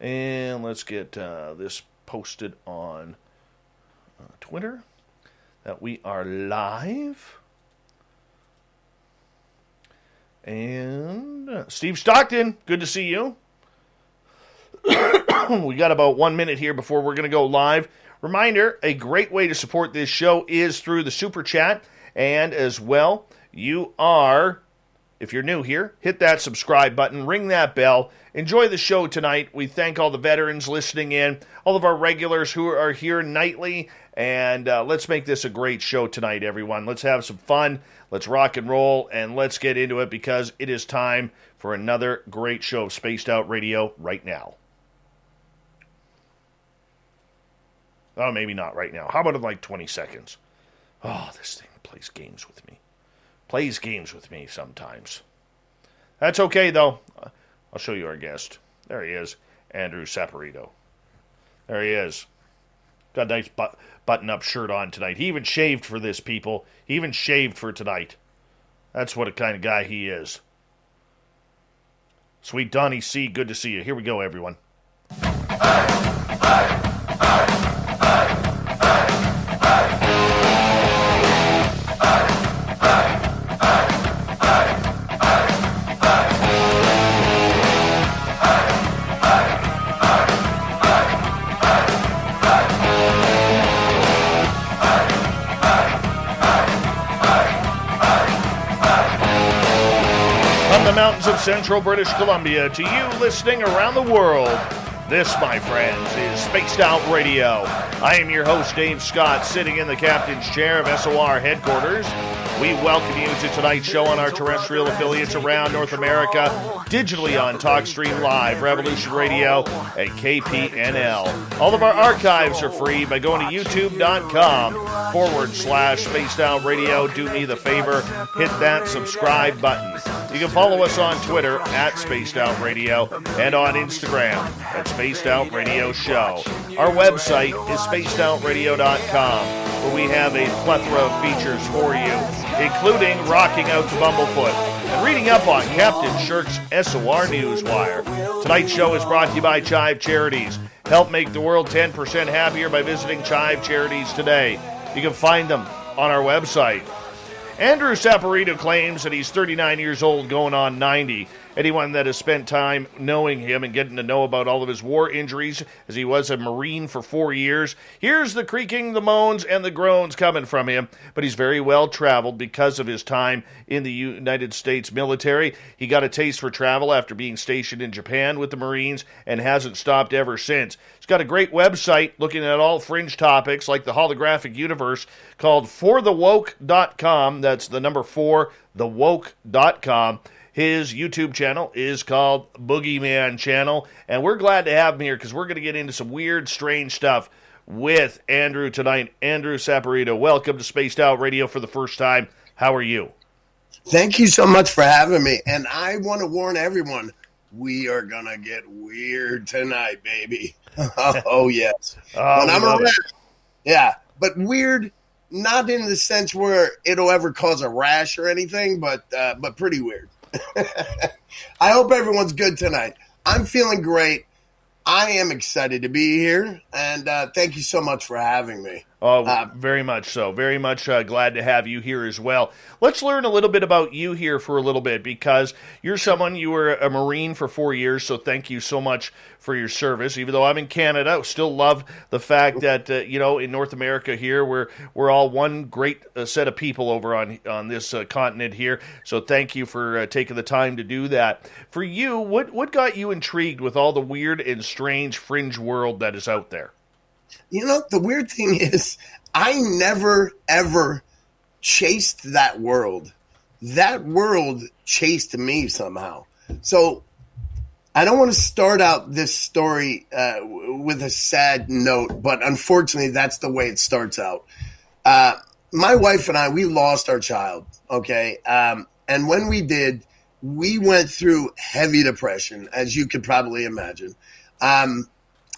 And let's get this posted on Twitter that we are live. And Steve Stockton, good to see you. We got about 1 minute here before we're going to go live. Reminder, a great way to support this show is through the Super Chat. And as well, you are, if you're new here, hit that subscribe button, ring that bell. Enjoy the show tonight. We thank all the veterans listening in, all of our regulars who are here nightly. And let's make this a great show tonight, everyone. Let's have some fun. Let's rock and roll, and let's get into it because it is time for another great show of Spaced Out Radio right now. Oh, maybe not right now. How about in like 20 seconds? Oh, this thing plays games with me. Plays games with me sometimes. That's okay, though. I'll show you our guest. There he is, Andrew Saporito. There he is. Got a nice button-up shirt on tonight. He even shaved for this, people. He even shaved for tonight. That's what a kind of guy he is. Sweet Donnie C., good to see you. Here we go, everyone. Mountains of central British Columbia to you listening around the world. This, my friends, is Spaced Out Radio. I am your host, Dave Scott, sitting in the captain's chair of SOR headquarters. We welcome you to tonight's show on our terrestrial affiliates around North America, digitally on TalkStream Live, Revolution Radio, and KPNL. All of our archives are free by going to youtube.com/Spaced Out Radio. Do me the favor, hit that subscribe button. You can follow us on Twitter at Spaced Out Radio and on Instagram at Spaced Out Radio Show. Our website is spacedoutradio.com, where we have a plethora of features for you, including rocking out to Bumblefoot and reading up on Captain Shirk's SOR Newswire. Tonight's show is brought to you by Chive Charities. Help make the world 10% happier by visiting Chive Charities today. You can find them on our website. Andrew Saporito claims that he's 39 years old going on 90. Anyone that has spent time knowing him and getting to know about all of his war injuries, as he was a Marine for 4 years, here's the creaking, the moans, and the groans coming from him. But he's very well traveled because of his time in the United States military. He got a taste for travel after being stationed in Japan with the Marines and hasn't stopped ever since. He's got a great website looking at all fringe topics like the holographic universe called forthewoke.com. That's the number 4, thewoke.com. His YouTube channel is called Boogeyman Channel, and we're glad to have him here because we're going to get into some weird, strange stuff with Andrew tonight. Andrew Saporito, welcome to Spaced Out Radio for the first time. How are you? Thank you so much for having me, and I want to warn everyone, we are going to get weird tonight, baby. Oh, yes. When I'm around, yeah, but weird, not in the sense where it'll ever cause a rash or anything, but pretty weird. I hope everyone's good tonight. I'm feeling great. I am excited to be here, and thank you so much for having me. Oh, very much so. Very much glad to have you here as well. Let's learn a little bit about you here for a little bit, because you're someone, you were a Marine for 4 years, so thank you so much for your service. Even though I'm in Canada, I still love the fact that, in North America here, we're all one great set of people over on this continent here. So thank you for taking the time to do that. For you, what got you intrigued with all the weird and strange fringe world that is out there? You know, the weird thing is, I never, ever chased that world. That world chased me somehow. So I don't want to start out this story with a sad note, but unfortunately, that's the way it starts out. My wife and I, we lost our child, okay? And when we did, we went through heavy depression, as you could probably imagine.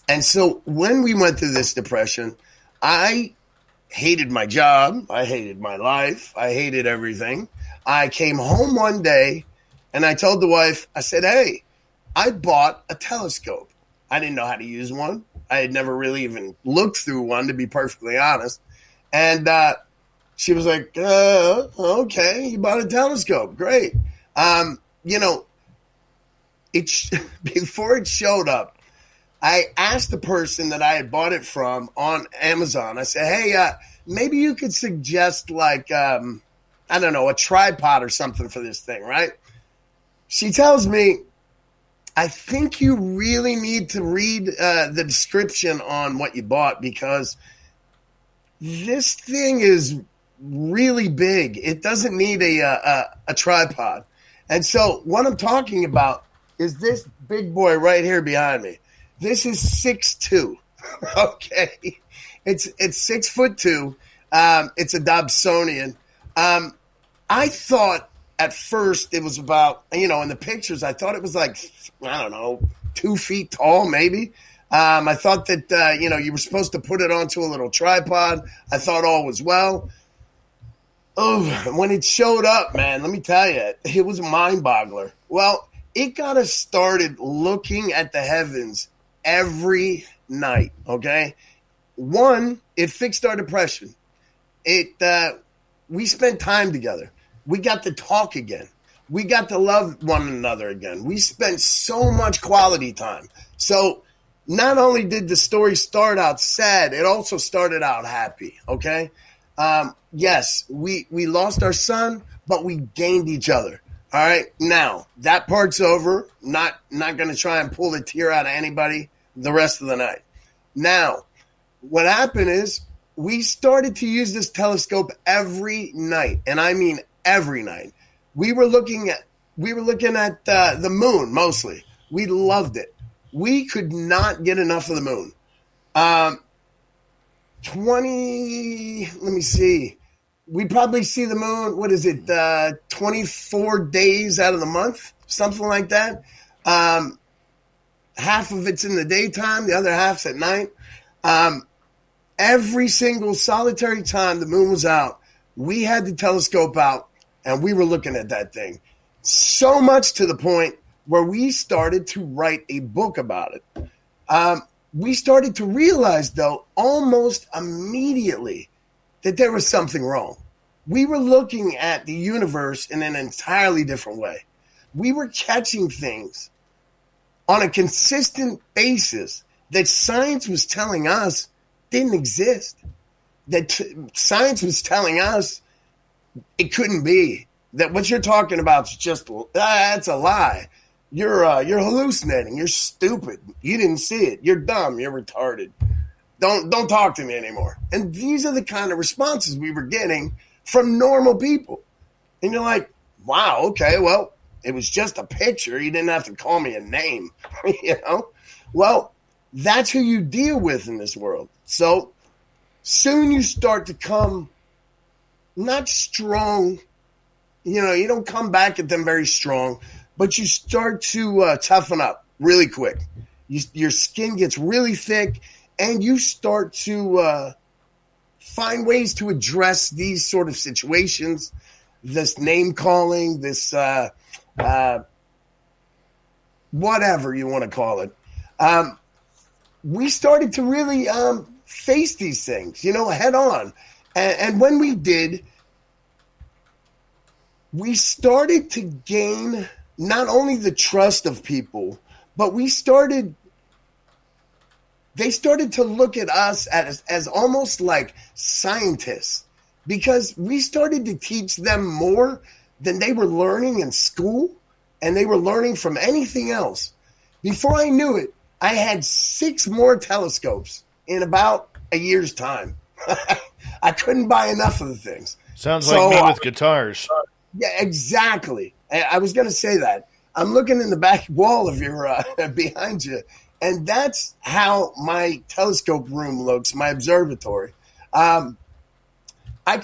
And so when we went through this depression, I hated my job. I hated my life. I hated everything. I came home one day and I told the wife, I said, hey, I bought a telescope. I didn't know how to use one. I had never really even looked through one, to be perfectly honest. And she was like, okay, you bought a telescope. Great. Before it showed up, I asked the person that I had bought it from on Amazon. I said, hey, maybe you could suggest like, I don't know, a tripod or something for this thing, right? She tells me, I think you really need to read the description on what you bought, because this thing is really big. It doesn't need a tripod. And so what I'm talking about is this big boy right here behind me. This is 6'2". Okay. It's 6'2". It's a Dobsonian. I thought at first it was about, in the pictures, I thought it was like, I don't know, 2 feet tall, maybe. I thought that, you were supposed to put it onto a little tripod. I thought all was well. Oh, when it showed up, man, let me tell you, it was a mind boggler. Well, it got us started looking at the heavens every night, okay? One, it fixed our depression. We spent time together. We got to talk again. We got to love one another again. We spent so much quality time. So not only did the story start out sad, it also started out happy, okay? Yes, we lost our son, but we gained each other. All right, now that part's over. Not going to try and pull a tear out of anybody the rest of the night. Now, what happened is we started to use this telescope every night, and I mean every night. We were looking at the moon mostly. We loved it. We could not get enough of the moon. 20. Let me see. We probably see the moon, 24 days out of the month, something like that. Half of it's in the daytime, the other half's at night. Every single solitary time the moon was out, we had the telescope out, and we were looking at that thing. So much to the point where we started to write a book about it. We started to realize, though, almost immediately, that there was something wrong. We were looking at the universe in an entirely different way. We were catching things on a consistent basis that science was telling us didn't exist. That science was telling us it couldn't be. That what you're talking about is just, that's a lie. You're hallucinating. You're stupid. You didn't see it. You're dumb. You're retarded. Don't talk to me anymore. And these are the kind of responses we were getting from normal people. And you're like, wow, okay, well, it was just a picture. You didn't have to call me a name, Well, that's who you deal with in this world. So soon you start to come not strong. You don't come back at them very strong, but you start to toughen up really quick. Your skin gets really thick, and you start to find ways to address these sort of situations, this name calling, this whatever you want to call it. We started to really face these things, head on. And when we did, we started to gain not only the trust of people, but they started to look at us as almost like scientists, because we started to teach them more than they were learning in school, and they were learning from anything else. Before I knew it, I had 6 more telescopes in about a year's time. I couldn't buy enough of the things. Sounds like me with guitars. Yeah, exactly. I was going to say that. I'm looking in the back wall of your behind you, and that's how my telescope room looks, my observatory. I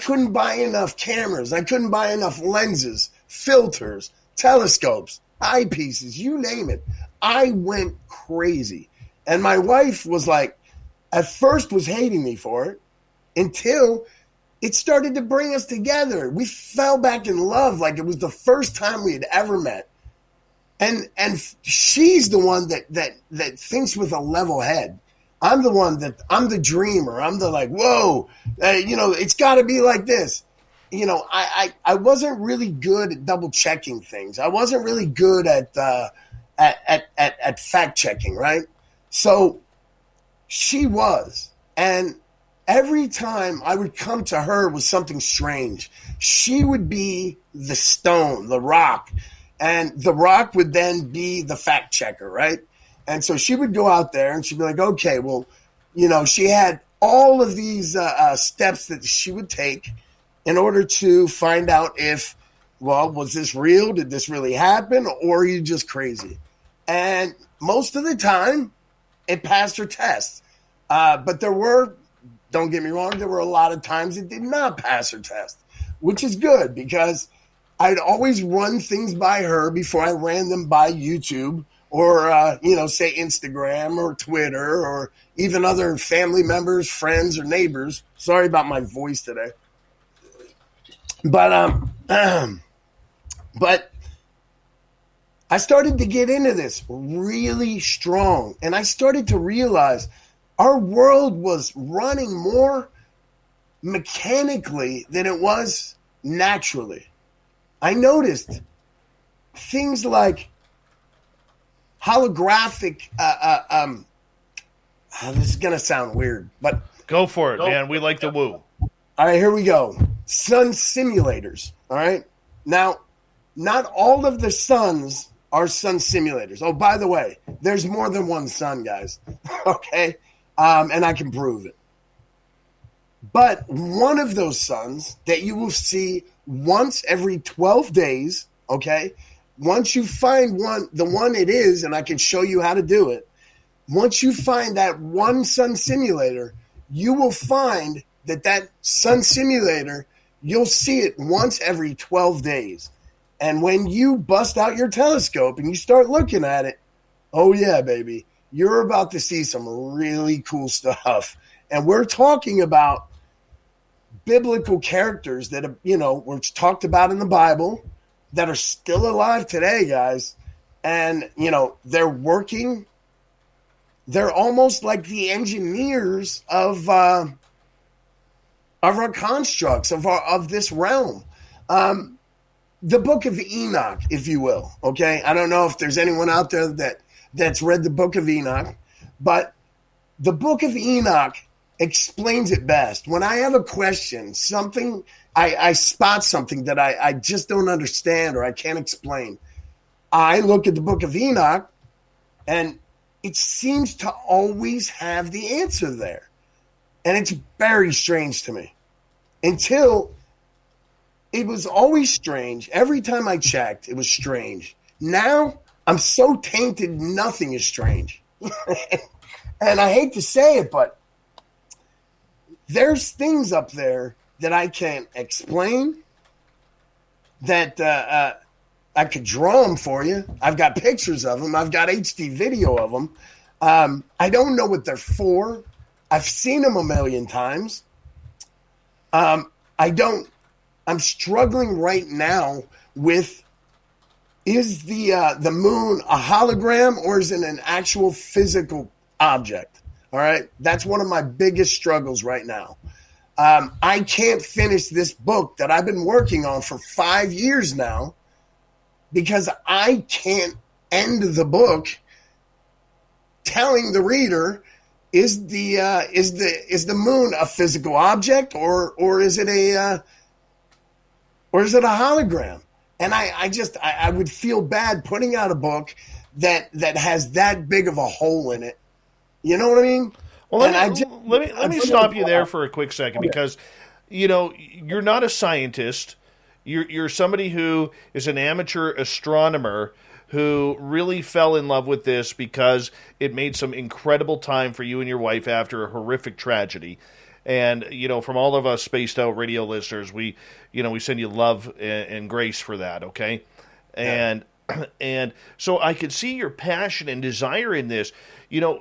couldn't buy enough cameras. I couldn't buy enough lenses, filters, telescopes, eyepieces, you name it. I went crazy. And my wife was like, at first was hating me for it, until it started to bring us together. We fell back in love like it was the first time we had ever met. she's the one that thinks with a level head. I'm the dreamer. I'm the like, whoa, it's got to be like this. I wasn't really good at double checking things. I wasn't really good at fact checking, right? So she was, and every time I would come to her with something strange, she would be the stone, the rock, and the rock would then be the fact checker, right? And so she would go out there and she'd be like, okay, well, she had all of these steps that she would take in order to find out if, well, was this real? Did this really happen? Or are you just crazy? And most of the time, it passed her test. But don't get me wrong, there were a lot of times it did not pass her test, which is good because I'd always run things by her before I ran them by YouTube or, say Instagram or Twitter or even other family members, friends, or neighbors. Sorry about my voice today. But I started to get into this really strong, and I started to realize our world was running more mechanically than it was naturally. I noticed things like holographic. This is going to sound weird, but go for it, man. We like the woo. All right, here we go. Sun simulators. All right. Now, not all of the suns are sun simulators. Oh, by the way, there's more than one sun, guys. Okay. And I can prove it. But one of those suns that you will see once every 12 days, okay, once you find the one it is, and I can show you how to do it, once you find that one sun simulator, you will find that sun simulator, you'll see it once every 12 days. And when you bust out your telescope and you start looking at it, oh yeah, baby, you're about to see some really cool stuff. And we're talking about biblical characters that were talked about in the Bible that are still alive today, guys. And, they're working. They're almost like the engineers of our constructs, of this realm. The Book of Enoch, if you will, okay? I don't know if there's anyone out there that's read the Book of Enoch, but the Book of Enoch explains it best. When I have a question, something, I spot something that I just don't understand or I can't explain, I look at the Book of Enoch, and it seems to always have the answer there. And it's very strange to me. Until it was always strange. Every time I checked, it was strange. Now, I'm so tainted, nothing is strange. And I hate to say it, but there's things up there that I can't explain, that I could draw them for you. I've got pictures of them. I've got HD video of them. I don't know what they're for. I've seen them a million times. I'm struggling right now with, is the moon a hologram or is it an actual physical object? All right. That's one of my biggest struggles right now. I can't finish this book that I've been working on for 5 years now because I can't end the book telling the reader, is the moon a physical object or is it a hologram? And I would feel bad putting out a book that has that big of a hole in it. You know what I mean? Well, let me stop you there for a quick second because, you're not a scientist. You're somebody who is an amateur astronomer who really fell in love with this because it made some incredible time for you and your wife after a horrific tragedy. And, from all of us Spaced Out Radio listeners, we send you love and grace for that, okay? And and so I could see your passion and desire in this.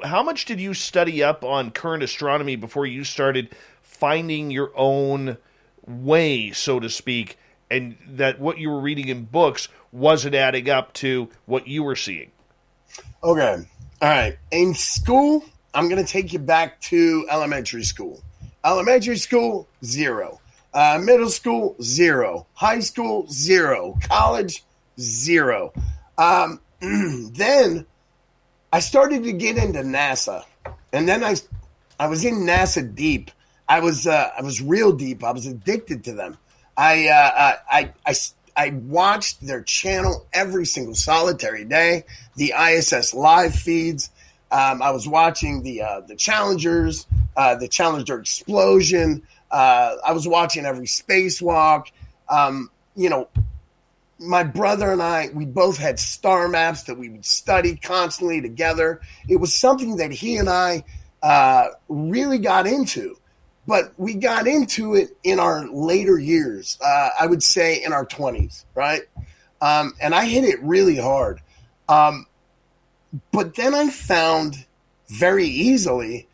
How much did you study up on current astronomy before you started finding your own way, so to speak, and that what you were reading in books wasn't adding up to what you were seeing? Okay. All right. In school, I'm going to take you back to elementary school. Elementary school, 0. Middle school, 0. High school, 0. College, 0. Then I started to get into NASA, and then I was in NASA deep. I was real deep. I was addicted to them. I watched their channel every single solitary day. The ISS live feeds. I was watching the Challengers, the Challenger explosion. I was watching every spacewalk. My brother and I, we both had star maps that we would study constantly together. It was something that he and I really got into. But we got into it in our later years, I would say in our 20s, right? And I hit it really hard. But then I found very easily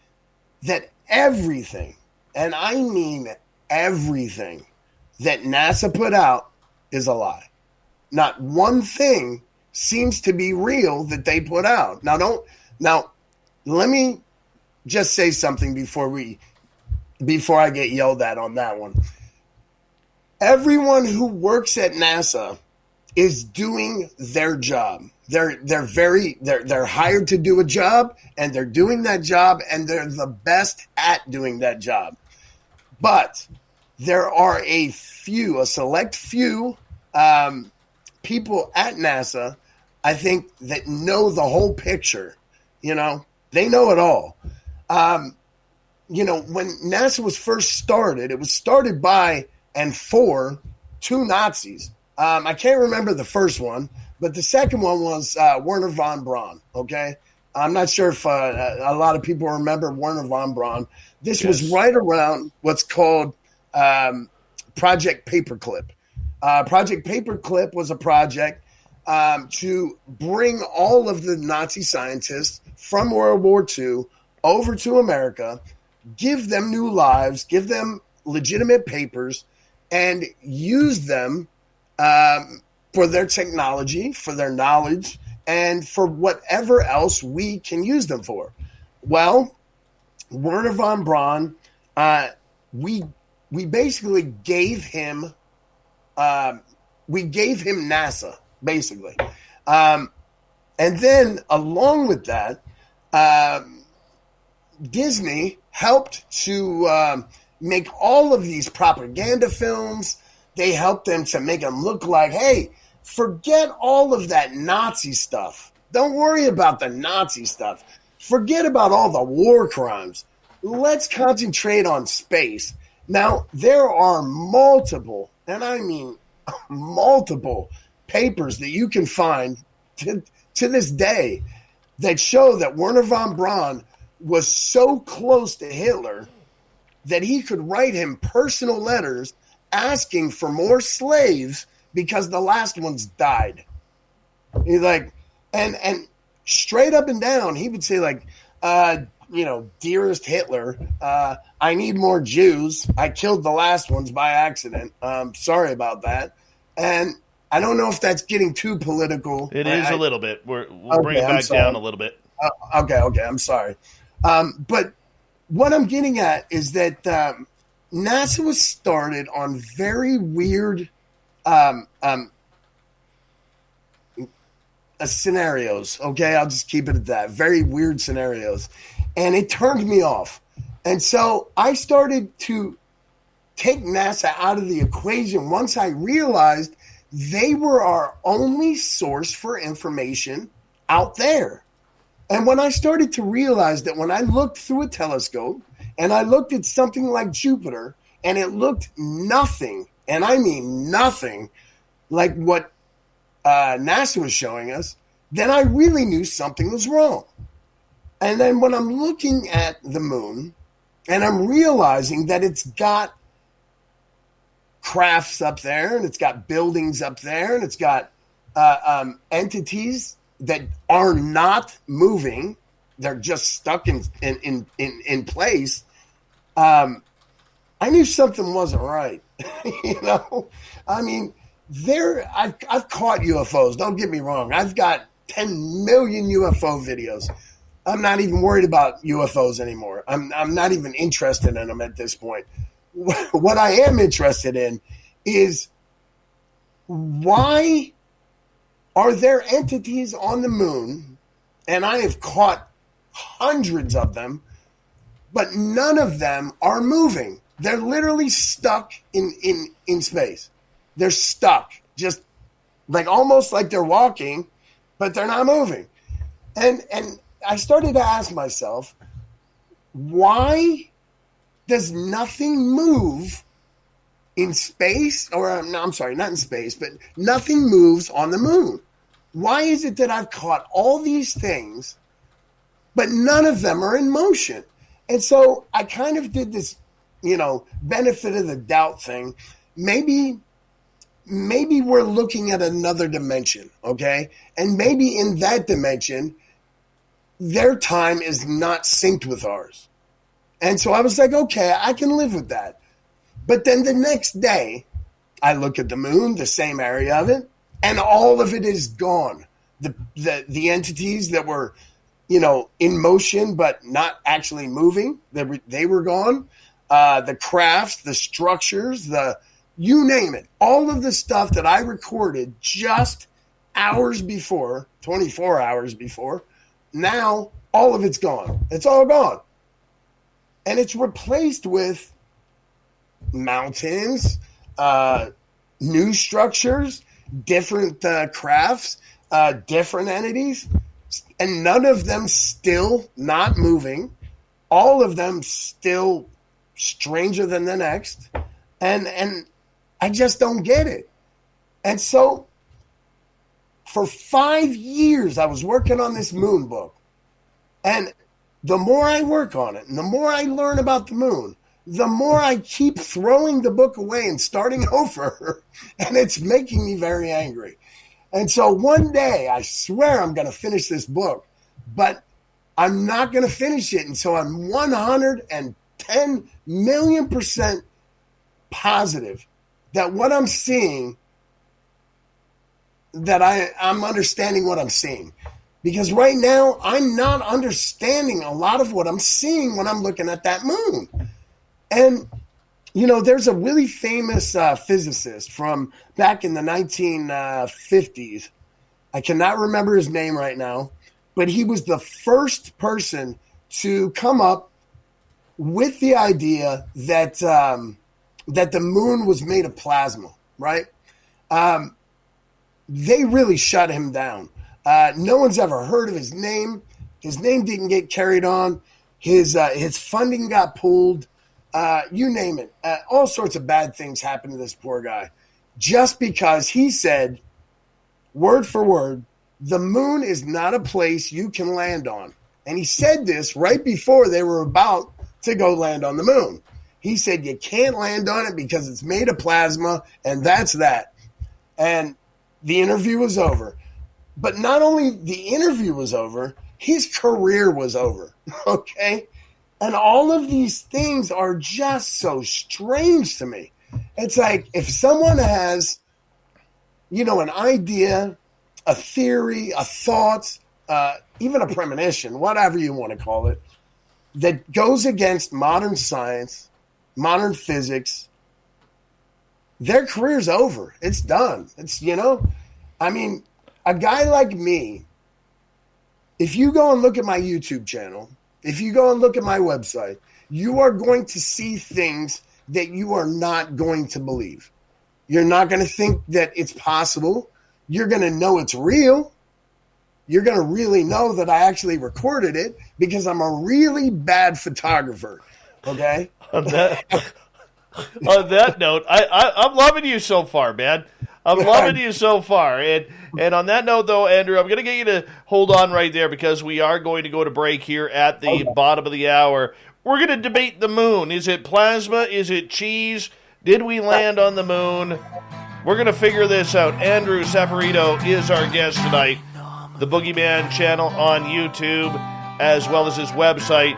that everything, and I mean everything, that NASA put out is a lie. Not one thing seems to be real that they put out. Now, let me just say something before I get yelled at on that one. Everyone who works at NASA is doing their job. They're hired to do a job, and they're doing that job, and they're the best at doing that job. But there are a select few people at NASA, I think, that know the whole picture. They know it all. When NASA was first started, it was started by and for 2 Nazis. I can't remember the first one, but the second one was Wernher von Braun, okay? I'm not sure if a lot of people remember Wernher von Braun. This was right around what's called Project Paperclip. Project Paperclip was a project to bring all of the Nazi scientists from World War II over to America, give them new lives, give them legitimate papers, and use them for their technology, for their knowledge, and for whatever else we can use them for. Well, Wernher von Braun, we basically gave him NASA, basically. And then along with that, Disney helped to make all of these propaganda films. They helped them to make them look like, hey, forget all of that Nazi stuff. Don't worry about the Nazi stuff. Forget about all the war crimes. Let's concentrate on space. Now, there are multiple, and I mean multiple, papers that you can find to this day that show that Wernher von Braun was so close to Hitler that he could write him personal letters asking for more slaves because the last ones died. He's like, and straight up and down, he would say like, dearest Hitler, I need more Jews. I killed the last ones by accident. Sorry about that. And I don't know if that's getting too political. It is a little bit. We'll bring it back down a little bit. Okay, I'm sorry. But what I'm getting at is that NASA was started on very weird scenarios. Okay, I'll just keep it at that. Very weird scenarios. And it turned me off. And so I started to take NASA out of the equation once I realized they were our only source for information out there. And when I started to realize that when I looked through a telescope and I looked at something like Jupiter and it looked nothing, and I mean nothing, like what NASA was showing us, then I really knew something was wrong. And then when I'm looking at the moon and I'm realizing that it's got crafts up there and it's got buildings up there and it's got entities that are not moving, they're just stuck in place. I knew something wasn't right. You know, I mean, I've caught UFOs. Don't get me wrong. I've got 10 million UFO videos. I'm not even worried about UFOs anymore. I'm not even interested in them at this point. What I am interested in is, why are there entities on the moon? And I have caught hundreds of them, but none of them are moving. They're literally stuck in space. They're stuck, just like almost like they're walking, but they're not moving. And I started to ask myself, why does nothing move in space? Or no, I'm sorry, not in space, but nothing moves on the moon. Why is it that I've caught all these things, but none of them are in motion? And so I kind of did this, benefit of the doubt thing. Maybe we're looking at another dimension, okay? And maybe in that dimension, their time is not synced with ours. And so I was like, okay, I can live with that. But then the next day, I look at the moon, the same area of it, and all of it is gone. The entities that were, in motion but not actually moving, they were gone. The crafts, the structures, you name it. All of the stuff that I recorded just hours before, 24 hours before, now all of it's gone. It's all gone. And it's replaced with mountains, new structures, different crafts, different entities, and none of them still not moving. All of them still stranger than the next. And I just don't get it. And so for 5 years, I was working on this moon book. And the more I work on it and the more I learn about the moon, the more I keep throwing the book away and starting over. And it's making me very angry. And so one day, I swear I'm going to finish this book, but I'm not going to finish it until I'm 110 million% positive that what I'm seeing, that I'm understanding what I'm seeing. Because right now, I'm not understanding a lot of what I'm seeing when I'm looking at that moon. And, there's a really famous physicist from back in the 1950s. I cannot remember his name right now, but he was the first person to come up with the idea that that the moon was made of plasma, right? They really shut him down. No one's ever heard of his name. His name didn't get carried on. His funding got pulled. You name it. All sorts of bad things happened to this poor guy. Just because he said, word for word, the moon is not a place you can land on. And he said this right before they were about to go land on the moon. He said, you can't land on it because it's made of plasma, and that's that. And the interview was over. But not only the interview was over, his career was over, okay? And all of these things are just so strange to me. It's like if someone has, an idea, a theory, a thought, even a premonition, whatever you want to call it, that goes against modern science, modern physics, their career's over. It's done. It's, a guy like me, if you go and look at my YouTube channel, if you go and look at my website, you are going to see things that you are not going to believe. You're not going to think that it's possible. You're going to know it's real. You're going to really know that I actually recorded it because I'm a really bad photographer. Okay? On that note, I'm loving you so far, man. I'm loving you so far. And on that note, though, Andrew, I'm going to get you to hold on right there because we are going to go to break here at the bottom of the hour. We're going to debate the moon. Is it plasma? Is it cheese? Did we land on the moon? We're going to figure this out. Andrew Saporito is our guest tonight. The Boogeyman channel on YouTube, as well as his website,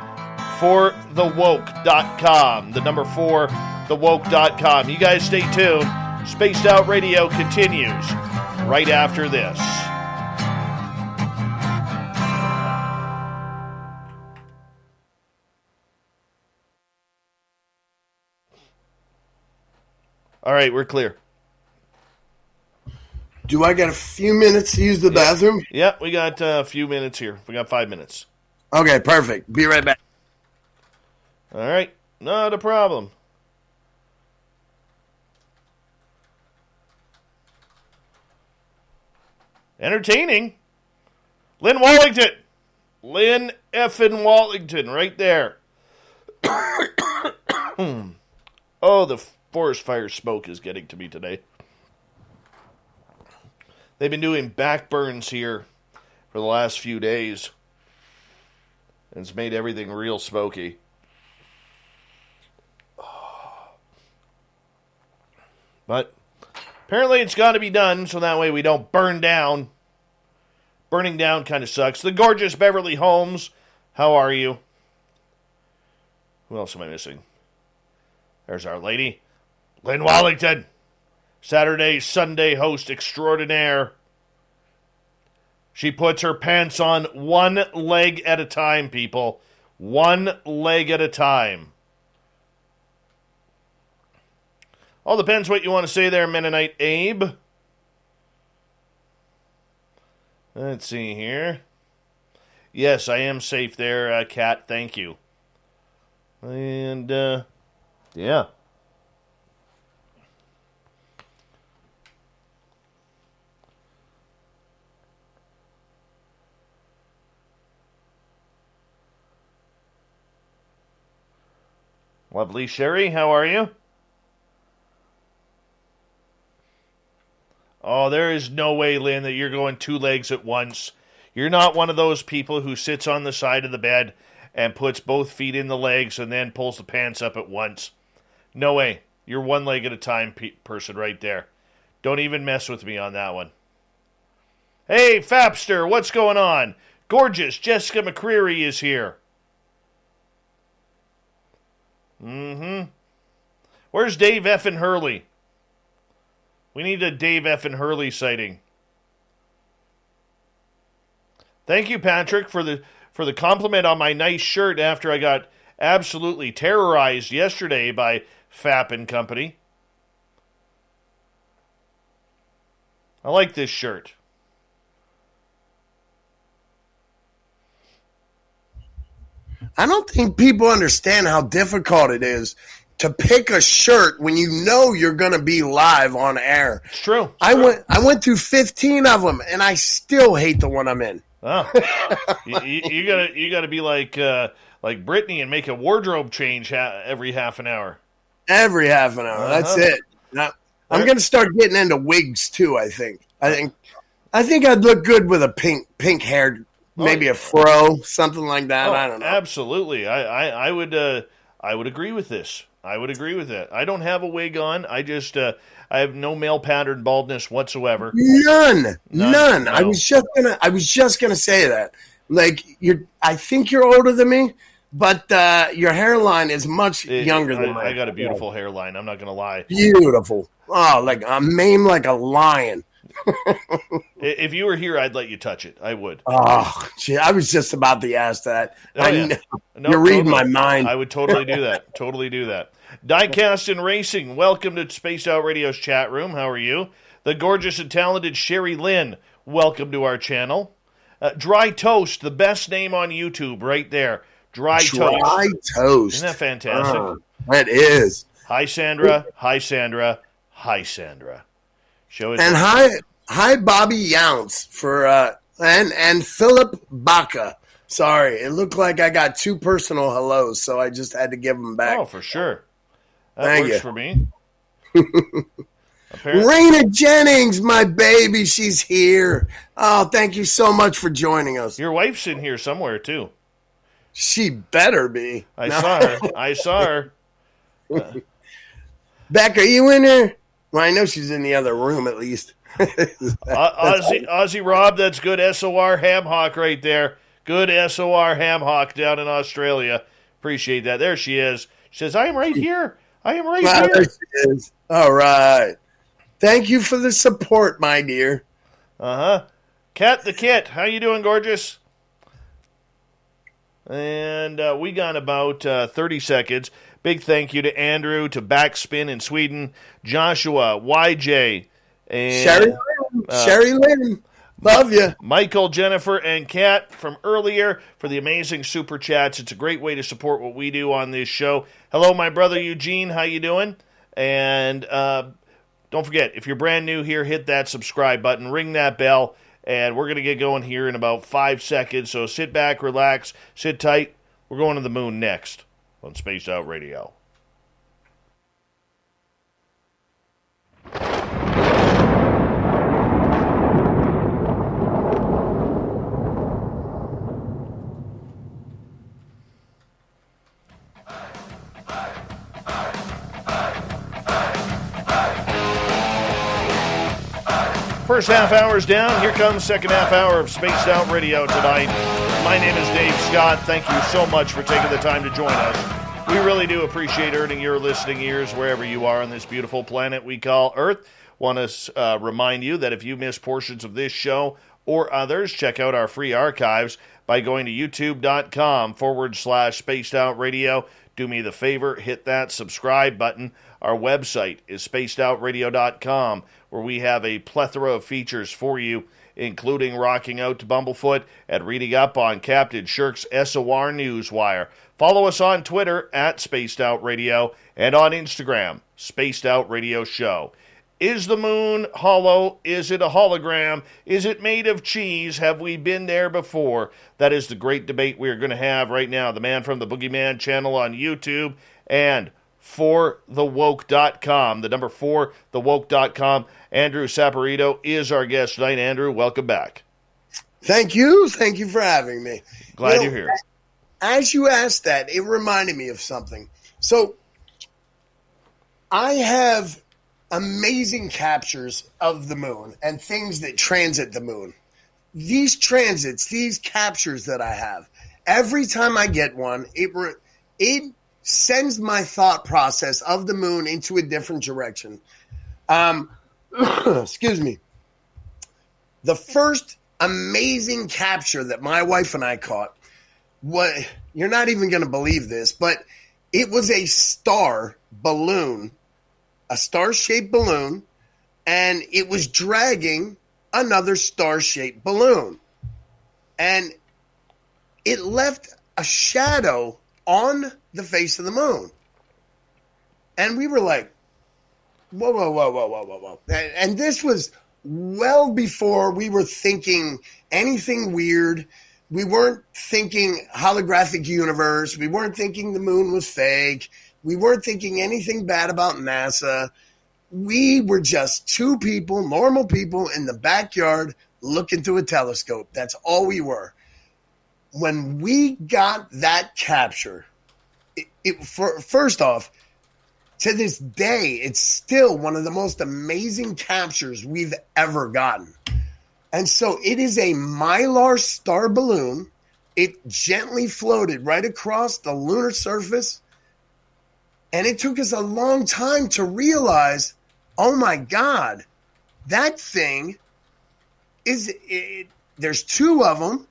4thewoke.com. The number 4thewoke.com. You guys stay tuned. Spaced Out Radio continues right after this. All right, we're clear. Do I got a few minutes to use the bathroom? Yep, we got a few minutes here. We got 5 minutes. Okay, perfect. Be right back. All right, not a problem. Entertaining. Lynn Wallington. Lynn effin' Wallington right there. Oh, the forest fire smoke is getting to me today. They've been doing backburns here for the last few days. And it's made everything real smoky. But apparently it's got to be done so that way we don't burn down. Burning down kind of sucks. The gorgeous Beverly Holmes, how are you? Who else am I missing? There's our lady, Lynn Wallington. Saturday, Sunday host extraordinaire. She puts her pants on one leg at a time, people. One leg at a time. All depends what you want to say there, Mennonite Abe. Let's see here. Yes, I am safe there, Kat. Thank you. And, yeah. Lovely Sherry, how are you? Oh, there is no way, Lynn, that you're going two legs at once. You're not one of those people who sits on the side of the bed and puts both feet in the legs and then pulls the pants up at once. No way. You're one leg at a time person right there. Don't even mess with me on that one. Hey, Fapster, what's going on? Gorgeous Jessica McCreary is here. Where's Dave effin' Hurley? We need a Dave effin' Hurley sighting. Thank you, Patrick, for the compliment on my nice shirt after I got absolutely terrorized yesterday by Fap and Company. I like this shirt. I don't think people understand how difficult it is to pick a shirt when you know you're going to be live on air. It's true. I went through 15 of them, and I still hate the one I'm in. Oh. you gotta be like Brittany and make a wardrobe change every half an hour. Every half an hour. That's it. Now, I'm going to start getting into wigs too. I think I'd look good with a pink haired, maybe a fro, something like that. I don't know. Absolutely. I would agree with this. I would agree with that. I don't have a wig on. I just I have no male pattern baldness whatsoever. None. No. I was just gonna say that. Like I think you're older than me, but your hairline is much younger than mine. I got a beautiful hairline. I'm not gonna lie. Beautiful. Oh, like I'm maimed like a lion. If you were here, I'd let you touch it. I would. Oh, gee, I was just about to ask that. No, you're reading my mind. I would totally do that. Totally do that. Diecast and Racing, welcome to Spaced Out Radio's chat room. How are you? The gorgeous and talented Sherry Lynn, welcome to our channel. Dry Toast, the best name on YouTube right there. Dry Toast. Isn't that fantastic? It is. Hi, Sandra. Hi, Sandra. Hi, Sandra. Show it. And hi, Bobby Younce for and Philip Baca. Sorry, it looked like I got two personal hellos, so I just had to give them back. Oh, for sure. That Thank works you. for me. Raina Jennings, my baby, she's here. Oh, thank you so much for joining us. Your wife's in here somewhere, too. She better be. I saw her. Beck, are you in there? Well, I know she's in the other room at least. Aussie Rob, that's good SOR ham hock right there. Good SOR ham hock down in Australia. Appreciate that. There she is. She says, I am right here. I am right Wow, here. there she is. All right. Thank you for the support, my dear. Uh-huh. Cat the Kit. How you doing, gorgeous? And we got about 30 seconds. Big thank you to Andrew, to Backspin in Sweden, Joshua, YJ, and Sherry Lynn. Love you. Michael, Jennifer, and Kat from earlier for the amazing super chats. It's a great way to support what we do on this show. Hello, my brother Eugene. How you doing? And don't forget, if you're brand new here, hit that subscribe button, ring that bell, and we're going to get going here in about 5 seconds. So sit back, relax, sit tight. We're going to the moon next on Spaced Out Radio. First half hour's down. Here comes second half hour of Spaced Out Radio tonight. My name is Dave Scott. Thank you so much for taking the time to join us. We really do appreciate earning your listening ears wherever you are on this beautiful planet we call Earth. Want to remind you that if you miss portions of this show or others, check out our free archives by going to youtube.com/Spaced Out Radio. Do me the favor, hit that subscribe button. Our website is spacedoutradio.com, where we have a plethora of features for you, including rocking out to Bumblefoot and reading up on Captain Shirk's SOR Newswire. Follow us on Twitter at Spaced Out Radio and on Instagram, Spaced Out Radio Show. Is the moon hollow? Is it a hologram? Is it made of cheese? Have we been there before? That is the great debate we are going to have right now. The Man from the Boogeyman channel on YouTube and forthewoke.com. The number 4thewoke.com. Andrew Saporito is our guest tonight. Andrew, welcome back. Thank you. Thank you for having me. Glad you're here. As you asked that, it reminded me of something. So I have amazing captures of the moon and things that transit the moon. These transits, these captures that I have, every time I get one, it sends my thought process of the moon into a different direction. Excuse me. The first amazing capture that my wife and I caught, you're not even going to believe this, but it was a star balloon, a star-shaped balloon, and it was dragging another star-shaped balloon. And it left a shadow on the face of the moon. And we were like, whoa, whoa, whoa, whoa, whoa, whoa, whoa. And this was well before we were thinking anything weird. We weren't thinking holographic universe. We weren't thinking the moon was fake. We weren't thinking anything bad about NASA. We were just two people, normal people in the backyard looking through a telescope. That's all we were. When we got that capture, first off, to this day, it's still one of the most amazing captures we've ever gotten. And so it is a Mylar star balloon. It gently floated right across the lunar surface. And it took us a long time to realize, oh my God, that thing there's two of them.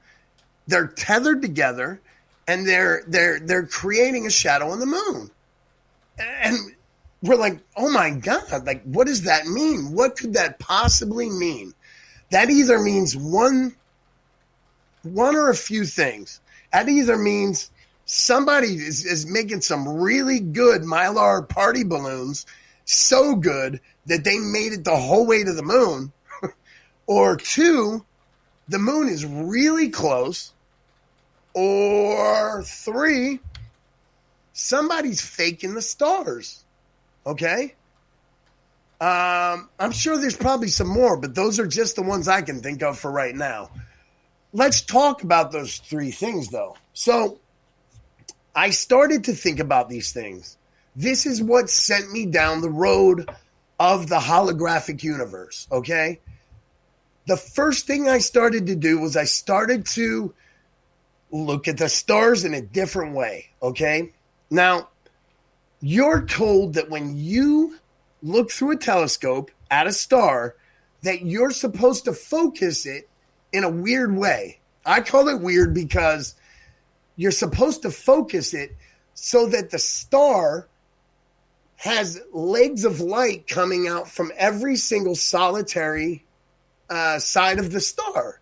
They're tethered together and they're creating a shadow on the moon. And we're like, oh my God, like, what does that mean? What could that possibly mean? That either means one or a few things. That either means somebody is making some really good Mylar party balloons, so good that they made it the whole way to the moon. Or two, the moon is really close. Or three, somebody's faking the stars. Okay? I'm sure there's probably some more, but those are just the ones I can think of for right now. Let's talk about those three things, though. So I started to think about these things. This is what sent me down the road of the holographic universe, okay? The first thing I started to do was I started to look at the stars in a different way, okay? Now, you're told that when you look through a telescope at a star, that you're supposed to focus it in a weird way. I call it weird because you're supposed to focus it so that the star has legs of light coming out from every single solitary side of the star.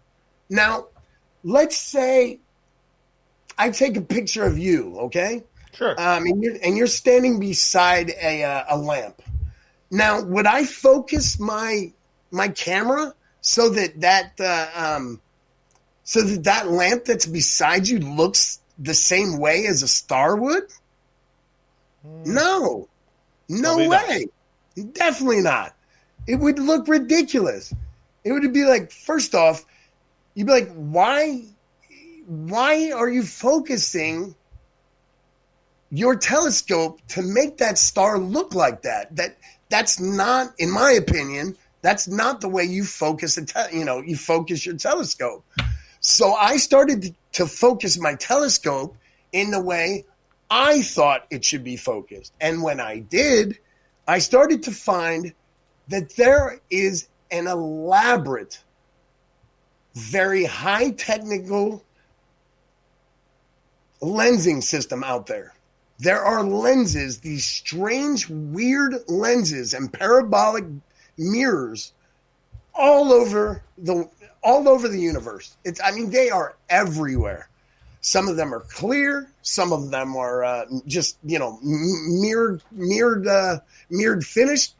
Now, let's say I take a picture of you, okay? Sure. And you're standing beside a lamp. Now, would I focus my camera so that that lamp that's beside you looks the same way as a star would? No way. Definitely not. It would look ridiculous. It would be like, first off, you'd be like, why are you focusing your telescope to make that star look like that? That's not, in my opinion, that's not the way you focus you focus your telescope. So I started to focus my telescope in the way I thought it should be focused. And when I did, I started to find that there is an elaborate, very high technical lensing system out there. There are lenses, these strange, weird lenses and parabolic mirrors all over the universe. They are everywhere. Some of them are clear. Some of them are just mirrored finished.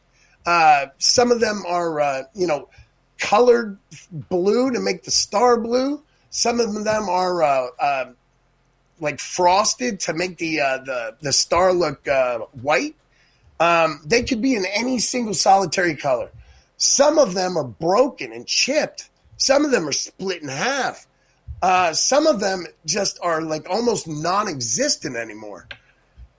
Some of them are colored blue to make the star blue. Some of them are like frosted to make the star look white. They could be in any single solitary color. Some of them are broken and chipped. Some of them are split in half. Some of them just are like almost non-existent anymore.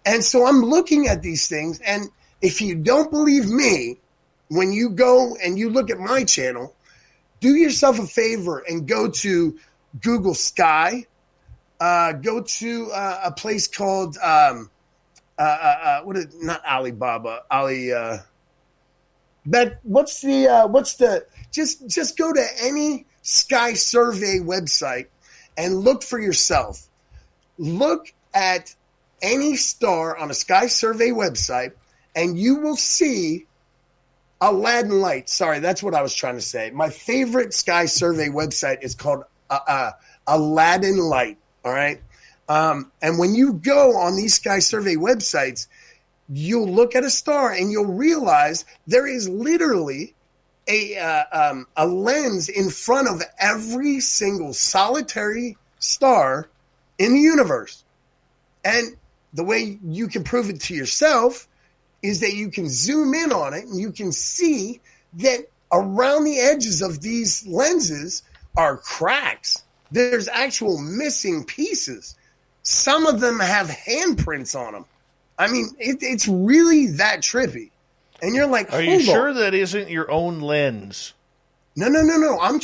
And so I'm looking at these things, and if you don't believe me, when you go and you look at my channel, do yourself a favor and go to Google Sky. Go to a place called not Alibaba, but what's the just go to any sky survey website and look for yourself. Look at any star on a sky survey website and you will see Aladdin Light. Sorry, that's what I was trying to say. My favorite sky survey website is called Aladdin Light. All right. And when you go on these sky survey websites, you'll look at a star and you'll realize there is literally a lens in front of every single solitary star in the universe. And the way you can prove it to yourself is that you can zoom in on it and you can see that around the edges of these lenses are cracks. There's actual missing pieces. Some of them have handprints on them. I mean, it's really that trippy. And you're like, are you sure that isn't your own lens? No. I'm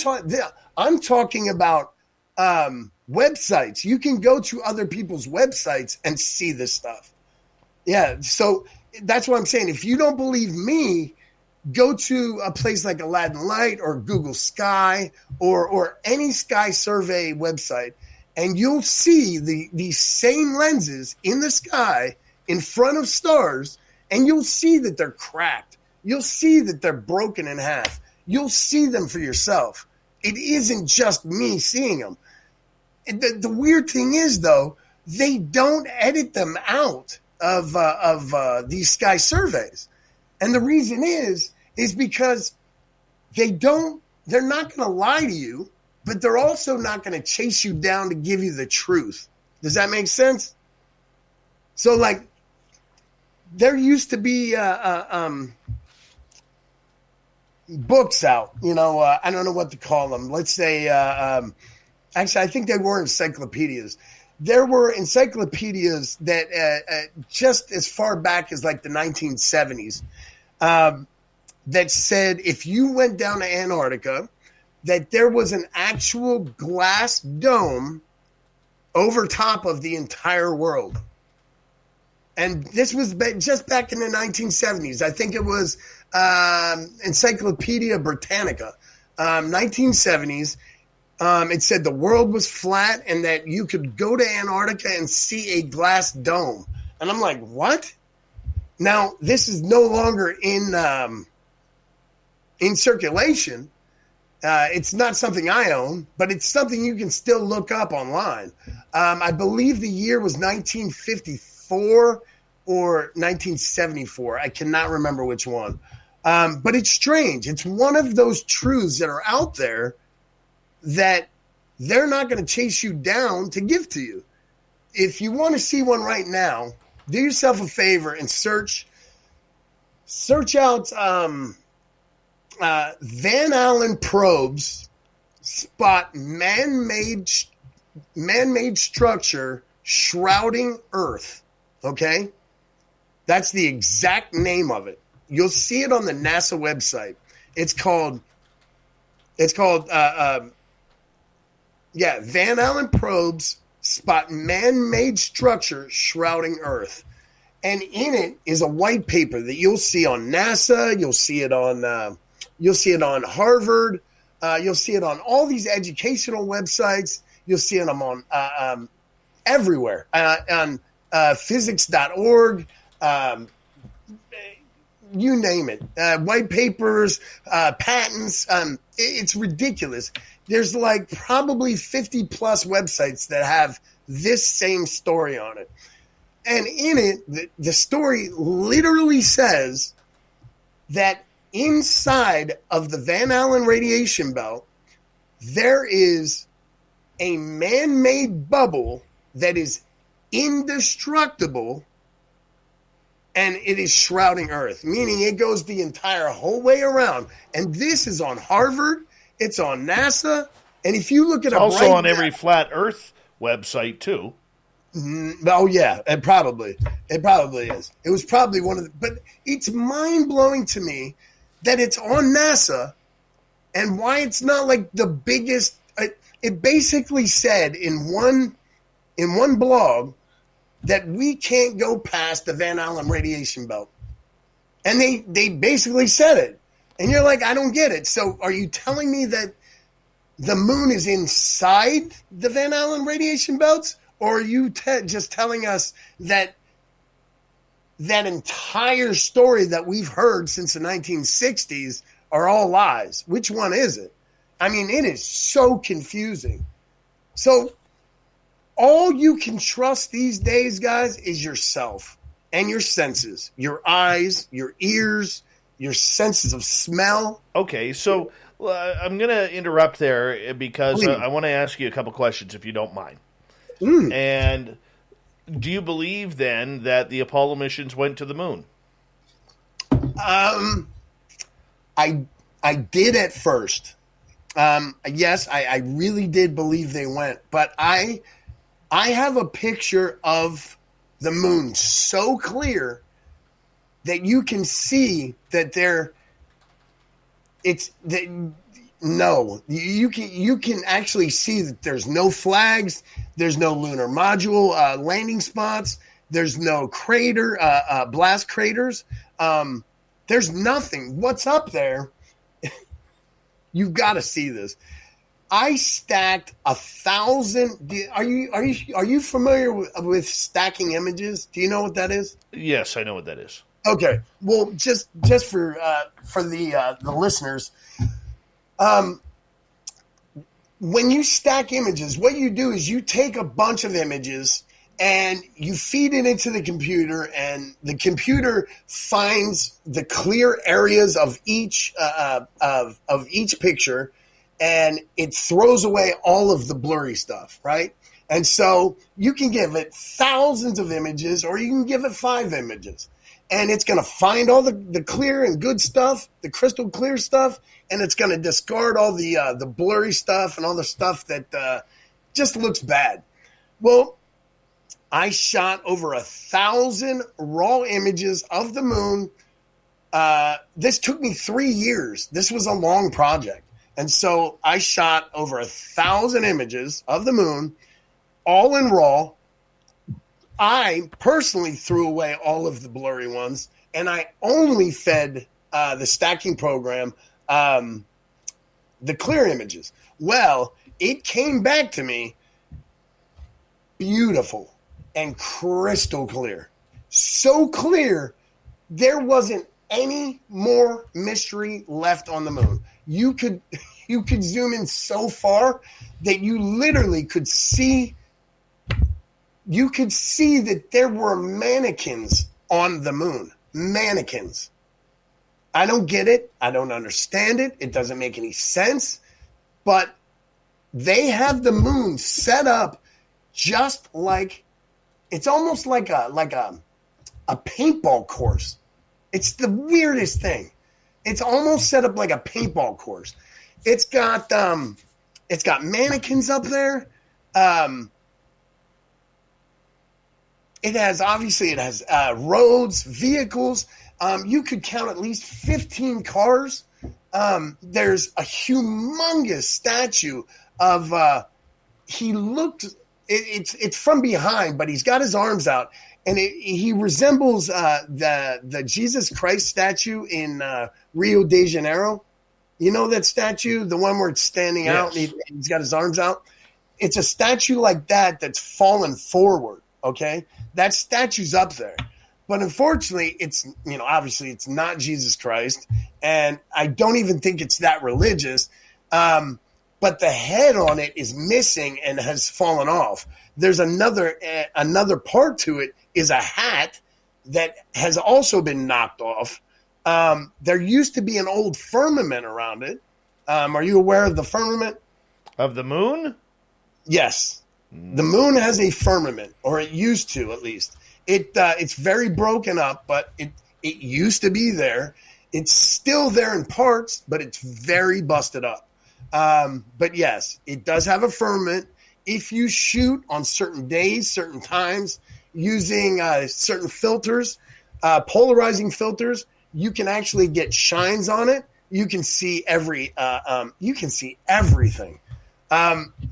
talking about websites. You can go to other people's websites and see this stuff. Yeah, so that's what I'm saying. If you don't believe me, go to a place like Aladdin Light or Google Sky or any sky survey website, and you'll see these same lenses in the sky in front of stars, and you'll see that they're cracked. You'll see that they're broken in half. You'll see them for yourself. It isn't just me seeing them. The weird thing is, though, they don't edit them out of these sky surveys. And the reason is because they're not going to lie to you, but they're also not going to chase you down to give you the truth. Does that make sense? So, like, there used to be books out, I don't know what to call them. Let's say, actually, I think they were encyclopedias. There were encyclopedias that just as far back as like the 1970s that said if you went down to Antarctica, that there was an actual glass dome over top of the entire world. And this was just back in the 1970s. I think it was Encyclopedia Britannica, 1970s. It said the world was flat and that you could go to Antarctica and see a glass dome. And I'm like, what? Now, this is no longer in circulation. It's not something I own, but it's something you can still look up online. I believe the year was 1954 or 1974. I cannot remember which one. But it's strange. It's one of those truths that are out there that they're not going to chase you down to give to you. If you want to see one right now, do yourself a favor and search out Van Allen probes spot man-made structure shrouding Earth. Okay? That's the exact name of it. You'll see it on the NASA website. It's called Van Allen probes spot man-made structure shrouding Earth. And in it is a white paper that you'll see on NASA. You'll see it on Harvard. You'll see it on all these educational websites. You'll see it on everywhere on physics.org. You name it. White papers, patents. It's ridiculous. There's like probably 50 plus websites that have this same story on it. And in it, the story literally says that inside of the Van Allen radiation belt, there is a man-made bubble that is indestructible, and it is shrouding Earth, meaning it goes the entire whole way around. And this is on Harvard. It's on NASA. And if you look at it's also on every flat Earth website, too. Oh, yeah, it probably is. It was probably one of the, but it's mind-blowing to me that it's on NASA and why it's not like the biggest. It basically said in one blog that we can't go past the Van Allen radiation belt. And they basically said it. And you're like, I don't get it. So are you telling me that the moon is inside the Van Allen radiation belts? Or are you just telling us that entire story that we've heard since the 1960s are all lies? Which one is it? I mean, it is so confusing. So all you can trust these days, guys, is yourself and your senses, your eyes, your ears, your senses of smell. Okay, so I'm going to interrupt there because I want to ask you a couple questions, if you don't mind. And do you believe then that the Apollo missions went to the moon? I did at first. Yes, I really did believe they went, but I have a picture of the moon so clear that you can see that you can actually see that there's no flags, there's no lunar module landing spots, there's no crater, blast craters. There's nothing. What's up there? You've got to see this. I stacked 1,000. Are you familiar with stacking images? Do you know what that is? Yes, I know what that is. Okay. Well, just for the listeners, when you stack images, what you do is you take a bunch of images and you feed it into the computer, and the computer finds the clear areas of each of each picture, and it throws away all of the blurry stuff, right? And so you can give it thousands of images, or you can give it 5 images, and it's going to find all the clear and good stuff, the crystal clear stuff, and it's going to discard all the blurry stuff and all the stuff that just looks bad. Well, I shot over 1,000 raw images of the moon. This took me 3 years. This was a long project. And so I shot over 1,000 images of the moon. all in RAW. I personally threw away all of the blurry ones, and I only fed the stacking program the clear images. Well, it came back to me beautiful and crystal clear. So clear, there wasn't any more mystery left on the moon. You could zoom in so far that you literally could see. You could see that there were mannequins on the moon. Mannequins. I don't get it. I don't understand it. It doesn't make any sense. But they have the moon set up just like, it's almost like a paintball course. It's the weirdest thing. It's almost set up like a paintball course. It's got mannequins up there. It has roads, vehicles. You could count at least 15 cars. There's a humongous statue of. He looked. It's from behind, but he's got his arms out, and he resembles the Jesus Christ statue in Rio de Janeiro. You know that statue, the one where it's standing out, and he's got his arms out. It's a statue like that that's fallen forward. Okay, that statue's up there, but unfortunately, it's obviously it's not Jesus Christ, and I don't even think it's that religious. But the head on it is missing and has fallen off. There's another part to it is a hat that has also been knocked off. There used to be an old firmament around it. Are you aware of the firmament? Of the moon? Yes. The moon has a firmament, or it used to at least. It's very broken up, but it used to be there. It's still there in parts, but it's very busted up. But yes, it does have a firmament. If you shoot on certain days, certain times, using certain filters, polarizing filters, you can actually get shines on it. You can see everything.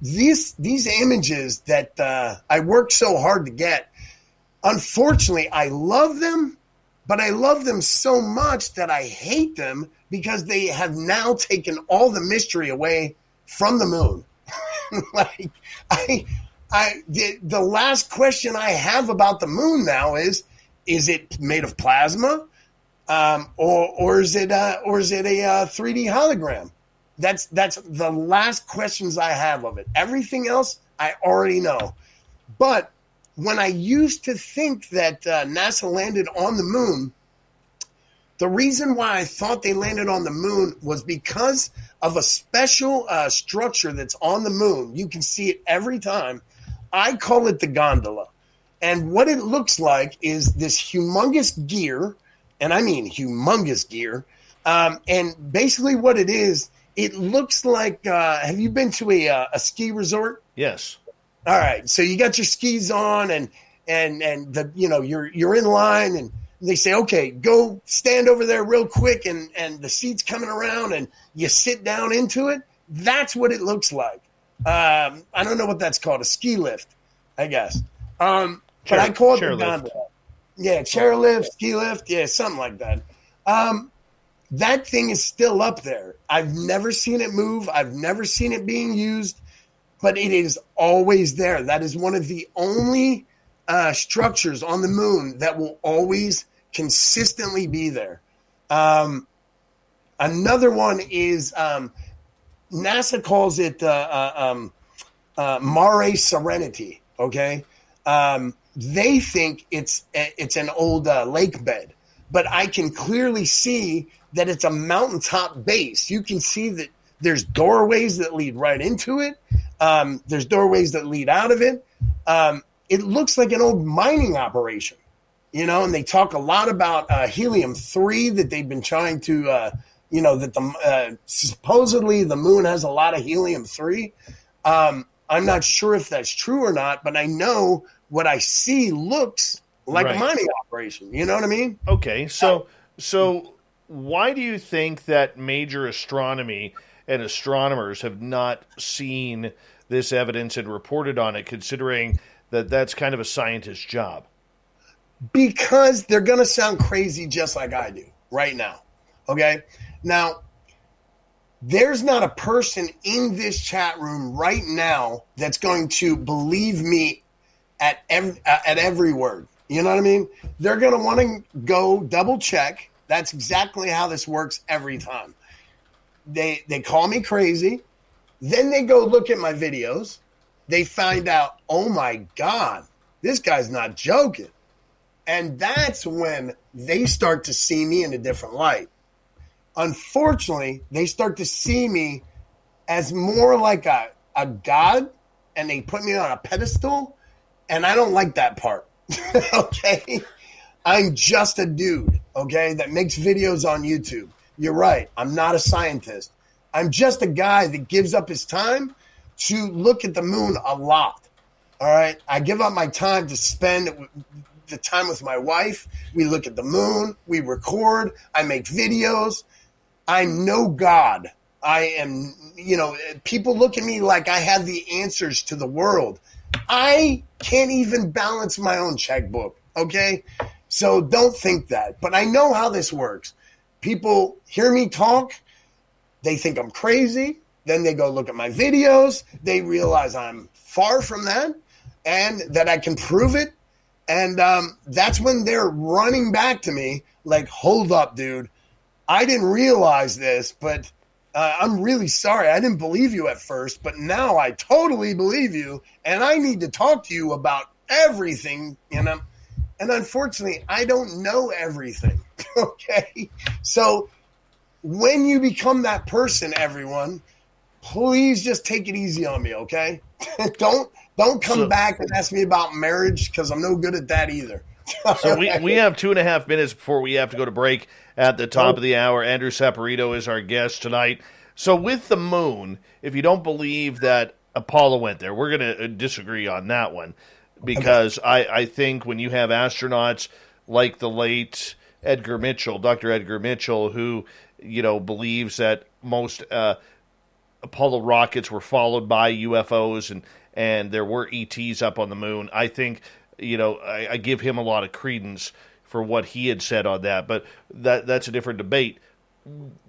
These images that I worked so hard to get, unfortunately, I love them, but I love them so much that I hate them because they have now taken all the mystery away from the moon. Like the last question I have about the moon now is it made of plasma, or is it a 3D hologram? That's the last questions I have of it. Everything else I already know. But when I used to think that NASA landed on the moon, the reason why I thought they landed on the moon was because of a special structure that's on the moon. You can see it every time. I call it the gondola. And what it looks like is this humongous gear, and I mean humongous gear. And basically what it is, it looks like, have you been to a ski resort? Yes. All right. So you got your skis on and the, you're in line and they say, okay, go stand over there real quick and the seat's coming around and you sit down into it. That's what it looks like. I don't know what that's called, a ski lift, I guess. But I call it the gondola. Yeah, chairlift, ski lift, yeah, something like that. That thing is still up there. I've never seen it move. I've never seen it being used, but it is always there. That is one of the only structures on the moon that will always consistently be there. Another one is NASA calls it Mare Serenity. Okay, they think it's an old lake bed, but I can clearly see that it's a mountaintop base. You can see that there's doorways that lead right into it. There's doorways that lead out of it. It looks like an old mining operation, and they talk a lot about helium-3 that they've been trying to, that supposedly the moon has a lot of helium-3. I'm not sure if that's true or not, but I know what I see looks like a mining operation. You know what I mean? Okay, so why do you think that major astronomy and astronomers have not seen this evidence and reported on it, considering that that's kind of a scientist's job? Because they're going to sound crazy just like I do right now. Okay? Now, there's not a person in this chat room right now that's going to believe me at every word. You know what I mean? They're going to want to go double check. That's exactly how this works every time. They call me crazy. Then they go look at my videos. They find out, oh my God, this guy's not joking. And that's when they start to see me in a different light. Unfortunately, they start to see me as more like a god, and they put me on a pedestal, and I don't like that part. Okay? I'm just a dude, okay, that makes videos on YouTube. You're right. I'm not a scientist. I'm just a guy that gives up his time to look at the moon a lot. All right? I give up my time to spend the time with my wife. We look at the moon. We record. I make videos. I'm no God. I am, people look at me like I have the answers to the world. I can't even balance my own checkbook, okay? So don't think that. But I know how this works. People hear me talk. They think I'm crazy. Then they go look at my videos. They realize I'm far from that and that I can prove it. And that's when they're running back to me like, hold up, dude. I didn't realize this, but I'm really sorry. I didn't believe you at first, but now I totally believe you, and I need to talk to you about everything, And unfortunately, I don't know everything, okay? So when you become that person, everyone, please just take it easy on me, okay? Don't come back and ask me about marriage, because I'm no good at that either. So we have 2.5 minutes before we have to go to break at the top of the hour. Andrew Saporito is our guest tonight. So with the moon, if you don't believe that Apollo went there, we're going to disagree on that one, because I think when you have astronauts like the late Edgar Mitchell, Dr. Edgar Mitchell, who, believes that most Apollo rockets were followed by UFOs and there were ETs up on the moon, I think, I give him a lot of credence for what he had said on that, but that's a different debate.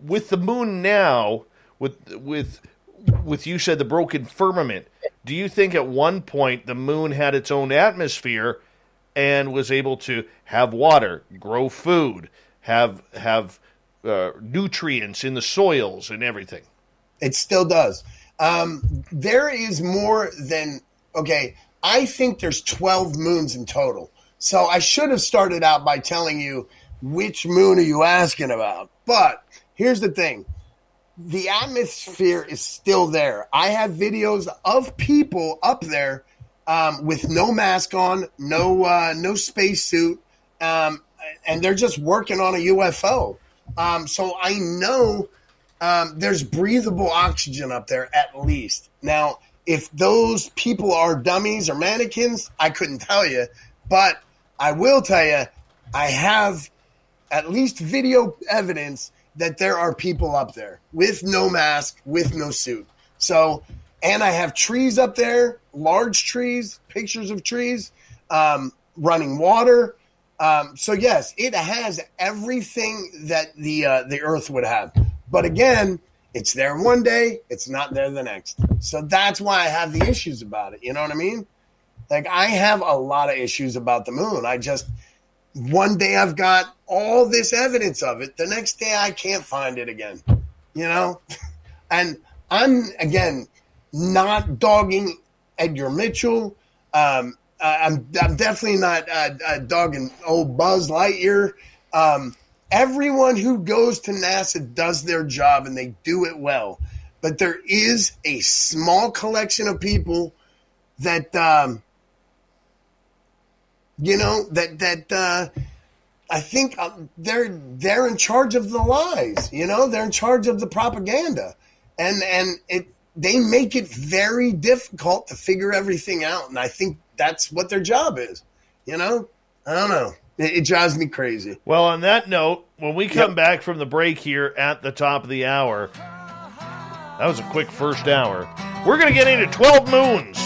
With the moon now, with you said the broken firmament, do you think at one point the moon had its own atmosphere and was able to have water, grow food, have nutrients in the soils and everything? It still does. There is more than, I think there's 12 moons in total. So I should have started out by telling you which moon are you asking about. But here's the thing. The atmosphere is still there. I have videos of people up there with no mask on, no spacesuit, and they're just working on a UFO. So I know there's breathable oxygen up there at least. Now, if those people are dummies or mannequins, I couldn't tell you. But I will tell you, I have at least video evidence that there are people up there with no mask, with no suit. So, and I have trees up there, large trees, pictures of trees, running water. So yes, it has everything that the Earth would have. But again, it's there one day, it's not there the next. So that's why I have the issues about it. You know what I mean? Like, I have a lot of issues about the moon. One day I've got all this evidence of it. The next day I can't find it again, And I'm, again, not dogging Edgar Mitchell. I'm definitely not dogging old Buzz Lightyear. Everyone who goes to NASA does their job, and they do it well. But there is a small collection of people that, I think they're in charge of the lies. They're in charge of the propaganda, and they make it very difficult to figure everything out. And I think that's what their job is. I don't know. It drives me crazy. Well, on that note, when we come back from the break here at the top of the hour, That was a quick first hour. We're going to get into 12 moons.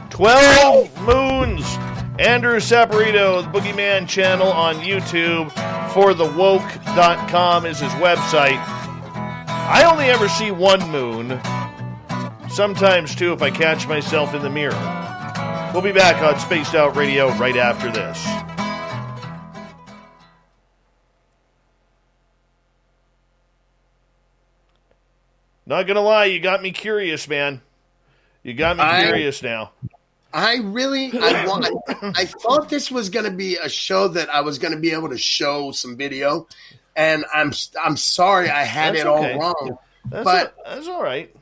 12 moons. Andrew Saporito, the Boogeyman channel on YouTube. ForTheWoke.com is his website. I only ever see one moon. Sometimes two if I catch myself in the mirror. We'll be back on Spaced Out Radio right after this. Not gonna lie, you got me curious, man. You got me curious now. I thought this was going to be a show that I was going to be able to show some video, and I'm sorry I had it all wrong. That's all right.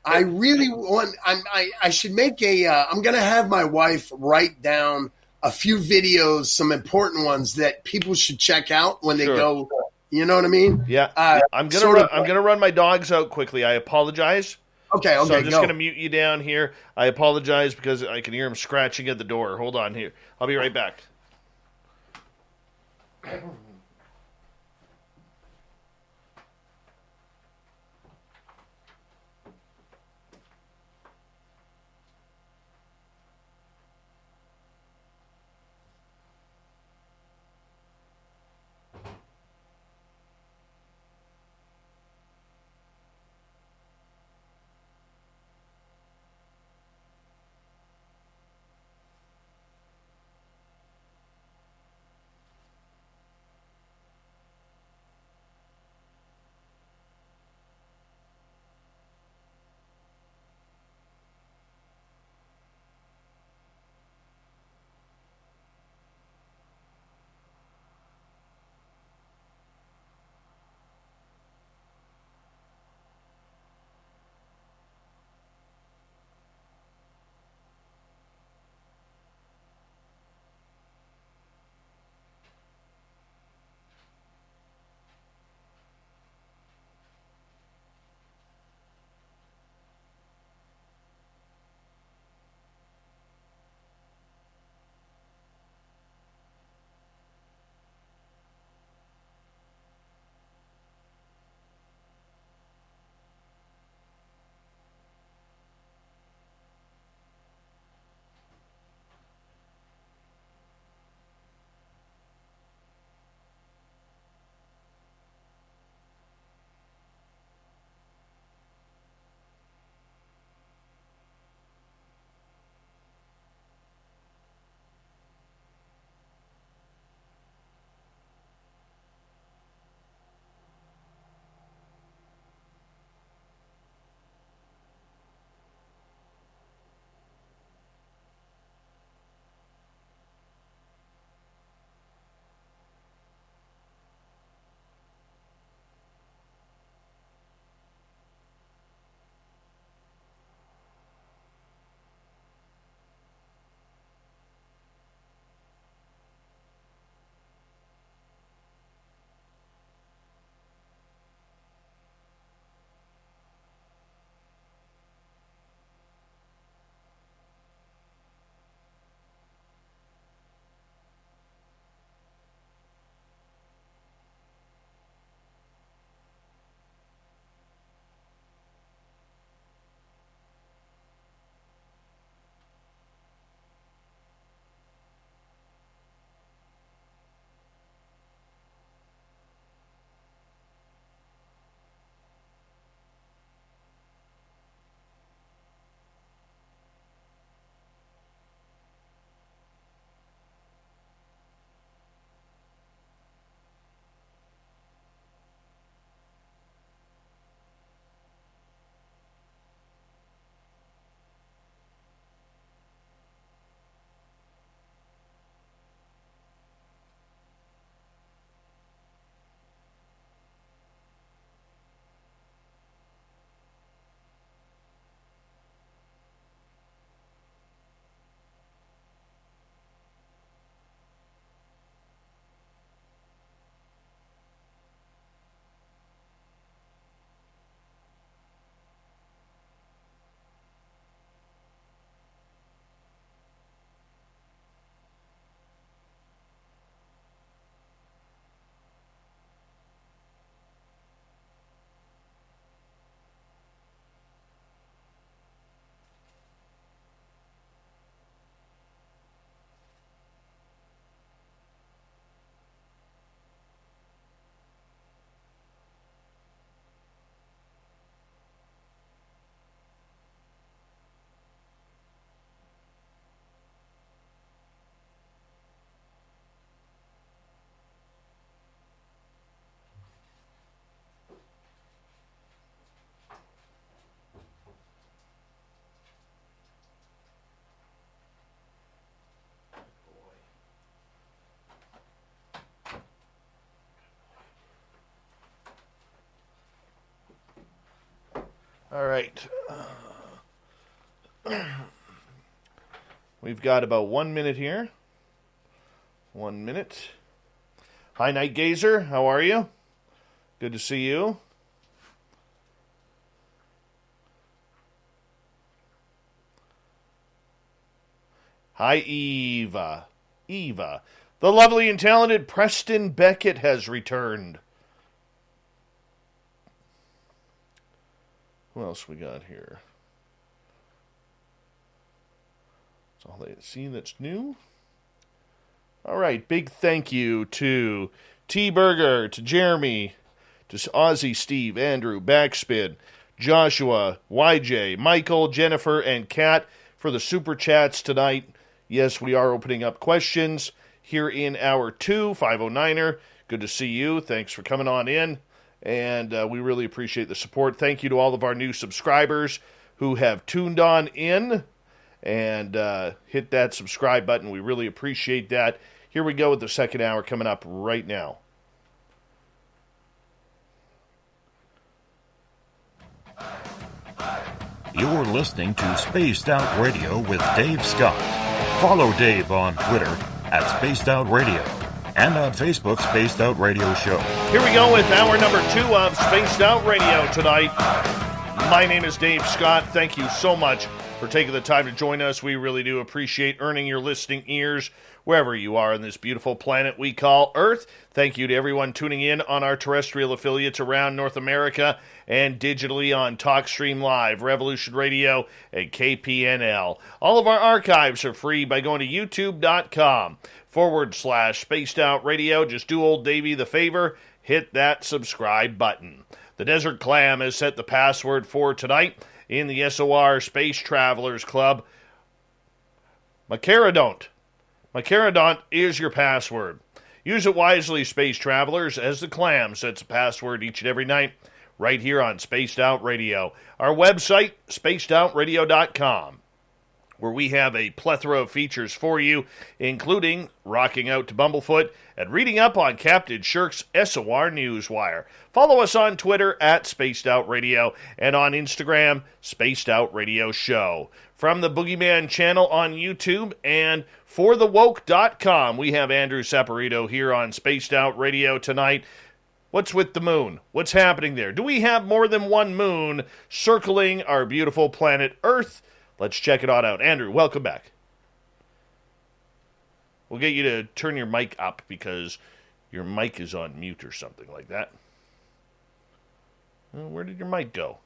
I really want. I should make a. I'm going to have my wife write down a few videos, some important ones that people should check out when they go. You know what I mean? Yeah. I'm gonna run my dogs out quickly. I apologize. Okay. So I'm just gonna mute you down here. I apologize because I can hear them scratching at the door. Hold on here. I'll be right back. All right. We've got about 1 minute here. 1 minute. Hi, Night Gazer. How are you? Good to see you. Hi, Eva. Eva. The lovely and talented Preston Beckett has returned. Who else we got here? That's all they see that's new. All right, big thank you to T-Burger, to Jeremy, to Ozzy, Steve, Andrew, Backspin, Joshua, YJ, Michael, Jennifer, and Kat for the super chats tonight. Yes, we are opening up questions here in hour 2, 509er. Good to see you. Thanks for coming on in. And we really appreciate the support. Thank you to all of our new subscribers who have tuned on in and hit that subscribe button. We really appreciate that. Here we go with the second hour coming up right now. You're listening to Spaced Out Radio with Dave Scott. Follow Dave on Twitter at Spaced Out Radio and on Facebook, Spaced Out Radio Show. Here we go with hour number 2 of Spaced Out Radio tonight. My name is Dave Scott. Thank you so much for taking the time to join us. We really do appreciate earning your listening ears wherever you are on this beautiful planet we call Earth. Thank you to everyone tuning in on our terrestrial affiliates around North America and digitally on TalkStream Live, Revolution Radio, and KPNL. All of our archives are free by going to youtube.com/Spaced Out Radio. Just do old Davey the favor, hit that subscribe button. The Desert Clam has set the password for tonight in the SOR Space Travelers Club. Macarodont. Macarodont is your password. Use it wisely, Space Travelers, as the Clam sets a password each and every night right here on Spaced Out Radio. Our website, spacedoutradio.com, where we have a plethora of features for you, including rocking out to Bumblefoot and reading up on Captain Shirk's SOR Newswire. Follow us on Twitter at Spaced Out Radio and on Instagram, Spaced Out Radio Show. From the Boogeyman channel on YouTube and forthewoke.com, we have Andrew Saporito here on Spaced Out Radio tonight. What's with the moon? What's happening there? Do we have more than one moon circling our beautiful planet Earth? Let's check it all out. Andrew, welcome back. We'll get you to turn your mic up because your mic is on mute or something like that. Where did your mic go?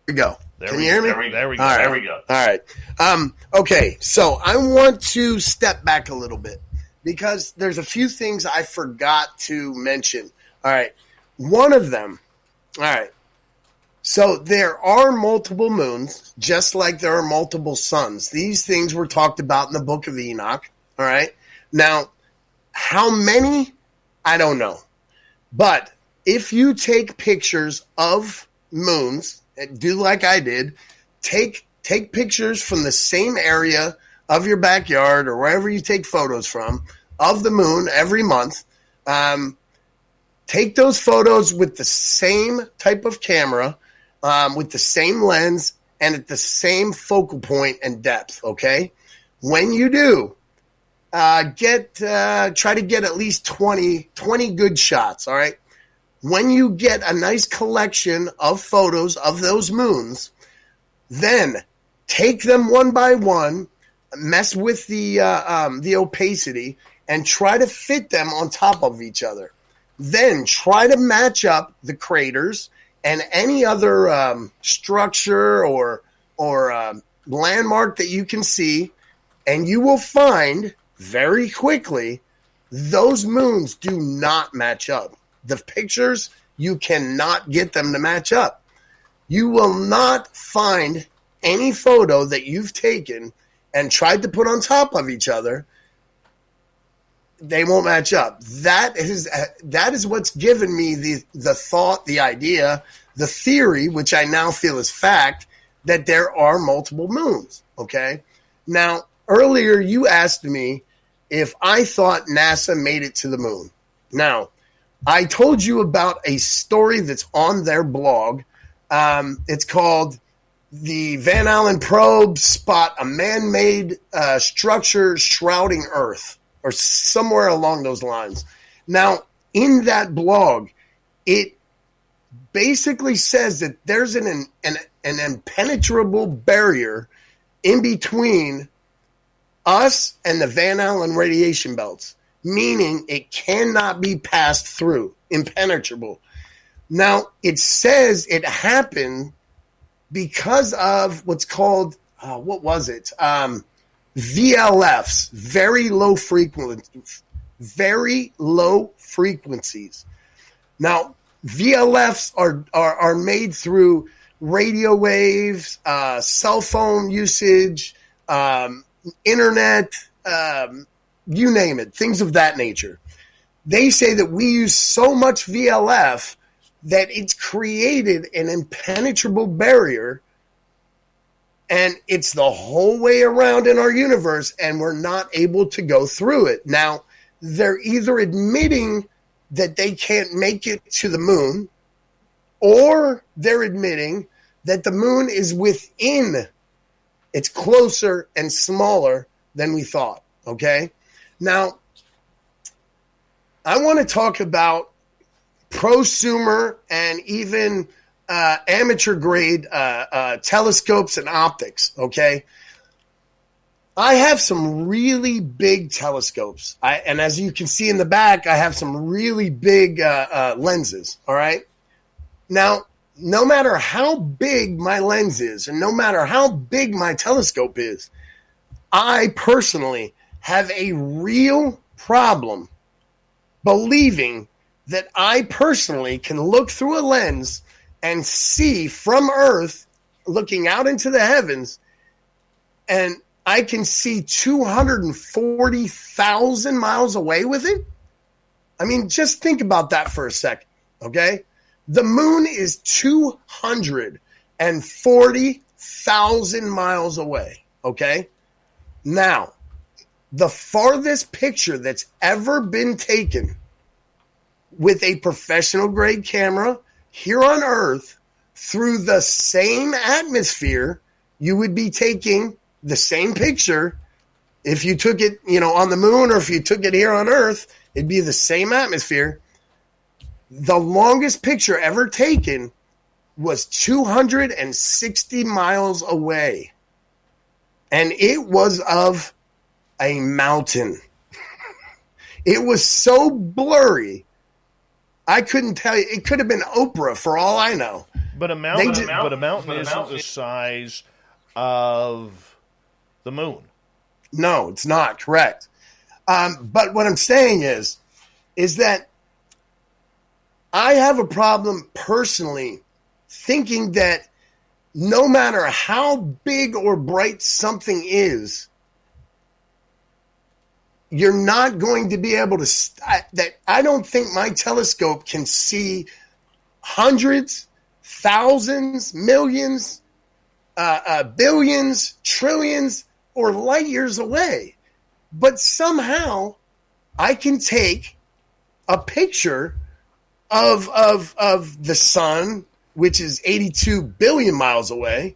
We go. There Can we you hear me? There we go. All right. There we go. All right. Okay, so I want to step back a little bit because there's a few things I forgot to mention. All right. One of them, all right. So there are multiple moons, just like there are multiple suns. These things were talked about in the Book of Enoch. All right. Now, how many? I don't know. But if you take pictures of moons, do like I did, take pictures from the same area of your backyard or wherever you take photos from of the moon every month. Take those photos with the same type of camera, with the same lens, and at the same focal point and depth, okay? When you do, try to get at least 20 good shots, all right? When you get a nice collection of photos of those moons, then take them one by one, mess with the opacity, and try to fit them on top of each other. Then try to match up the craters and any other structure or landmark that you can see, and you will find very quickly those moons do not match up. The pictures, you cannot get them to match up. You will not find any photo that you've taken and tried to put on top of each other. They won't match up. That is what's given me the thought, the idea, the theory, which I now feel is fact, that there are multiple moons, okay? Now, earlier you asked me if I thought NASA made it to the moon. Now, I told you about a story that's on their blog It's called the Van Allen probe spot a man-made structure shrouding Earth, or somewhere along those lines. Now, in that blog, it basically says that there's an impenetrable barrier in between us and the Van Allen radiation belts, meaning it cannot be passed through, impenetrable. Now, it says it happened because of what's called, VLFs, very low frequencies. Now, VLFs are made through radio waves, cell phone usage, internet, you name it, things of that nature. They say that we use so much VLF that it's created an impenetrable barrier, and it's the whole way around in our universe, and we're not able to go through it. Now, they're either admitting that they can't make it to the moon, or they're admitting that the moon is within, it's closer and smaller than we thought, okay? Now, I want to talk about prosumer and even amateur grade telescopes and optics, okay? I have some really big telescopes. And as you can see in the back, I have some really big lenses, all right? Now, no matter how big my lens is and no matter how big my telescope is, I personally have a real problem believing that I personally can look through a lens and see from Earth, looking out into the heavens, and I can see 240,000 miles away with it? I mean, just think about that for a second, okay? The moon is 240,000 miles away, okay? Now, the farthest picture that's ever been taken with a professional grade camera here on Earth through the same atmosphere, you would be taking the same picture. If you took it, on the moon, or if you took it here on Earth, it'd be the same atmosphere. The longest picture ever taken was 260 miles away. And it was of a mountain. It was so blurry, I couldn't tell you. It could have been Oprah for all I know. But a mountain isn't the size of the moon. No, it's not correct. But what I'm saying is that I have a problem personally thinking that no matter how big or bright something is, you're not going to be able to that I don't think my telescope can see hundreds, thousands, millions, billions, trillions, or light years away. But somehow I can take a picture of the sun, which is 82 billion miles away,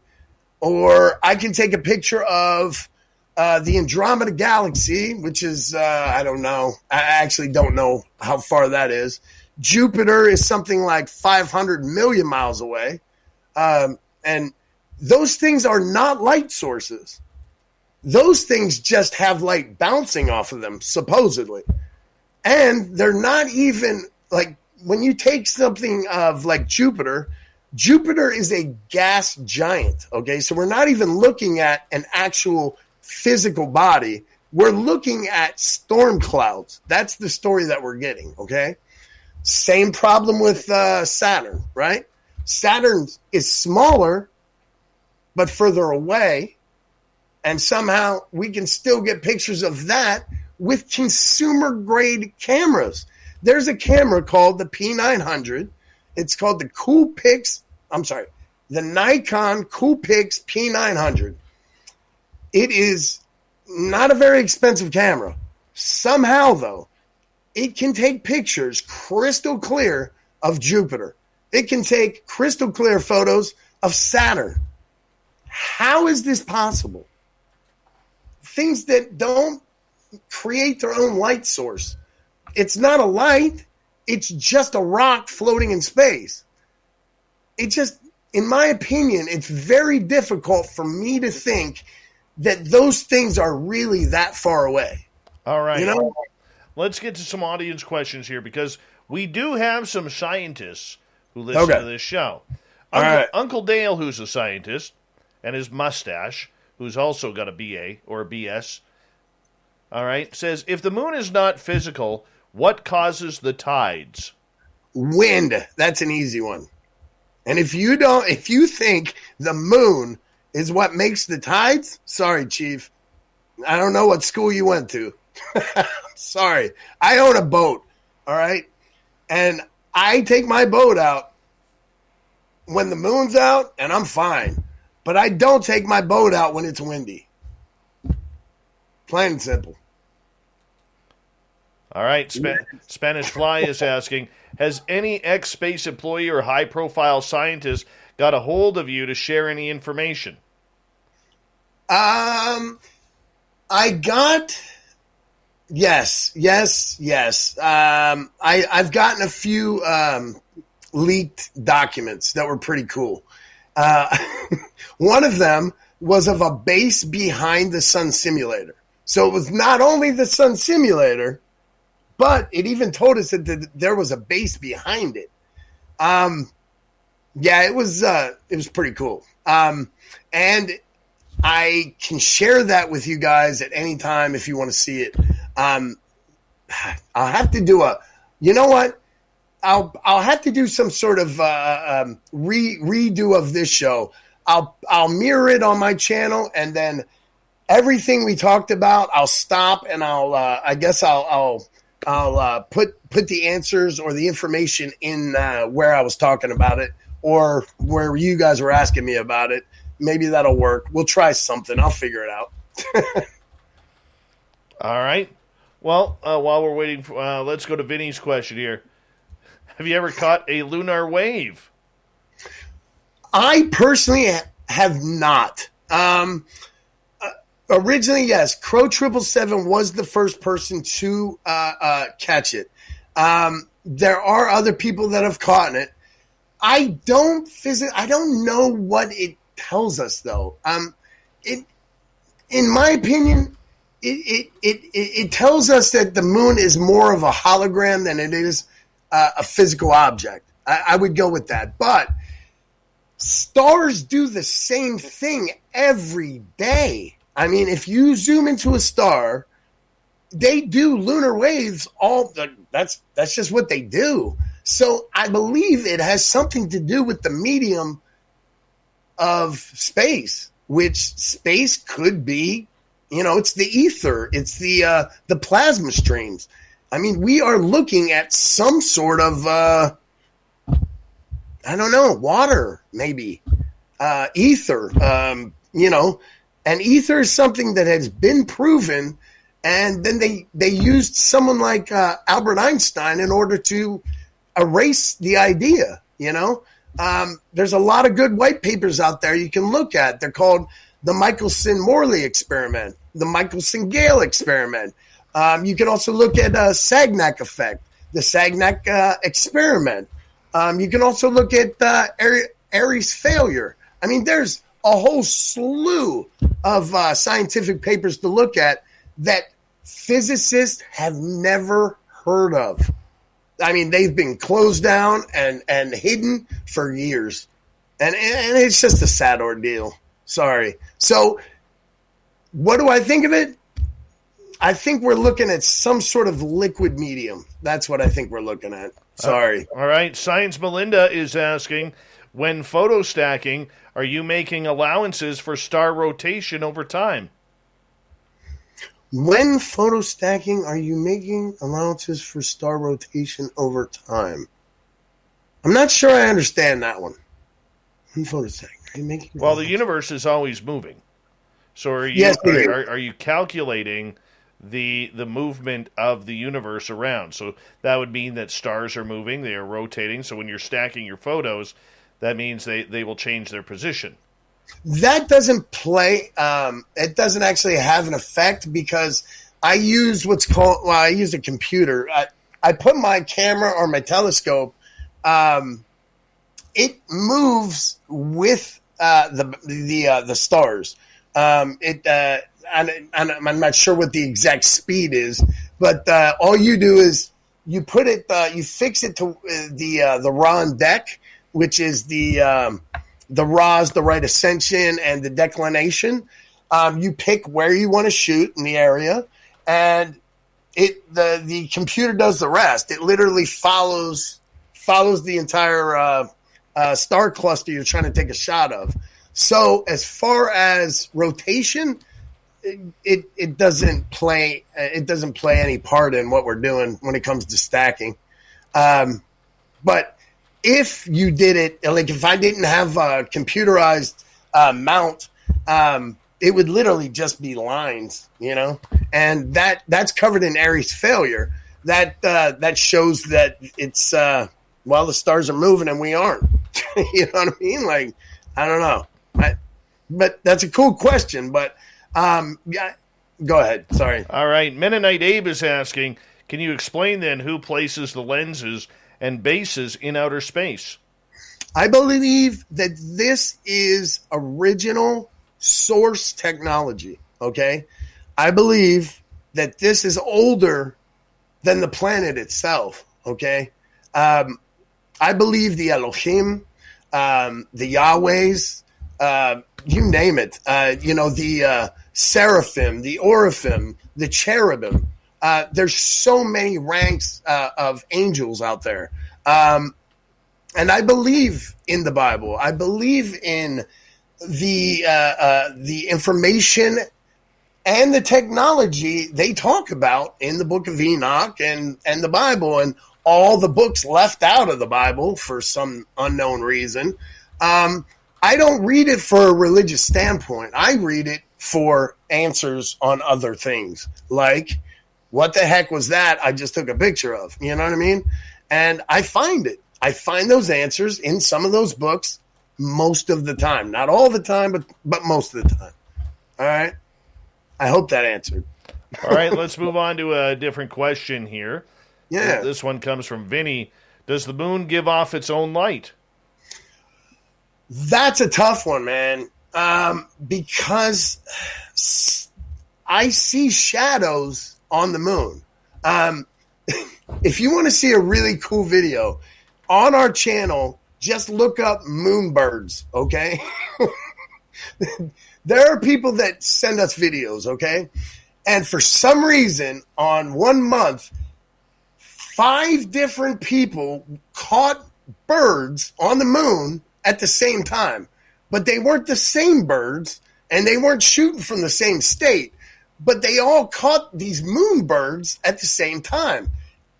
or I can take a picture of the Andromeda Galaxy, which is, I don't know. I actually don't know how far that is. Jupiter is something like 500 million miles away. And those things are not light sources. Those things just have light bouncing off of them, supposedly. And they're not even, like, when you take something of like Jupiter is a gas giant, okay? So we're not even looking at an actual physical body. We're looking at storm clouds. That's the story that we're getting, okay? Same problem with Saturn, right? Saturn is smaller, but further away, and somehow we can still get pictures of that with consumer-grade cameras. There's a camera called the P900. It's called the Nikon Coolpix P900. It is not a very expensive camera. Somehow, though, it can take pictures crystal clear of Jupiter. It can take crystal clear photos of Saturn. How is this possible? Things that don't create their own light source. It's not a light. It's just a rock floating in space. It just, in my opinion, it's very difficult for me to think that those things are really that far away. All right. You know? Let's get to some audience questions here because we do have some scientists who listen to this show. Uncle Dale, who's a scientist, and his mustache, who's also got a BA or a BS, all right, says, if the moon is not physical, what causes the tides? Wind. That's an easy one. And if you think the moon is what makes the tides, sorry, Chief. I don't know what school you went to. Sorry. I own a boat, all right? And I take my boat out when the moon's out, and I'm fine. But I don't take my boat out when it's windy. Plain and simple. All right. Spanish Fly is asking, has any ex-space employee or high-profile scientist got a hold of you to share any information? I got... Yes. I've gotten a few leaked documents that were pretty cool. One of them was of a base behind the sun simulator. So it was not only the sun simulator, but it even told us that there was a base behind it. Yeah, it was pretty cool. And I can share that with you guys at any time if you want to see it. I'll have to do you know what? I'll have to do some sort of redo of this show. I'll mirror it on my channel, and then everything we talked about, I'll stop and I guess I'll put the answers or the information in where I was talking about it or where you guys were asking me about it. Maybe that'll work. We'll try something. I'll figure it out. All right. Well, while we're waiting, let's go to Vinny's question here. Have you ever caught a lunar wave? I personally have not. Originally, yes. Crow 777 was the first person to catch it. There are other people that have caught it. I don't know what it tells us, though. In my opinion, it tells us that the moon is more of a hologram than it is a physical object. I would go with that. But stars do the same thing every day. I mean, if you zoom into a star, they do lunar waves. That's just what they do. So I believe it has something to do with the medium of space, which space could be, it's the ether, it's the plasma streams. I mean, we are looking at some sort of, water, maybe, ether, and ether is something that has been proven. And then they used someone like Albert Einstein in order to erase the idea, There's a lot of good white papers out there you can look at. They're called the Michelson-Morley experiment, the Michelson-Gale experiment. You can also look at Sagnac effect, the Sagnac experiment. You can also look at Airy's failure. I mean, there's a whole slew of scientific papers to look at that physicists have never heard of. I mean, they've been closed down and hidden for years. And it's just a sad ordeal. Sorry. So what do I think of it? I think we're looking at some sort of liquid medium. That's what I think we're looking at. Sorry. All right. Science Melinda is asking, when photo stacking, are you making allowances for star rotation over time? When photo stacking, are you making allowances for star rotation over time? I'm not sure I understand that one. When photo stacking, are you making? Well, the universe is always moving. So are you calculating the movement of the universe around. So that would mean that stars are moving, they are rotating. So when you're stacking your photos, that means they will change their position. That doesn't play. It doesn't actually have an effect because I use I use a computer. I put my camera or my telescope. It moves with the stars. I'm not sure what the exact speed is, but all you do is you put it, you fix it to the raw on deck, which is the raws, the right ascension, and the declination. You pick where you want to shoot in the area, and the computer does the rest. It literally follows the entire star cluster you're trying to take a shot of. So as far as rotation, it doesn't play any part in what we're doing when it comes to stacking. But if you did it, like if I didn't have a computerized mount, it would literally just be lines, and that's covered in Aries failure. That shows that it's the stars are moving and we aren't. You know what I mean? Like, I don't know. But that's a cool question. But yeah, go ahead. Sorry. All right. Mennonite Abe is asking, can you explain then who places the lenses and bases in outer space? I believe that this is original source technology. Okay. I believe that this is older than the planet itself. Okay. I believe the Elohim, the Yahwehs, you name it, the seraphim, the oraphim, the cherubim. There's so many ranks of angels out there. And I believe in the Bible. I believe in the information and the technology they talk about in the book of Enoch and the Bible and all the books left out of the Bible for some unknown reason. I don't read it for a religious standpoint. I read it for answers on other things. Like, what the heck was that I just took a picture of? You know what I mean? And I find it. I find those answers in some of those books most of the time. Not all the time, but most of the time. All right? I hope that answered. All right, let's move on to a different question here. Yeah. This one comes from Vinny. Does the moon give off its own light? That's a tough one, man, because I see shadows on the moon. If you want to see a really cool video, on our channel, just look up moonbirds, okay? There are people that send us videos, okay? And for some reason, on 1 month, 5 different people caught birds on the moon at the same time, but they weren't the same birds and they weren't shooting from the same state, but they all caught these moonbirds at the same time.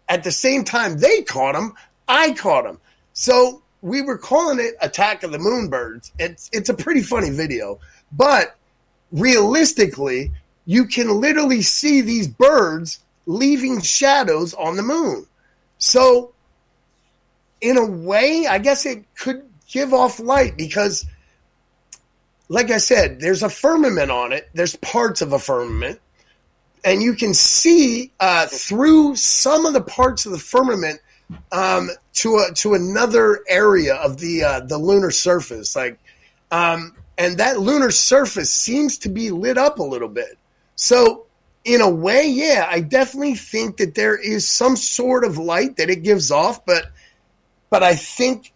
At the same time they caught them, I caught them. So we were calling it Attack of the Moonbirds. It's a pretty funny video, but realistically, you can literally see these birds leaving shadows on the moon. So in a way, I guess it could give off light because, like I said, there's a firmament on it. There's parts of a firmament, and you can see through some of the parts of the firmament to another area of the lunar surface. And that lunar surface seems to be lit up a little bit. So in a way, yeah, I definitely think that there is some sort of light that it gives off, but I think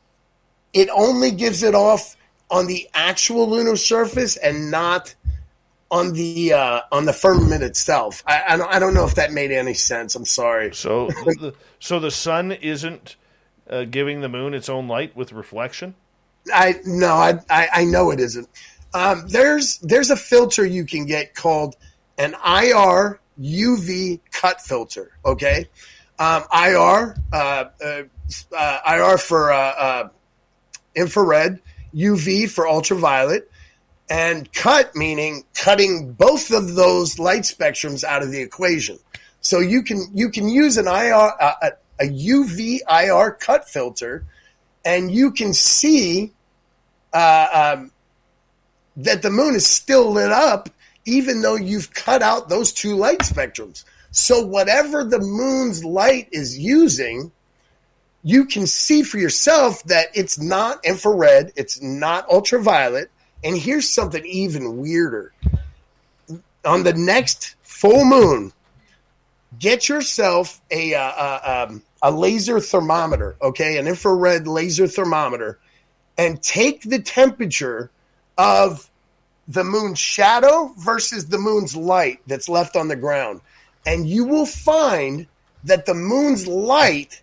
it only gives it off on the actual lunar surface and not on the firmament itself. I don't know if that made any sense. I'm sorry. So the sun isn't giving the moon its own light with reflection? I know it isn't. There's a filter you can get called an IR UV cut filter. Okay, IR for infrared, UV for ultraviolet. And cut meaning cutting both of those light spectrums out of the equation. So you can use an a UV IR cut filter, and you can see that the moon is still lit up even though you've cut out those two light spectrums. So whatever the moon's light is using, you can see for yourself that it's not infrared, it's not ultraviolet. And here's something even weirder. On the next full moon, get yourself a laser thermometer, okay, an infrared laser thermometer, and take the temperature of the moon's shadow versus the moon's light that's left on the ground. And you will find that the moon's light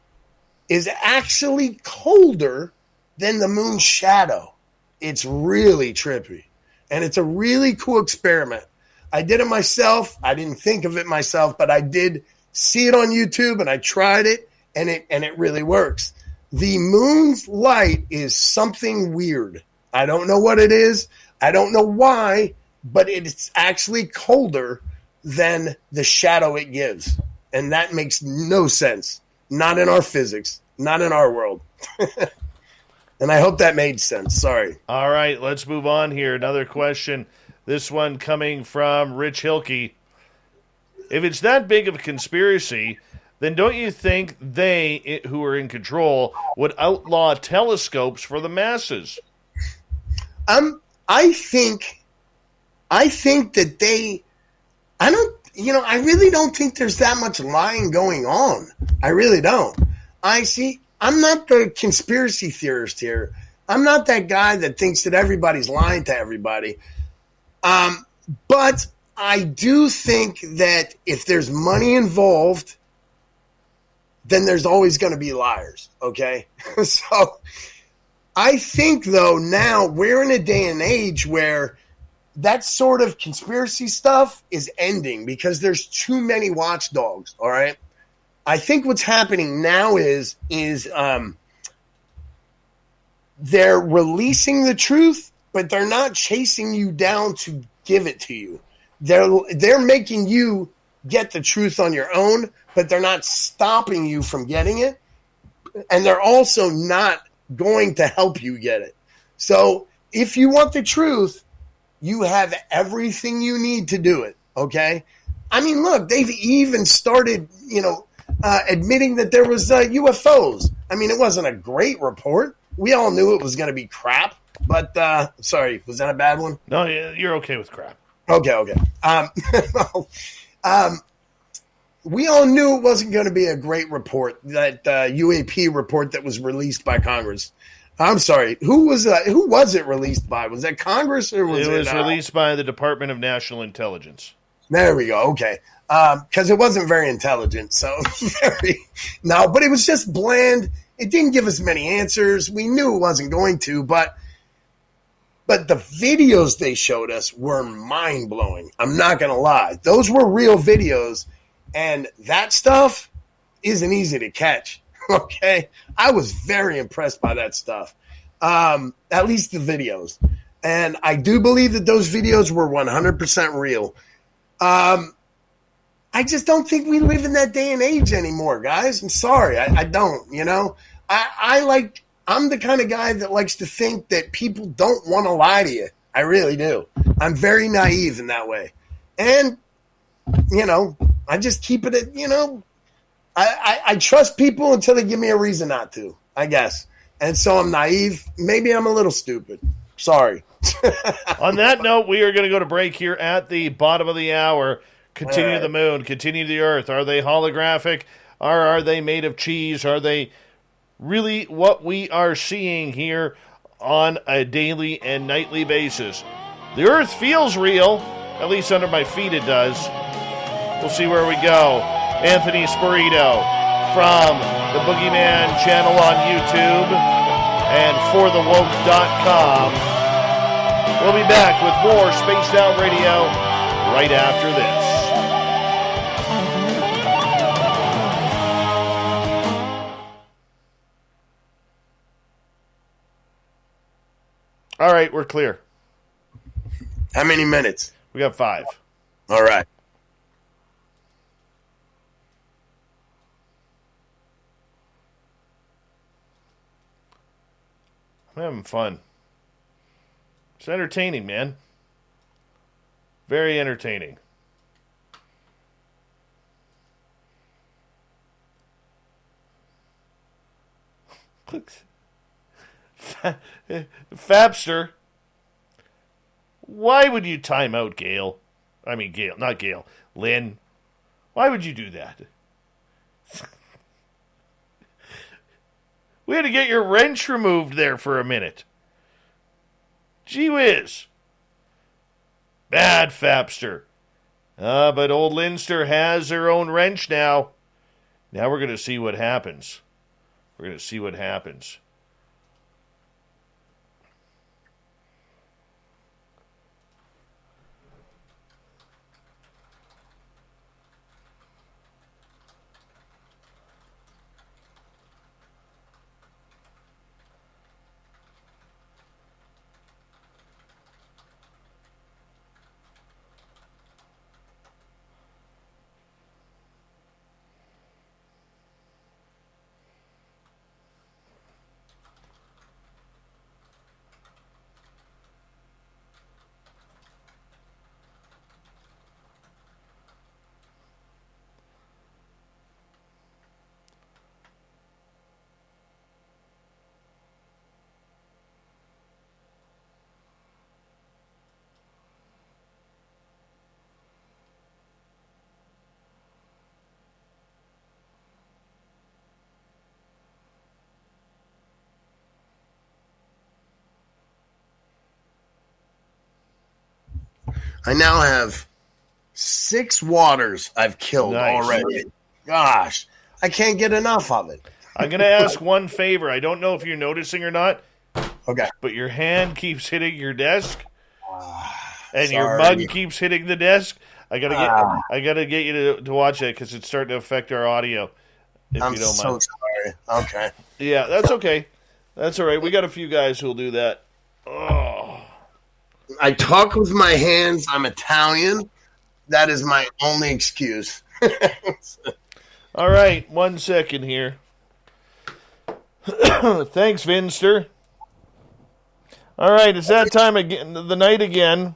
is actually colder than the moon's shadow. It's really trippy, and it's a really cool experiment. I did it myself. I didn't think of it myself, but I did see it on YouTube, and I tried it, and it really works. The moon's light is something weird. I don't know what it is. I don't know why, but it's actually colder than the shadow it gives, and that makes no sense. Not in our physics, not in our world. And I hope that made sense. Sorry. All right, let's move on here. Another question. This one coming from Rich Hilke. If it's that big of a conspiracy, then don't you think they, who are in control, would outlaw telescopes for the masses? I think that I really don't think there's that much lying going on. I really don't. I'm not the conspiracy theorist here. I'm not that guy that thinks that everybody's lying to everybody. But I do think that if there's money involved, then there's always going to be liars, okay? So I think, though, now we're in a day and age where that sort of conspiracy stuff is ending because there's too many watchdogs, all right? I think what's happening now is they're releasing the truth, but they're not chasing you down to give it to you. They're making you get the truth on your own, but they're not stopping you from getting it. And they're also not going to help you get it. So if you want the truth, you have everything you need to do it, okay? I mean, look, they've even started, admitting that there was UFOs. I mean, it wasn't a great report. We all knew it was going to be crap. But, sorry, was that a bad one? No, you're okay with crap. Okay. We all knew it wasn't going to be a great report, that UAP report that was released by Congress. I'm sorry, who was it released by? Was that Congress or was it? It was released by the Department of National Intelligence. There we go. Okay. Because it wasn't very intelligent. So, but it was just bland. It didn't give us many answers. We knew it wasn't going to, but the videos they showed us were mind-blowing. I'm not going to lie. Those were real videos, and that stuff isn't easy to catch, okay? I was very impressed by that stuff, at least the videos. And I do believe that those videos were 100% real. I just don't think we live in that day and age anymore, guys. I'm sorry. I don't, I'm the kind of guy that likes to think that people don't want to lie to you. I really do. I'm very naive in that way. And, I just keep it at, I trust people until they give me a reason not to, I guess. And so I'm naive. Maybe I'm a little stupid. Sorry. On that note, we are going to go to break here at the bottom of the hour. Continue the moon, continue the earth. Are they holographic? Or are they made of cheese? Are they really what we are seeing here on a daily and nightly basis? The earth feels real, at least under my feet it does. We'll see where we go. Anthony Saporito from the Boogeyman channel on YouTube and forthewoke.com. We'll be back with more Spaced Out Radio right after this. All right, we're clear. How many minutes? We got 5. All right. I'm having fun. It's entertaining, man. Very entertaining. Fabster, why would you time out Gail? I mean, Gail, not Gail. Lynn, why would you do that? We had to get your wrench removed there for a minute. Gee whiz. Bad Fabster. But old Linster has her own wrench now. Now we're going to see what happens. We're going to see what happens. I now have 6 waters I've killed already. Gosh, I can't get enough of it. I'm going to ask one favor. I don't know if you're noticing or not. Okay. But your hand keeps hitting your desk. And sorry. your mug keeps hitting the desk. I gotta get you to watch that because it's starting to affect our audio. If I'm you don't so mind. sorry. Okay. Yeah, that's okay. That's all right. We got a few guys who'll do that. Oh. I talk with my hands. I'm Italian. That is my only excuse. All right, 1 second here. Thanks, Vinster. All right, it's that time again, the night again,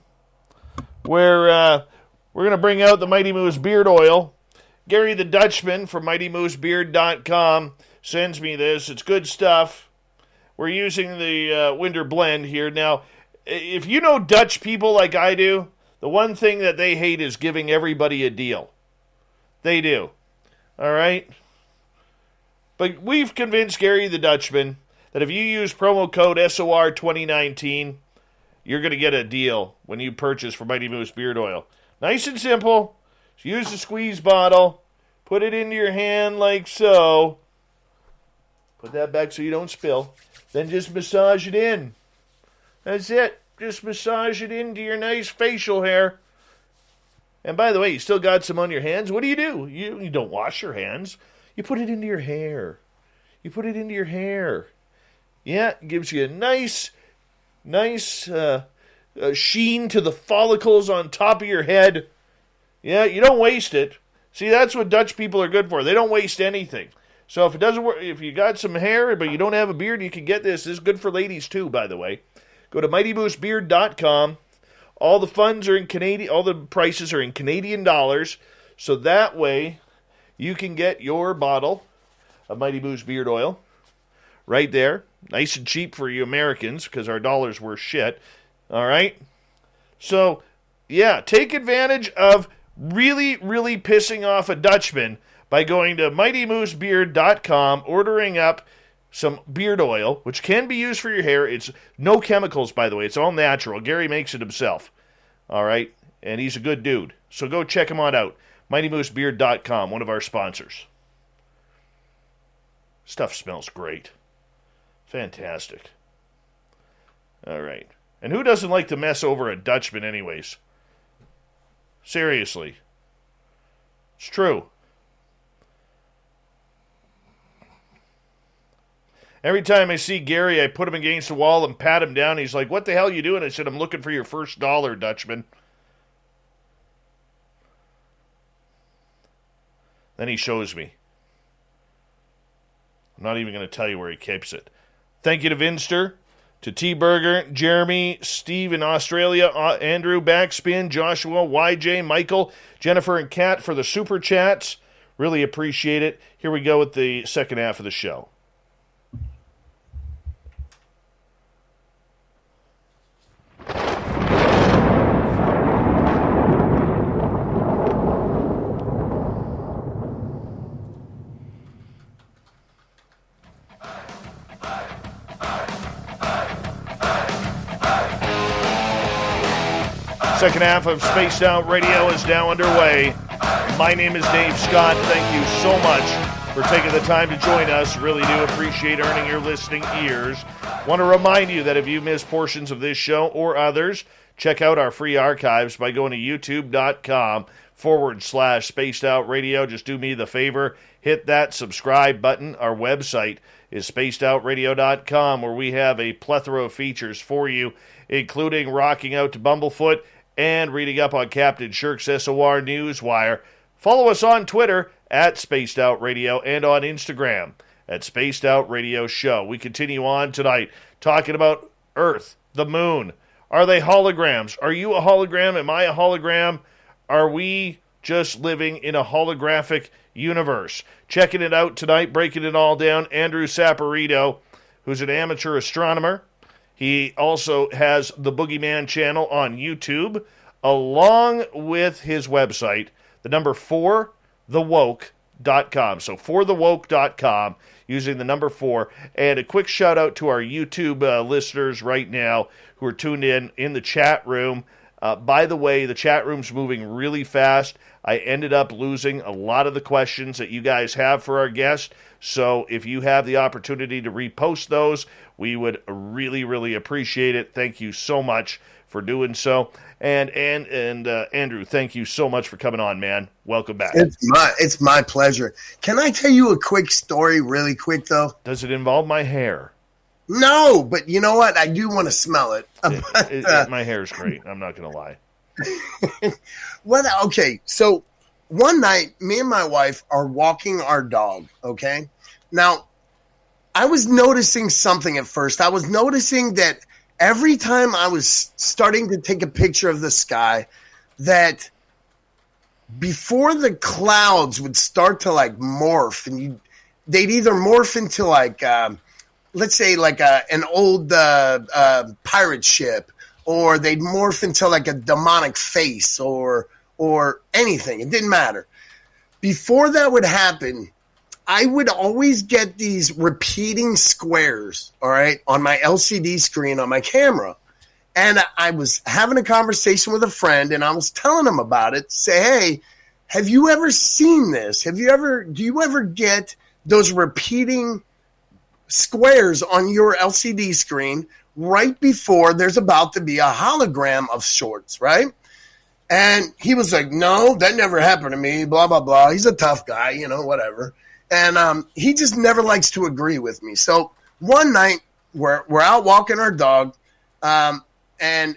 where we're going to bring out the Mighty Moose Beard Oil. Gary the Dutchman from MightyMooseBeard.com sends me this. It's good stuff. We're using the winter blend here. Now, if you know Dutch people like I do, the one thing that they hate is giving everybody a deal. They do. All right? But we've convinced Gary the Dutchman that if you use promo code SOR2019, you're going to get a deal when you purchase for Mighty Moose Beard Oil. Nice and simple. Just use the squeeze bottle. Put it into your hand like so. Put that back so you don't spill. Then just massage it in. That's it. Just massage it into your nice facial hair. And by the way, you still got some on your hands. What do? You don't wash your hands. You put it into your hair. You put it into your hair. Yeah, it gives you a nice sheen to the follicles on top of your head. Yeah, you don't waste it. See, that's what Dutch people are good for. They don't waste anything. So if it doesn't work, if you got some hair but you don't have a beard, you can get this. This is good for ladies too, by the way. Go to MightyMooseBeard.com. All the funds are in Canadian. All the prices are in Canadian dollars. So that way, you can get your bottle of Mighty Moose Beard Oil right there, nice and cheap for you Americans because our dollars were shit. All right. So yeah, take advantage of really, really pissing off a Dutchman by going to MightyMooseBeard.com, ordering up some beard oil, which can be used for your hair. It's no chemicals, by the way. It's all natural. Gary makes it himself. All right? And he's a good dude. So go check him out. MightyMooseBeard.com, one of our sponsors. Stuff smells great. Fantastic. All right. And who doesn't like to mess over a Dutchman anyways? Seriously. It's true. Every time I see Gary, I put him against the wall and pat him down. He's like, what the hell are you doing? I said, I'm looking for your first dollar, Dutchman. Then he shows me. I'm not even going to tell you where he keeps it. Thank you to Vinster, to T-Burger, Jeremy, Steve in Australia, Andrew, Backspin, Joshua, YJ, Michael, Jennifer, and Kat for the super chats. Really appreciate it. Here we go with the second half of the show. Second half of Spaced Out Radio is now underway. My name is Dave Scott. Thank you so much for taking the time to join us. Really do appreciate earning your listening ears. Want to remind you that if you missed portions of this show or others, check out our free archives by going to youtube.com/Spaced Out Radio. Just do me the favor, hit that subscribe button. Our website is spacedoutradio.com, where we have a plethora of features for you, including rocking out to Bumblefoot and reading up on Captain Shirk's SOR Newswire. Follow us on Twitter at Spaced Out Radio and on Instagram at Spaced Out Radio Show. We continue on tonight talking about Earth, the moon. Are they holograms? Are you a hologram? Am I a hologram? Are we just living in a holographic universe? Checking it out tonight, breaking it all down, Andrew Saporito, who's an amateur astronomer. He also has the Boogeyman channel on YouTube, along with his website, the number 4thewoke.com. So 4thewoke.com, using the number 4. And a quick shout out to our YouTube listeners right now who are tuned in the chat room. By the way, the chat room's moving really fast. I ended up losing a lot of the questions that you guys have for our guest. So if you have the opportunity to repost those, we would really, really appreciate it. Thank you so much for doing so. And Andrew, thank you so much for coming on, man. Welcome back. It's my pleasure. Can I tell you a quick story really quick, though? Does it involve my hair? No, but you know what? I do want to smell it. My hair's great. I'm not going to lie. Okay, so one night, me and my wife are walking our dog, okay? Now, I was noticing something at first. I was noticing that every time I was starting to take a picture of the sky, that before the clouds would start to like morph, and they'd either morph into like, let's say like an old pirate ship, or they'd morph into like a demonic face or anything. It didn't matter. Before that would happen, I would always get these repeating squares, all right, on my LCD screen on my camera. And I was having a conversation with a friend, and I was telling him about it. Say, hey, have you ever seen this? Do you ever get those repeating squares on your LCD screen right before there's about to be a hologram of sorts, right? And he was like, no, that never happened to me, blah, blah, blah. He's a tough guy, whatever. And he just never likes to agree with me. So one night we're out walking our dog, and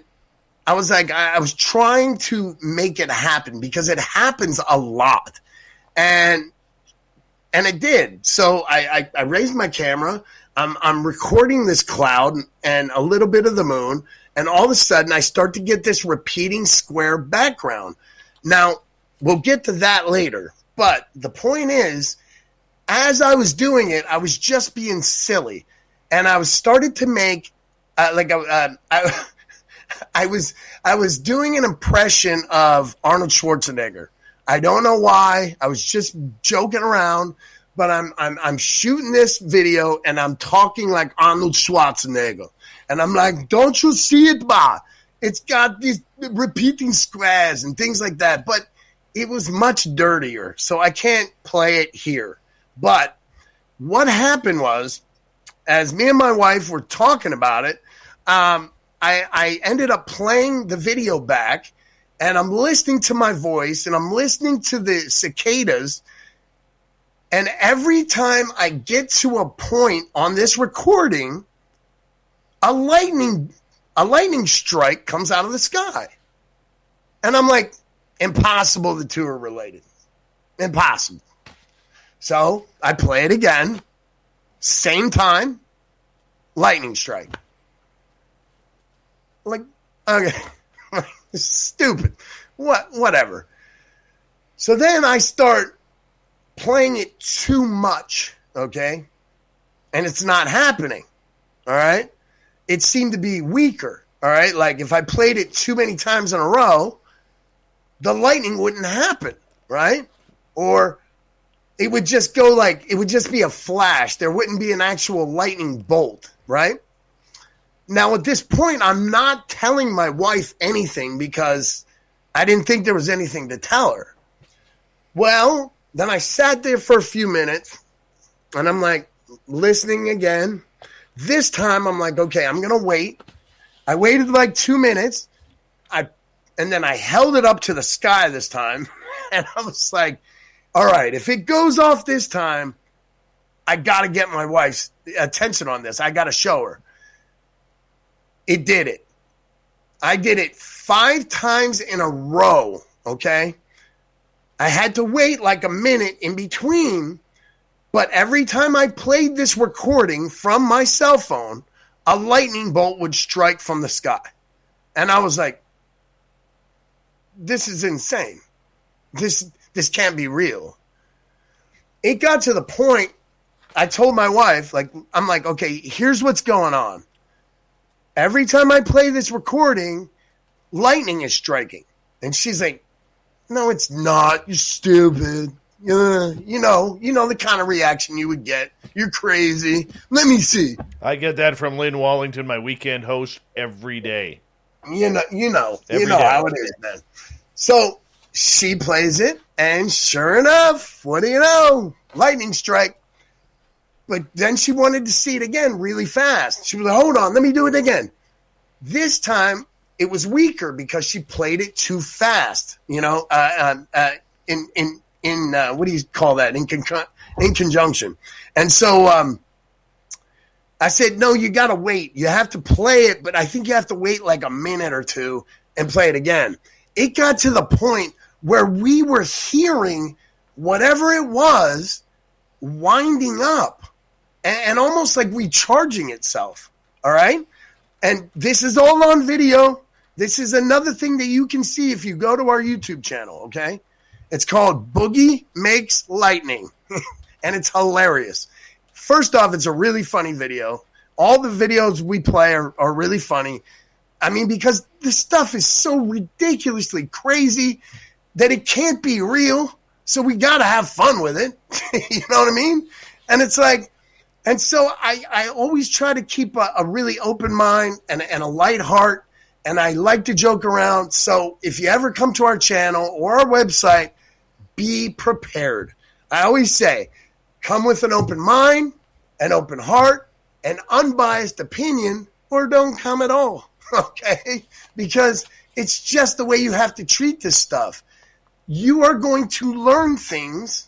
I was like, I was trying to make it happen because it happens a lot. And it did. So I raised my camera. I'm recording this cloud and a little bit of the moon, and all of a sudden I start to get this repeating square background. Now, we'll get to that later, but the point is, as I was doing it, I was just being silly, and I was started to make I was doing an impression of Arnold Schwarzenegger. I don't know why. I was just joking around, but I'm shooting this video and I'm talking like Arnold Schwarzenegger, and I'm like, "Don't you see it, ba? It's got these repeating squares and things like that." But it was much dirtier, so I can't play it here. But what happened was, as me and my wife were talking about it, I ended up playing the video back, and I'm listening to my voice, and I'm listening to the cicadas, And every time I get to a point on this recording, a lightning strike comes out of the sky. And I'm like, impossible the two are related. Impossible. So I play it again. Same time. Lightning strike. Like, okay. Stupid. Whatever. So then I start playing it too much. Okay. And it's not happening. All right. It seemed to be weaker. All right. Like if I played it too many times in a row, the lightning wouldn't happen. Right. Or it would just go like, it would just be a flash. There wouldn't be an actual lightning bolt. Right. Now, at this point, I'm not telling my wife anything because I didn't think there was anything to tell her. Well, then I sat there for a few minutes and I'm like listening again. This time I'm like, okay, I'm going to wait. I waited like 2 minutes. And then I held it up to the sky this time. And I was like, all right, if it goes off this time, I got to get my wife's attention on this. I got to show her. It did it. I did it 5 times in a row, okay? I had to wait like a minute in between, but every time I played this recording from my cell phone, a lightning bolt would strike from the sky. And I was like, this is insane. This can't be real. It got to the point, I told my wife, I'm like, okay, here's what's going on. Every time I play this recording, lightning is striking. And she's like, no, it's not. You're stupid. You know the kind of reaction you would get. You're crazy. Let me see. I get that from Lynn Wallington, my weekend host, every day. You know day. how it is, man. So she plays it, and sure enough, what do you know? Lightning strike. But then she wanted to see it again really fast. She was like, hold on, let me do it again. This time, it was weaker because she played it too fast, in what do you call that? In conjunction. And so I said, no, you got to wait. You have to play it, but I think you have to wait like a minute or two and play it again. It got to the point where we were hearing whatever it was winding up. And almost like recharging itself, all right? And this is all on video. This is another thing that you can see if you go to our YouTube channel, okay? It's called Boogie Makes Lightning, and it's hilarious. First off, it's a really funny video. All the videos we play are really funny. I mean, because this stuff is so ridiculously crazy that it can't be real, so we got to have fun with it. You know what I mean? And it's like, and so I always try to keep a really open mind and a light heart, and I like to joke around. So if you ever come to our channel or our website, be prepared. I always say, come with an open mind, an open heart, an unbiased opinion, or don't come at all, okay? Because it's just the way you have to treat this stuff. You are going to learn things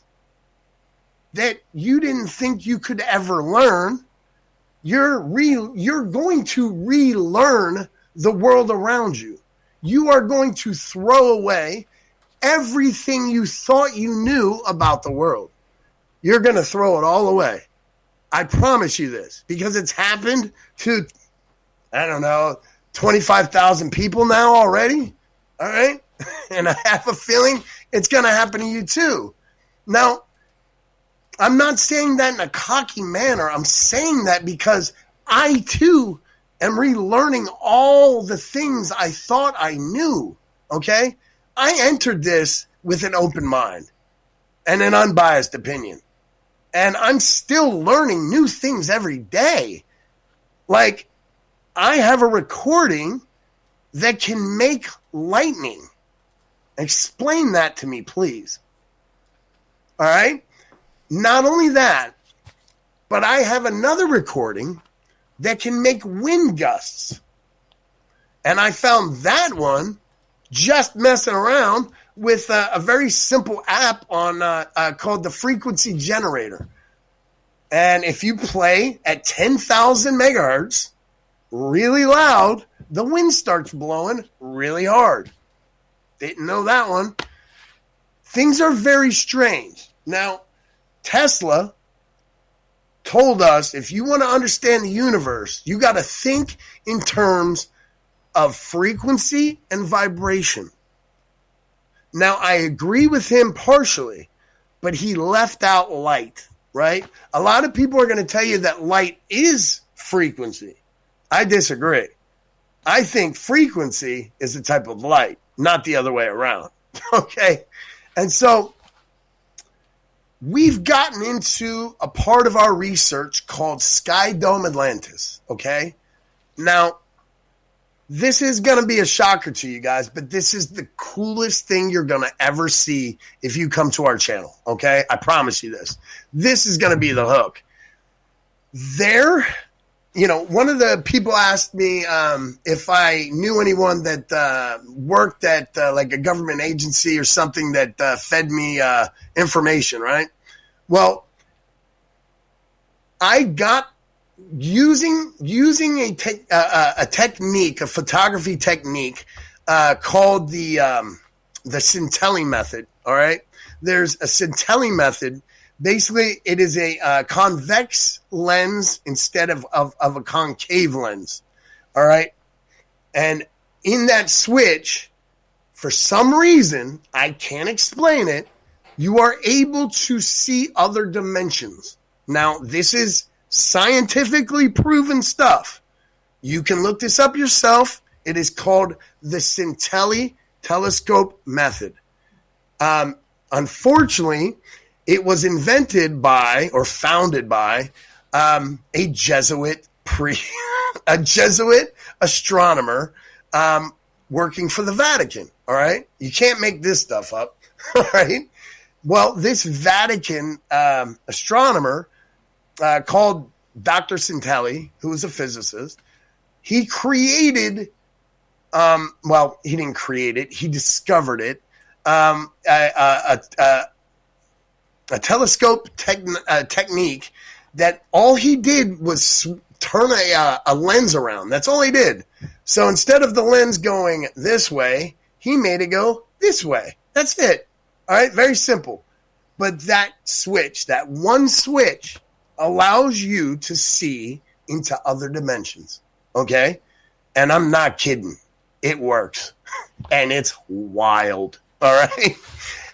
that you didn't think you could ever learn. You're going to relearn the world around you. You are going to throw away everything you thought you knew about the world. You're going to throw it all away. I promise you this, because it's happened to, 25,000 people now already. All right. And I have a feeling it's going to happen to you too. Now, I'm not saying that in a cocky manner. I'm saying that because I, too, am relearning all the things I thought I knew, okay? I entered this with an open mind and an unbiased opinion. And I'm still learning new things every day. Like, I have a recording that can make lightning. Explain that to me, please. All right? Not only that, but I have another recording that can make wind gusts. And I found that one just messing around with a very simple app on called the Frequency Generator. And if you play at 10,000 megahertz, really loud, the wind starts blowing really hard. Didn't know that one. Things are very strange. Now, Tesla told us if you want to understand the universe, you got to think in terms of frequency and vibration. Now, I agree with him partially, but he left out light, right? A lot of people are going to tell you that light is frequency. I disagree. I think frequency is a type of light, not the other way around. Okay? And so we've gotten into a part of our research called Sky Dome Atlantis. Okay? Now, this is going to be a shocker to you guys, but this is the coolest thing you're going to ever see if you come to our channel. Okay? I promise you this. This is going to be the hook. One of the people asked me if I knew anyone that worked at like a government agency or something that fed me information, right? Well, I got using a technique, a photography technique called the Cintelli Method. All right, there's a Cintelli Method. Basically, it is a convex lens instead of a concave lens. All right, and in that switch, for some reason I can't explain it, you are able to see other dimensions. Now, this is scientifically proven stuff. You can look this up yourself. It is called the Cintelli telescope method. Unfortunately, it was invented by or founded by a Jesuit astronomer working for the Vatican. All right, you can't make this stuff up. All right. Well, this Vatican astronomer called Dr. Sintelli, who was a physicist, he created, he didn't create it, he discovered it, a telescope technique that all he did was turn a lens around. That's all he did. So instead of the lens going this way, he made it go this way. That's it. All right, very simple. But that switch, that one switch, allows you to see into other dimensions, okay? And I'm not kidding. It works. And it's wild, all right?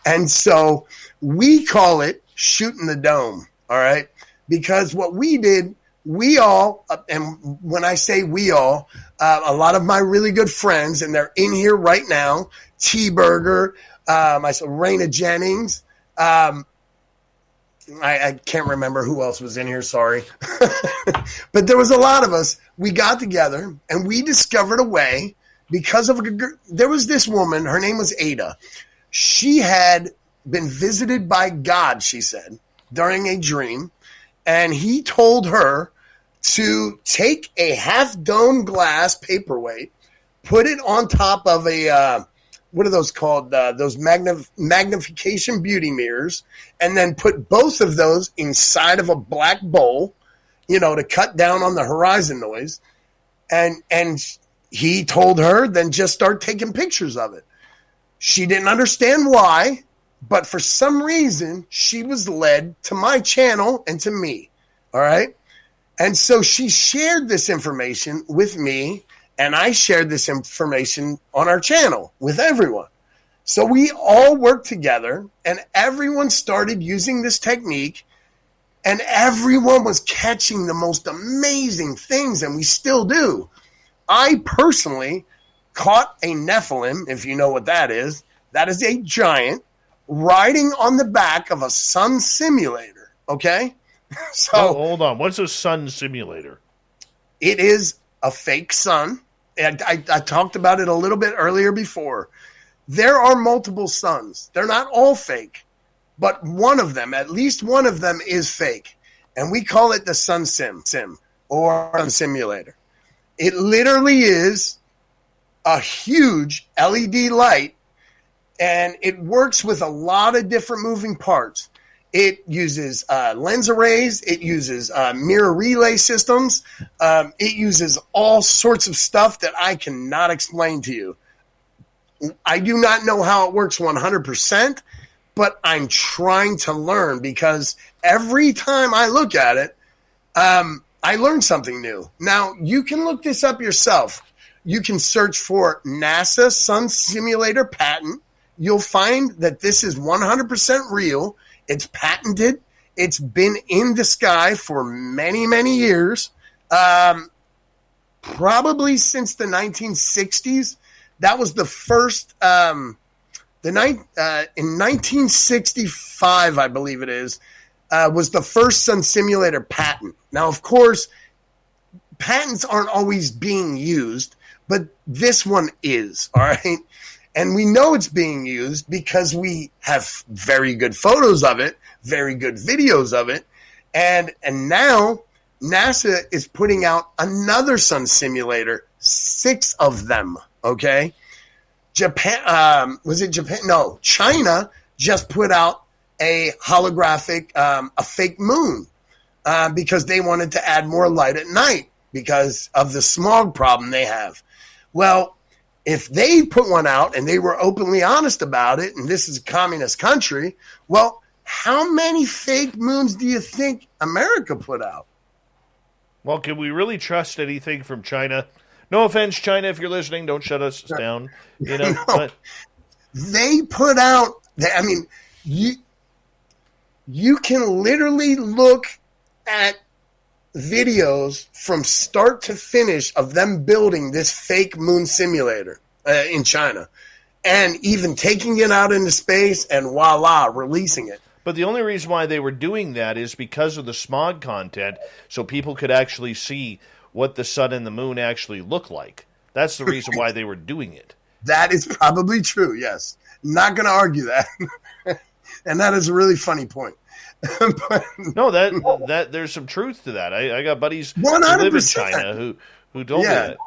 And so we call it shooting the dome, all right? Because what we did, we all, and when I say we all, a lot of my really good friends, and they're in here right now, T-Burger, I saw Raina Jennings, I can't remember who else was in here, sorry. But there was a lot of us. We got together, and we discovered a way, because of there was this woman, her name was Ada. She had been visited by God, she said, during a dream, and he told her to take a half-dome glass paperweight, put it on top of a, what are those called? Those magnification beauty mirrors, and then put both of those inside of a black bowl, to cut down on the horizon noise. And he told her, then just start taking pictures of it. She didn't understand why, but for some reason, she was led to my channel and to me. All right. And so she shared this information with me, and I shared this information on our channel with everyone. So we all worked together, and everyone started using this technique, and everyone was catching the most amazing things, and we still do. I personally caught a Nephilim, if you know what that is. That is a giant riding on the back of a sun simulator, okay? So hold on. What's a sun simulator? It is a fake sun. And I talked about it a little bit earlier before. There are multiple suns. They're not all fake, but one of them, at least one of them, is fake. And we call it the sun sim or sun simulator. It literally is a huge LED light, and it works with a lot of different moving parts. It uses lens arrays. It uses mirror relay systems. It uses all sorts of stuff that I cannot explain to you. I do not know how it works 100%, but I'm trying to learn because every time I look at it, I learn something new. Now, you can look this up yourself. You can search for NASA Sun Simulator patent. You'll find that this is 100% real. It's patented. It's been in the sky for many, many years, probably since the 1960s. That was the first, in 1965, I believe it is, was the first Sun Simulator patent. Now, of course, patents aren't always being used, but this one is, all right? And we know it's being used because we have very good photos of it, very good videos of it. And now NASA is putting out another sun simulator, 6 of them, okay? Japan, was it Japan? No, China just put out a holographic, a fake moon because they wanted to add more light at night because of the smog problem they have. Well, if they put one out and they were openly honest about it, and this is a communist country, well, how many fake moons do you think America put out? Well, can we really trust anything from China? No offense, China, if you're listening, don't shut us down. You know, No. but They put out, I mean, you can literally look at videos from start to finish of them building this fake moon simulator in China and even taking it out into space and voila, releasing it. But the only reason why they were doing that is because of the smog content, so people could actually see what the sun and the moon actually look like. That's the reason why they were doing it. That is probably true, yes. Not going to argue that. And that is a really funny point. But, No, that there's some truth to that. I got buddies who live in 100%. China who told me that.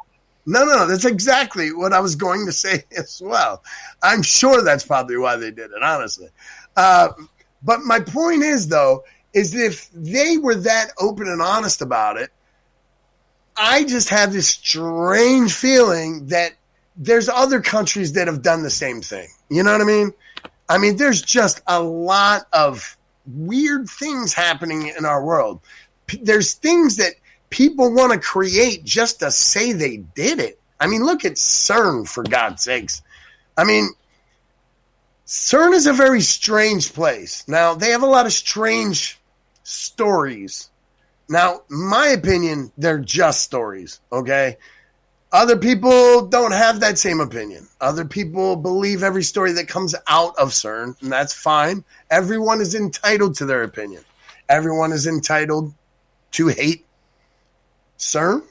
No, that's exactly what I was going to say as well. I'm sure that's probably why they did it, honestly. But my point is, though, is if they were that open and honest about it, I just have this strange feeling that there's other countries that have done the same thing. You know what I mean? I mean, there's just a lot of weird things happening in our world. There's things that people want to create just to say they did it. I mean, look at CERN, for God's sakes. I mean, CERN is a very strange place. Now, they have a lot of strange stories. Now, my opinion, they're just stories, okay? Other people don't have that same opinion. Other people believe every story that comes out of CERN, and that's fine. Everyone is entitled to their opinion. Everyone is entitled to hate CERN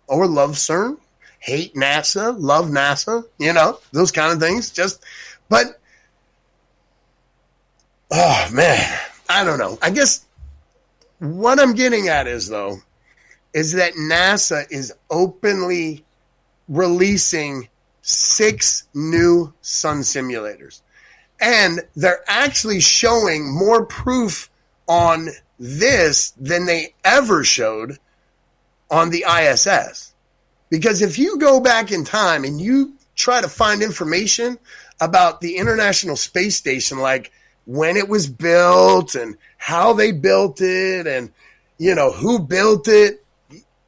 or love CERN, hate NASA, love NASA, you know, those kind of things. But, oh, man, I don't know. I guess what I'm getting at is that NASA is openly releasing 6 new sun simulators. And they're actually showing more proof on this than they ever showed on the ISS. Because if you go back in time and you try to find information about the International Space Station, like when it was built and how they built it and, you know, who built it,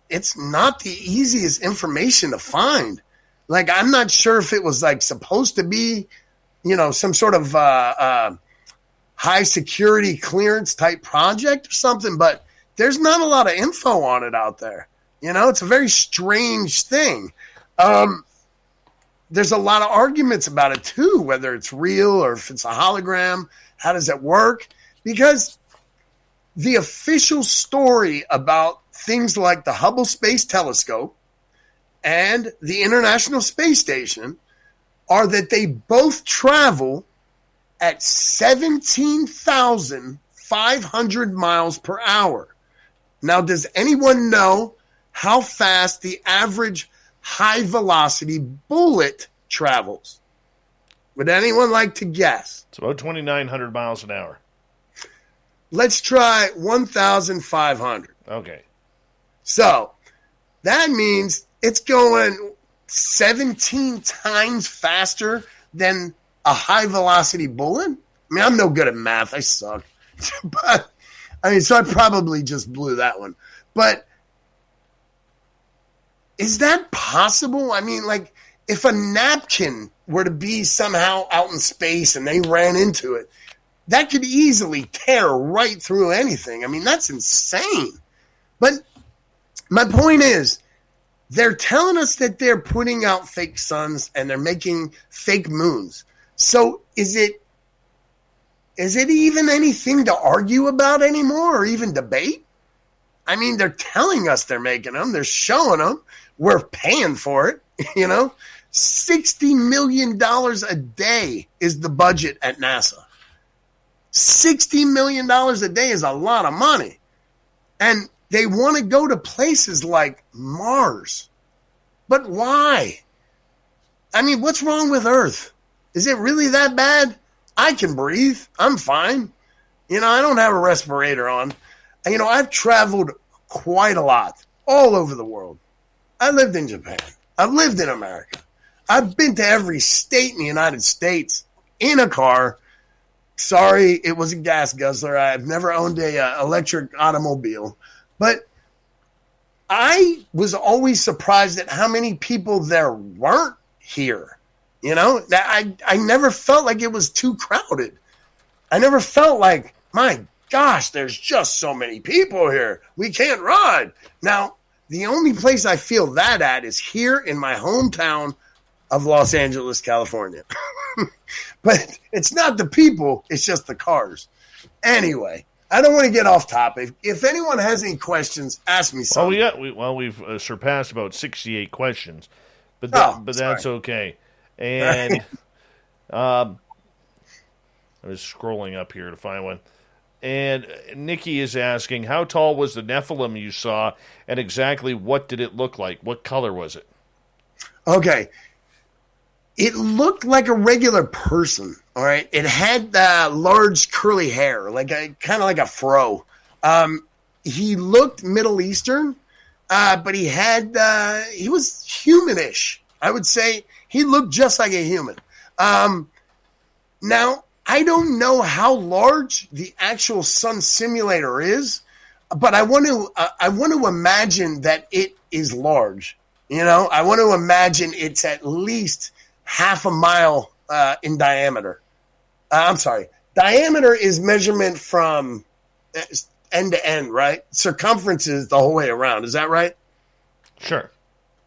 it's not the easiest information to find. Like, I'm not sure if it was like supposed to be, you know, some sort of high security clearance type project or something, but there's not a lot of info on it out there. You know, it's a very strange thing. There's a lot of arguments about it too, whether it's real or if it's a hologram. How does it work? Because the official story about things like the Hubble Space Telescope and the International Space Station are that they both travel at 17,500 miles per hour. Now, does anyone know how fast the average high velocity bullet travels? Would anyone like to guess? It's about 2,900 miles an hour. Let's try 1,500. Okay. So that means it's going 17 times faster than a high-velocity bullet? I mean, I'm no good at math. I suck. But, so I probably just blew that one. But is that possible? I mean, like, if a napkin were to be somehow out in space and they ran into it, that could easily tear right through anything. I mean, that's insane. But my point is, they're telling us that they're putting out fake suns and they're making fake moons. So is it even anything to argue about anymore or even debate? I mean, they're telling us they're making them. They're showing them. We're paying for it, $60 million a day is the budget at NASA. $60 million a day is a lot of money. And they want to go to places like Mars. But why? I mean, what's wrong with Earth? Is it really that bad? I can breathe. I'm fine. I don't have a respirator on. I've traveled quite a lot all over the world. I lived in Japan. I've lived in America. I've been to every state in the United States in a car. Sorry, it was a gas guzzler. I've never owned a electric automobile. But I was always surprised at how many people there weren't here. I never felt like it was too crowded. I never felt like, my gosh, there's just so many people here. We can't ride. Now, the only place I feel that at is here in my hometown of Los Angeles, California. But it's not the people, it's just the cars. Anyway, I don't want to get off topic. If anyone has any questions, ask me something. We've surpassed about 68 questions, but that's okay. And I was scrolling up here to find one. And Nikki is asking, how tall was the Nephilim you saw, and exactly what did it look like? What color was it? Okay. It looked like a regular person, all right? It had large curly hair, kind of like a fro. He looked Middle Eastern, but he was humanish. I would say he looked just like a human. Now, I don't know how large the actual sun simulator is, but I want to imagine that it is large. I want to imagine it's at least half a mile in diameter. I'm sorry. Diameter is measurement from end to end, right? Circumference is the whole way around. Is that right? Sure.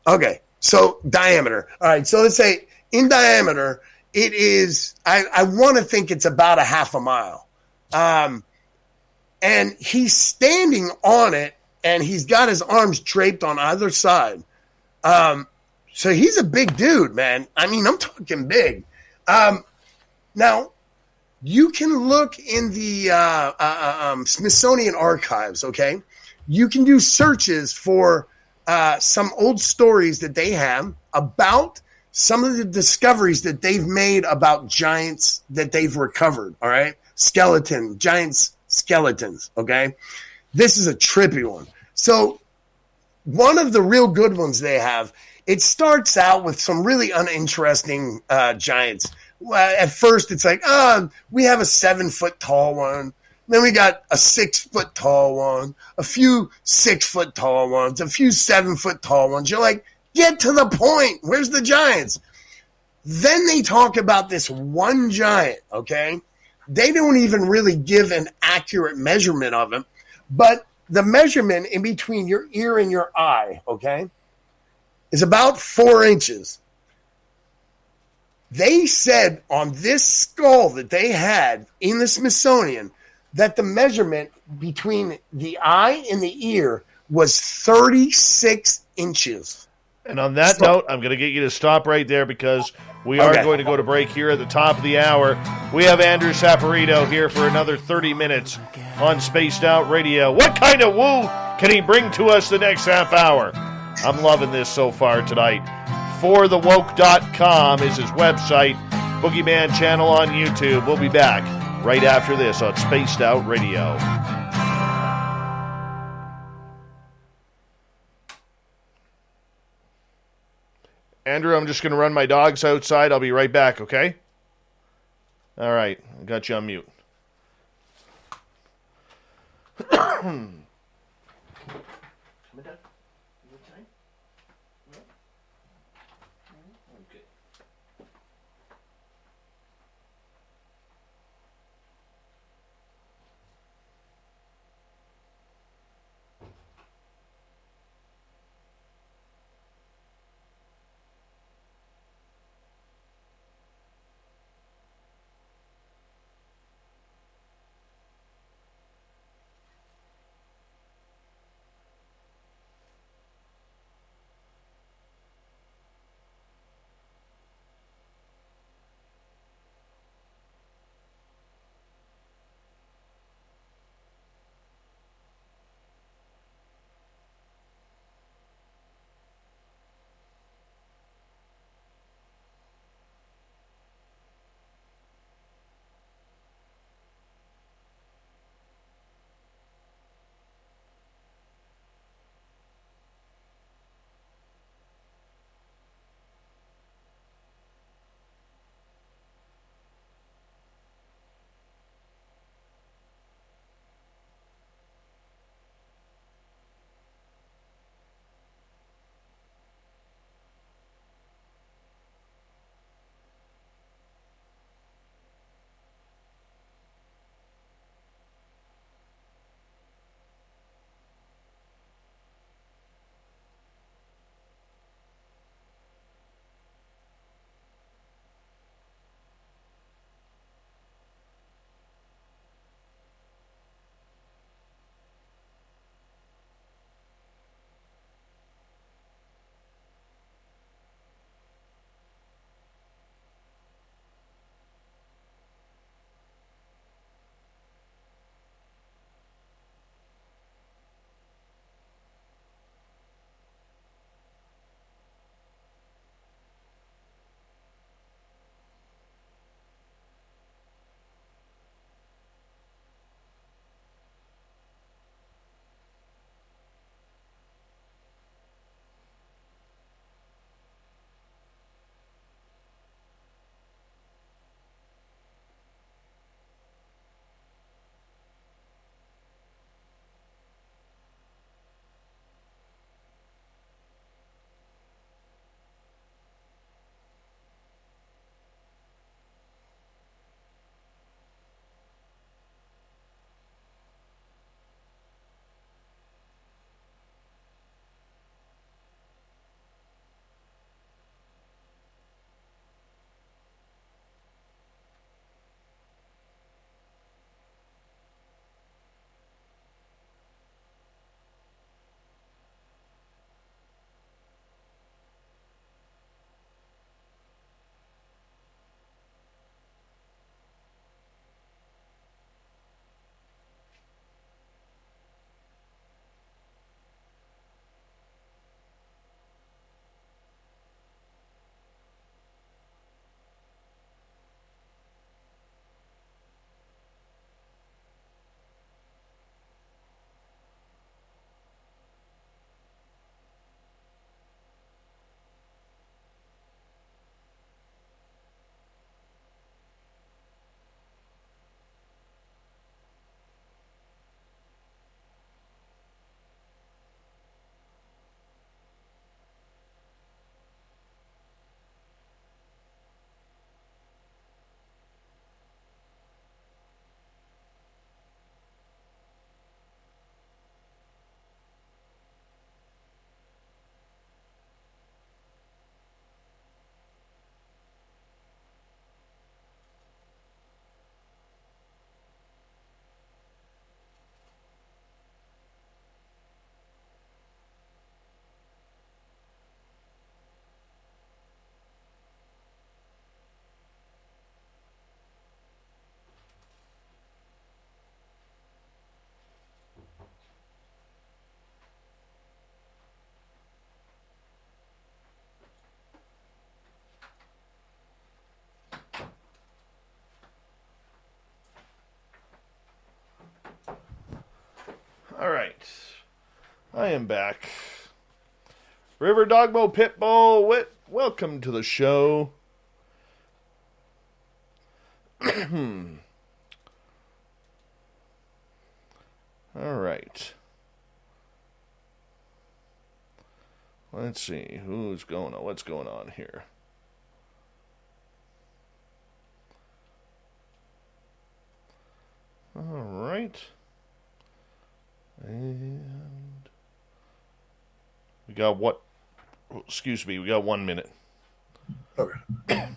Okay. So diameter. All right. So let's say in diameter, it is, I want to think it's about a half a mile. And he's standing on it, and he's got his arms draped on either side. So he's a big dude, man. I mean, I'm talking big. Now, you can look in the Smithsonian archives, okay? You can do searches for some old stories that they have about some of the discoveries that they've made about giants that they've recovered, all right? Giants skeletons, okay? This is a trippy one. So one of the real good ones they have, it starts out with some really uninteresting giants. At first, it's like, we have a 7-foot tall one. Then we got a 6-foot tall one, a few 6-foot tall ones, a few 7-foot tall ones. You're like, get to the point. Where's the giants? Then they talk about this one giant, okay? They don't even really give an accurate measurement of him, but the measurement in between your ear and your eye, okay, is about 4 inches. They said on this skull that they had in the Smithsonian that the measurement between the eye and the ear was 36 inches. And on that note, I'm going to get you to stop right there because we are going to go to break here at the top of the hour. We have Andrew Saporito here for another 30 minutes on Spaced Out Radio. What kind of woo can he bring to us the next half hour? I'm loving this so far tonight. ForTheWoke.com is his website. Boogeyman channel on YouTube. We'll be back right after this on Spaced Out Radio. Andrew, I'm just going to run my dogs outside. I'll be right back, okay? All right. I got you on mute. All right. I am back. River Dogmo Pitbull, welcome to the show. All right. Let's see what's going on here. All right. And we got we got 1 minute. Okay.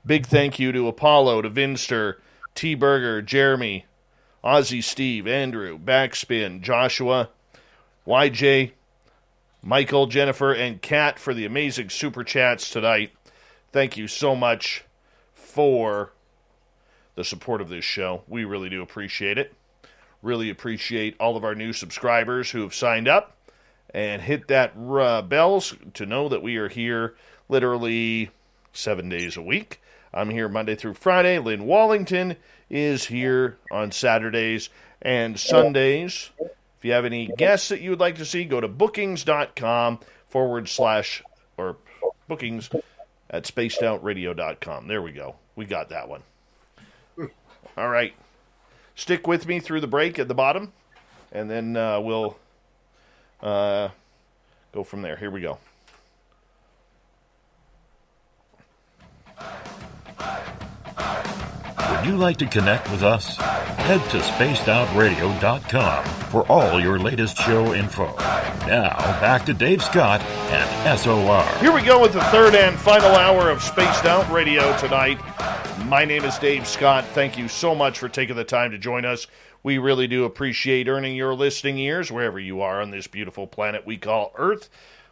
Big thank you to Apollo, to Vinster, T-Burger, Jeremy, Ozzy Steve, Andrew, Backspin, Joshua, YJ, Michael, Jennifer, and Kat for the amazing super chats tonight. Thank you so much for the support of this show. We really do appreciate it. Really appreciate all of our new subscribers who have signed up and hit that bells to know that we are here literally 7 days a week. I'm here Monday through Friday. Lynn Wallington is here on Saturdays and Sundays. If you have any guests that you would like to see, go to bookings.com/ or bookings at spacedoutradio.com. There we go. We got that one. All right. Stick with me through the break at the bottom, and then we'll go from there. Here we go. Would you like to connect with us? Head to spacedoutradio.com for all your latest show info. Now, back to Dave Scott and SOR. Here we go with the third and final hour of Spaced Out Radio tonight. My name is Dave Scott. Thank you so much for taking the time to join us. We really do appreciate earning your listening ears wherever you are on this beautiful planet we call Earth.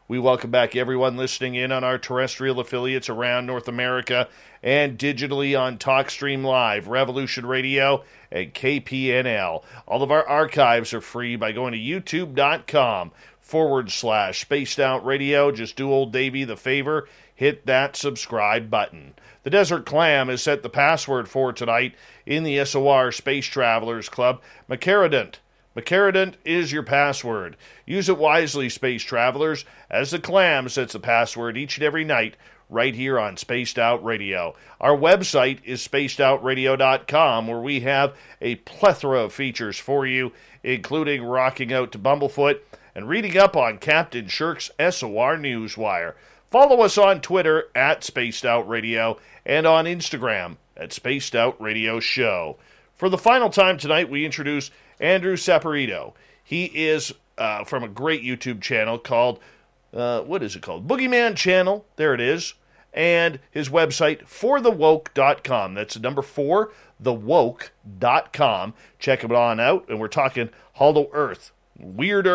We welcome back everyone listening in on our terrestrial affiliates around North America and digitally on TalkStream Live, Revolution Radio, and KPNL. All of our archives are free by going to youtube.com/Spaced Out Radio. Just do old Davey the favor, hit that subscribe button. The Desert Clam has set the password for tonight in the SOR Space Travelers Club, Macaridant. Macaridant is your password. Use it wisely, space travelers, as the Clam sets the password each and every night right here on Spaced Out Radio. Our website is spacedoutradio.com, where we have a plethora of features for you, including rocking out to Bumblefoot and reading up on Captain Shirk's SOR Newswire. Follow us on Twitter at Spaced Out Radio and on Instagram at Spaced Out Radio Show. For the final time tonight, we introduce Andrew Saporito. He is from a great YouTube channel called, what is it called? Boogeyman Channel. There it is. And his website, forthewoke.com. That's the number 4, thewoke.com. Check him on out. And we're talking Hollow Earth, weird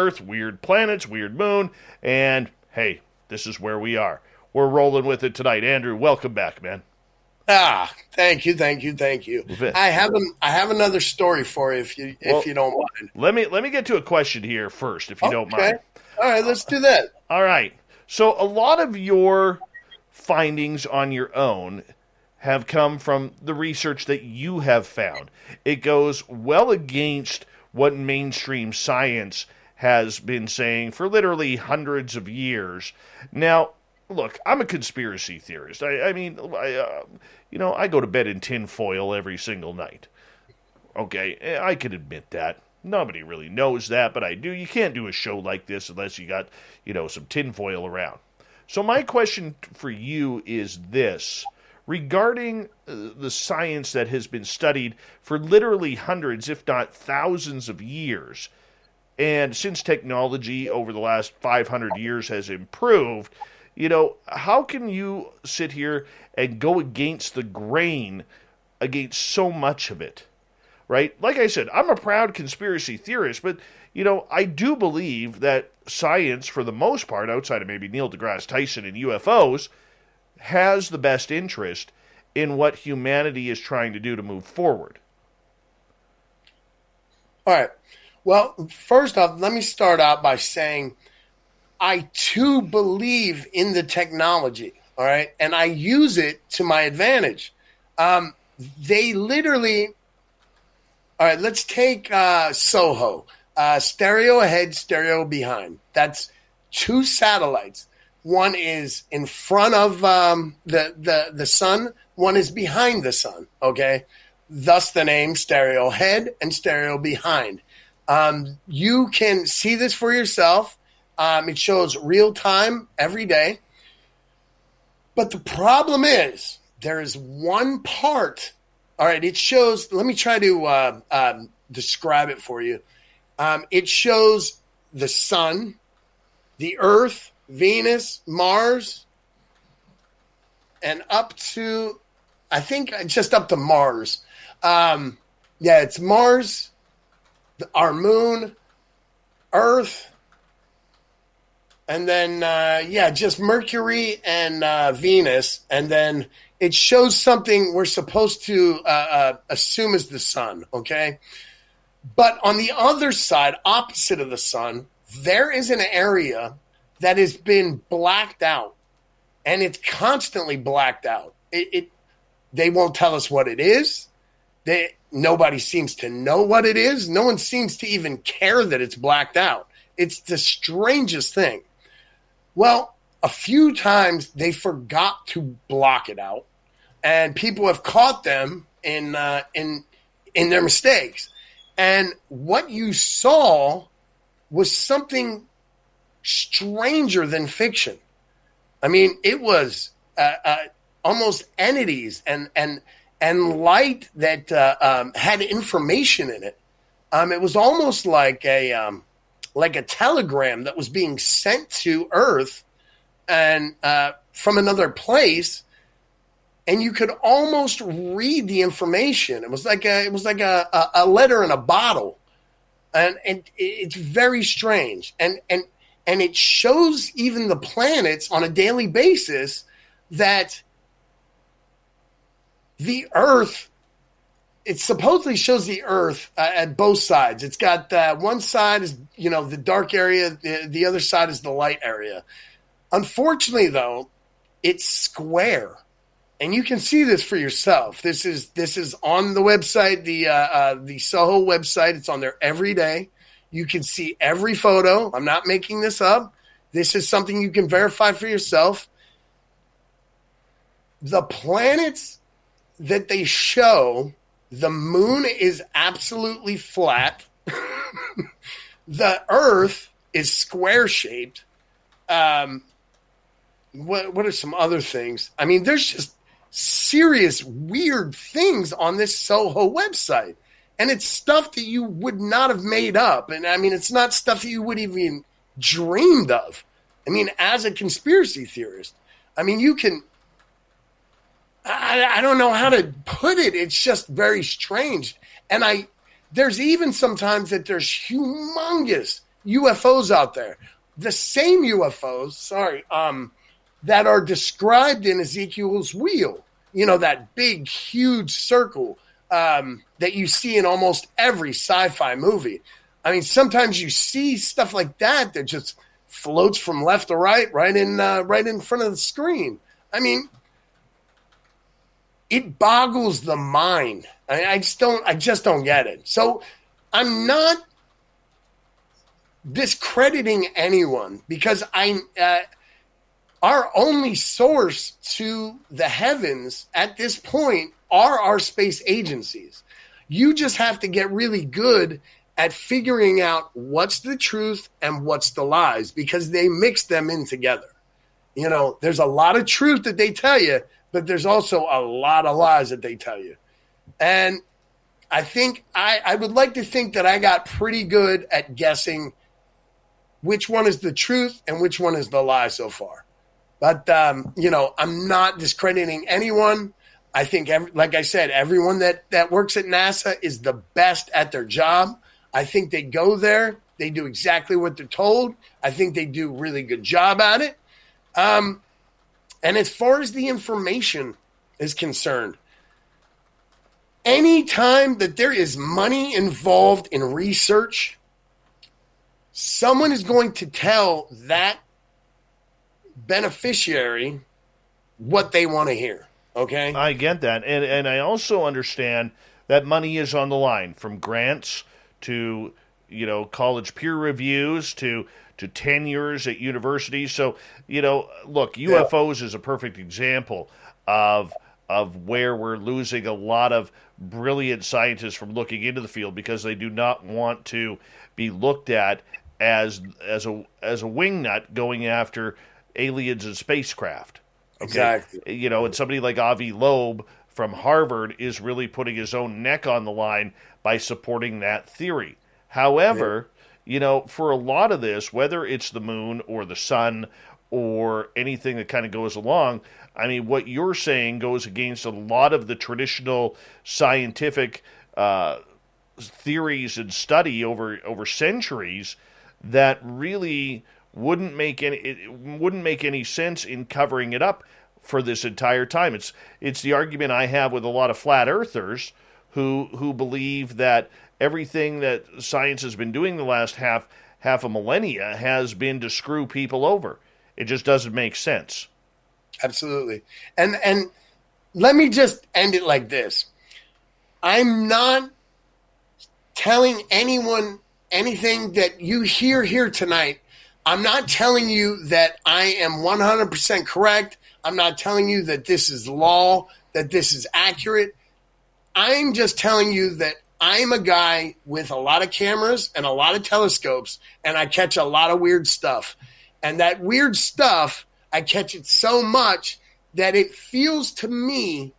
planets, weird moon. And, hey, this is where we are. We're rolling with it tonight. Andrew, welcome back, man. Thank you. I have another story for you if you don't mind. Let me get to a question here first, if you don't mind. All right, let's do that. All right. So a lot of your findings on your own have come from the research that you have found. It goes well against what mainstream science has been saying for literally hundreds of years. Now, look, I'm a conspiracy theorist. I go to bed in tinfoil every single night. Okay, I can admit that. Nobody really knows that, but I do. You can't do a show like this unless you got, some tinfoil around. So my question for you is this. Regarding the science that has been studied for literally hundreds, if not thousands of years, and since technology over the last 500 years has improved, how can you sit here and go against the grain against so much of it, right? Like I said, I'm a proud conspiracy theorist, but, I do believe that science, for the most part, outside of maybe Neil deGrasse Tyson and UFOs, has the best interest in what humanity is trying to do to move forward. All right. Well, first off, let me start out by saying I, too, believe in the technology, all right? And I use it to my advantage. They literally – all right, let's take Soho. stereo ahead, stereo behind. That's 2 satellites. One is in front of the sun. One is behind the sun. Okay, thus the name stereo ahead and stereo behind. You can see this for yourself. It shows real time every day. But the problem is there is one part. All right, it shows. Let me try to describe it for you. It shows the sun, the Earth, Venus, Mars, and up to, I think, just up to Mars. It's Mars, our moon, Earth, and then, just Mercury and Venus. And then it shows something we're supposed to assume is the sun, okay? But on the other side, opposite of the sun, there is an area that has been blacked out, and it's constantly blacked out. They won't tell us what it is. Nobody seems to know what it is. No one seems to even care that it's blacked out. It's the strangest thing. Well, a few times they forgot to block it out, and people have caught them in their mistakes. And what you saw was something stranger than fiction. I mean, it was almost entities and light that had information in it. It was almost like a telegram that was being sent to Earth and from another place. And you could almost read the information. It was like a letter in a bottle, and it's very strange. And it shows even the planets on a daily basis that the Earth. It supposedly shows the Earth at both sides. It's got one side is the dark area, the other side is the light area. Unfortunately, though, it's square. And you can see this for yourself. This is on the website, the Soho website. It's on there every day. You can see every photo. I'm not making this up. This is something you can verify for yourself. The planets that they show, the moon is absolutely flat. The Earth is square-shaped. What are some other things? I mean, there's just serious weird things on this Soho website, and it's stuff that you would not have made up. And I mean, it's not stuff that you would even dreamed of. I mean, as a conspiracy theorist, I mean, you can, I don't know how to put it. It's just very strange. And there's even sometimes that there's humongous UFOs out there, the same UFOs, that are described in Ezekiel's wheel. That big, huge circle that you see in almost every sci-fi movie. I mean, sometimes you see stuff like that just floats from left to right, right in front of the screen. I mean, it boggles the mind. I just don't get it. So I'm not discrediting anyone because our only source to the heavens at this point are our space agencies. You just have to get really good at figuring out what's the truth and what's the lies, because they mix them in together. There's a lot of truth that they tell you, but there's also a lot of lies that they tell you. And I think I would like to think that I got pretty good at guessing which one is the truth and which one is the lie so far. But, I'm not discrediting anyone. I think, like I said, everyone that works at NASA is the best at their job. I think they go there. They do exactly what they're told. I think they do a really good job at it. And as far as the information is concerned, anytime that there is money involved in research, someone is going to tell that beneficiary what they want to hear. Okay, I get that, and I also understand that money is on the line, from grants to college peer reviews to tenures at universities. So, look, UFOs is a perfect example of where we're losing a lot of brilliant scientists from looking into the field because they do not want to be looked at as a wingnut going after aliens and spacecraft. Okay? Exactly. And somebody like Avi Loeb from Harvard is really putting his own neck on the line by supporting that theory. However, for a lot of this, whether it's the moon or the sun or anything that kind of goes along, I mean, what you're saying goes against a lot of the traditional scientific theories and study over centuries that really wouldn't make any sense in covering it up for this entire time. It's the argument I have with a lot of flat earthers who believe that everything that science has been doing the last half a millennia has been to screw people over. It just doesn't make sense. Absolutely. And let me just end it like this. I'm not telling anyone anything that you hear here tonight. I'm not telling you that I am 100% correct. I'm not telling you that this is law, that this is accurate. I'm just telling you that I'm a guy with a lot of cameras and a lot of telescopes, and I catch a lot of weird stuff. And that weird stuff, I catch it so much that it feels to me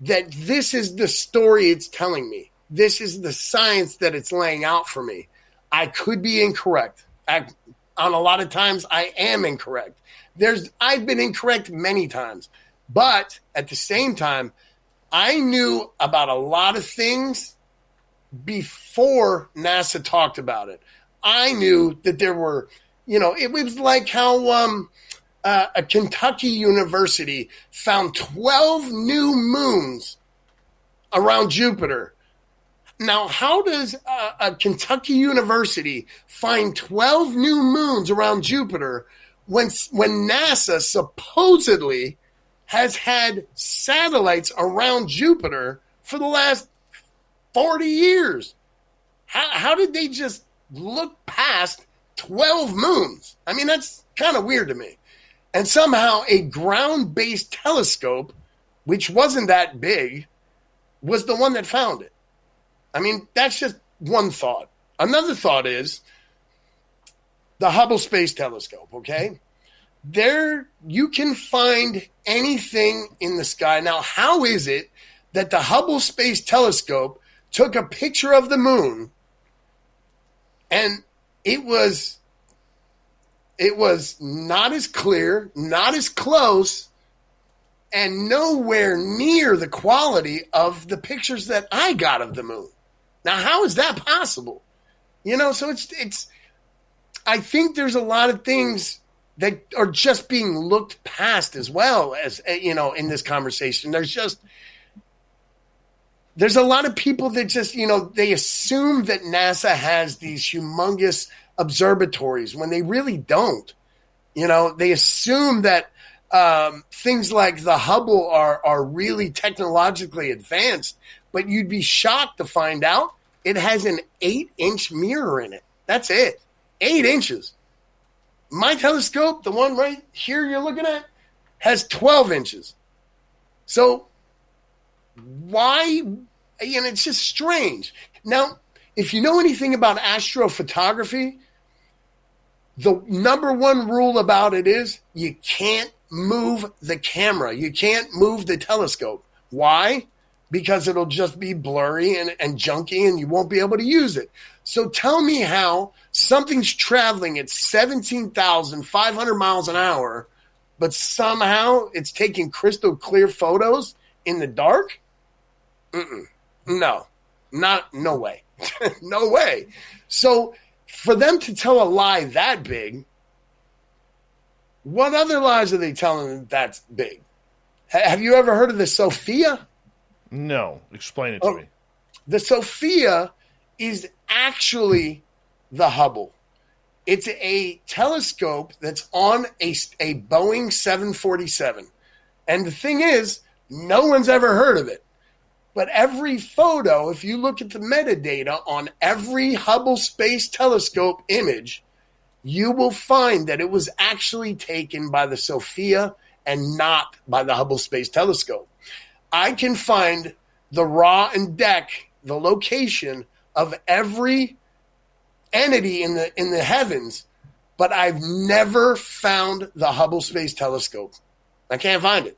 that this is the story it's telling me. This is the science that it's laying out for me. I could be incorrect. On a lot of times, I am incorrect. I've been incorrect many times. But at the same time, I knew about a lot of things before NASA talked about it. I knew that there were, it was like how a Kentucky university found 12 new moons around Jupiter. Now, how does a Kentucky university find 12 new moons around Jupiter when NASA supposedly has had satellites around Jupiter for the last 40 years? How did they just look past 12 moons? I mean, that's kind of weird to me. And somehow a ground-based telescope, which wasn't that big, was the one that found it. I mean, that's just one thought. Another thought is the Hubble Space Telescope, okay? There, you can find anything in the sky. Now, how is it that the Hubble Space Telescope took a picture of the moon and it was not as clear, not as close, and nowhere near the quality of the pictures that I got of the moon? Now, how is that possible? So it's I think there's a lot of things that are just being looked past as well as, in this conversation. There's a lot of people that just, they assume that NASA has these humongous observatories when they really don't. They assume that things like the Hubble are really technologically advanced, but you'd be shocked to find out it has an 8-inch mirror in it. That's it. 8 inches. My telescope, the one right here you're looking at, has 12 inches. So why? It's just strange. Now, if you know anything about astrophotography, the number one rule about it is you can't move the camera. You can't move the telescope. Why? Because it'll just be blurry and junky and you won't be able to use it. So tell me how something's traveling at 17,500 miles an hour, but somehow it's taking crystal clear photos in the dark? No way. No way. So for them to tell a lie that big, what other lies are they telling that's big? Have you ever heard of the Sophia? No. Explain it to me. The Sophia is actually the Hubble. It's a telescope that's on a Boeing 747. And the thing is, no one's ever heard of it. But every photo, if you look at the metadata on every Hubble Space Telescope image, you will find that it was actually taken by the Sophia and not by the Hubble Space Telescope. I can find the Ra and Dec, the location of every entity in the heavens, but I've never found the Hubble Space Telescope. I can't find it.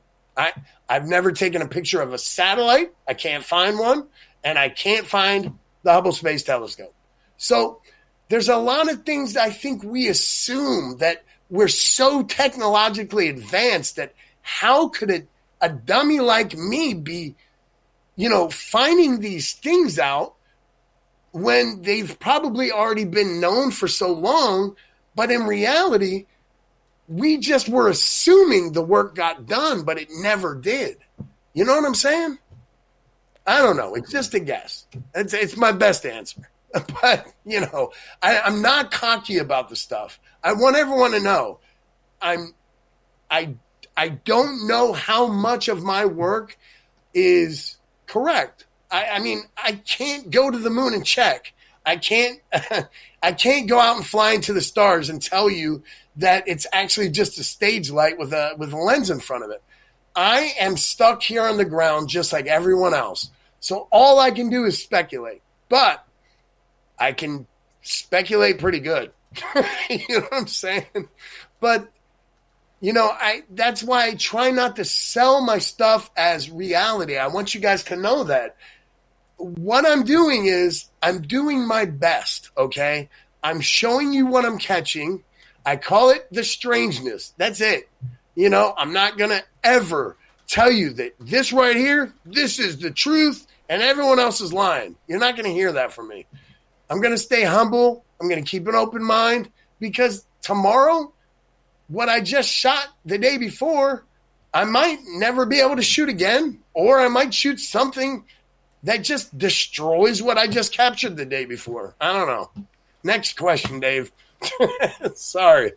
I've never taken a picture of a satellite. I can't find one, and I can't find the Hubble Space Telescope. So there's a lot of things I think we assume that we're so technologically advanced that how could a dummy like me be, finding these things out when they've probably already been known for so long, but in reality, we just were assuming the work got done, but it never did. You know what I'm saying? I don't know. It's just a guess. It's my best answer. But, I'm not cocky about the stuff. I want everyone to know I don't know how much of my work is correct. I can't go to the moon and check. I can't go out and fly into the stars and tell you that it's actually just a stage light with a lens in front of it. I am stuck here on the ground just like everyone else. So all I can do is speculate. But I can speculate pretty good. You know what I'm saying? But, that's why I try not to sell my stuff as reality. I want you guys to know that. What I'm doing is I'm doing my best, okay? I'm showing you what I'm catching. I call it the strangeness. That's it. I'm not going to ever tell you that this right here, this is the truth, and everyone else is lying. You're not going to hear that from me. I'm going to stay humble. I'm going to keep an open mind because tomorrow, what I just shot the day before, I might never be able to shoot again, or I might shoot something that just destroys what I just captured the day before. I don't know. Next question, Dave. Sorry.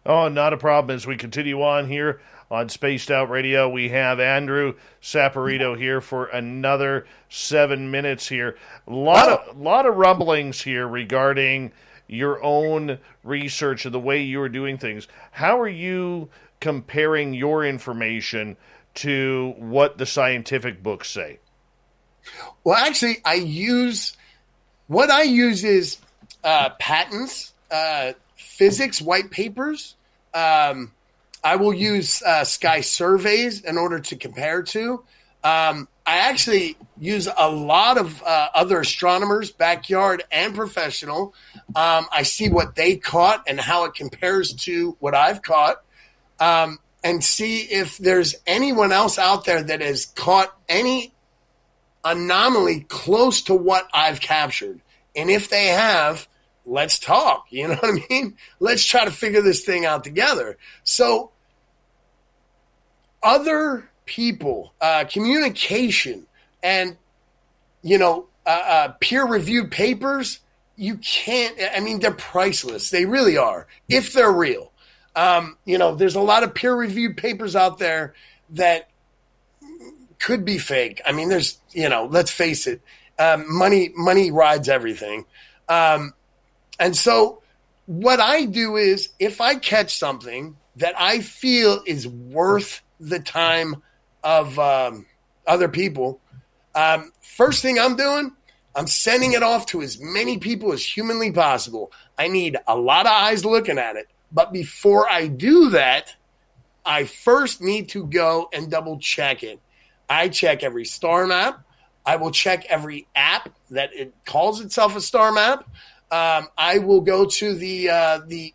Oh, not a problem. As we continue on here on Spaced Out Radio, we have Andrew Saporito here for another 7 minutes here. A lot of rumblings here regarding your own research and the way you are doing things. How are you comparing your information to what the scientific books say? Well, actually, what I use is patents, physics white papers. I will use sky surveys in order to compare to. I actually use a lot of other astronomers, backyard and professional. I see what they caught and how it compares to what I've caught, and see if there's anyone else out there that has caught any anomaly close to what I've captured. And if they have, let's talk. You know what I mean? Let's try to figure this thing out together. So other people, communication, and, peer-reviewed papers, you can't, they're priceless. They really are, if they're real. There's a lot of peer-reviewed papers out there that could be fake. There's, let's face it, money rides everything. And so what I do is if I catch something that I feel is worth the time of other people, first thing I'm doing, I'm sending it off to as many people as humanly possible. I need a lot of eyes looking at it. But before I do that, I first need to go and double check it. I check every star map. I will check every app that it calls itself a star map. I will go to the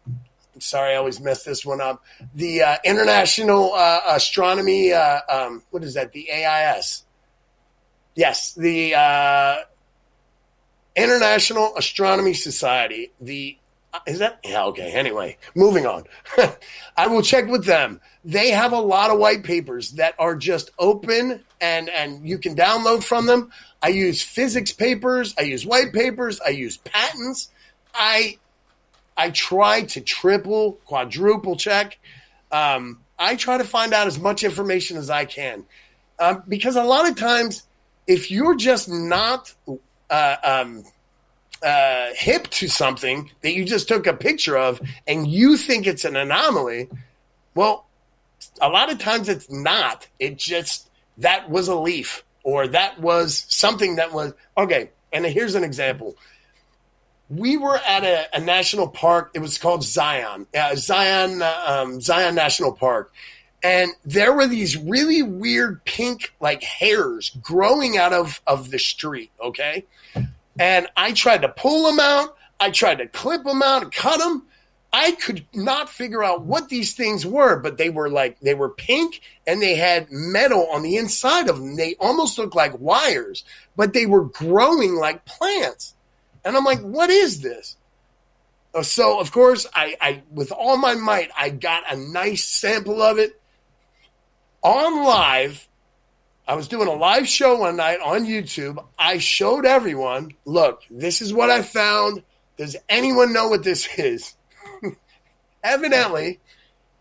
sorry, I always mess this one up. The International Astronomy, what is that? The AIS. Yes, the International Astronomy Society. Is that? Yeah, okay. Anyway, moving on. I will check with them. They have a lot of white papers that are just open and you can download from them. I use physics papers. I use white papers. I use patents. I try to triple, quadruple check. I try to find out as much information as I can. Because a lot of times if you're just not hip to something that you just took a picture of and you think it's an anomaly, well, a lot of times it's not. It just, that was a leaf, or that was something that was, okay, and here's an example. We were at a national park. It was called Zion National Park. And there were these really weird pink, like, hairs growing out of the street, okay? And I tried to pull them out. I tried to clip them out and cut them. I could not figure out what these things were, but they were pink, and they had metal on the inside of them. They almost looked like wires, but they were growing like plants. And I'm like, what is this? So, of course, I with all my might, I got a nice sample of it on live. I was doing a live show one night on YouTube. I showed everyone, look, this is what I found. Does anyone know what this is? Evidently,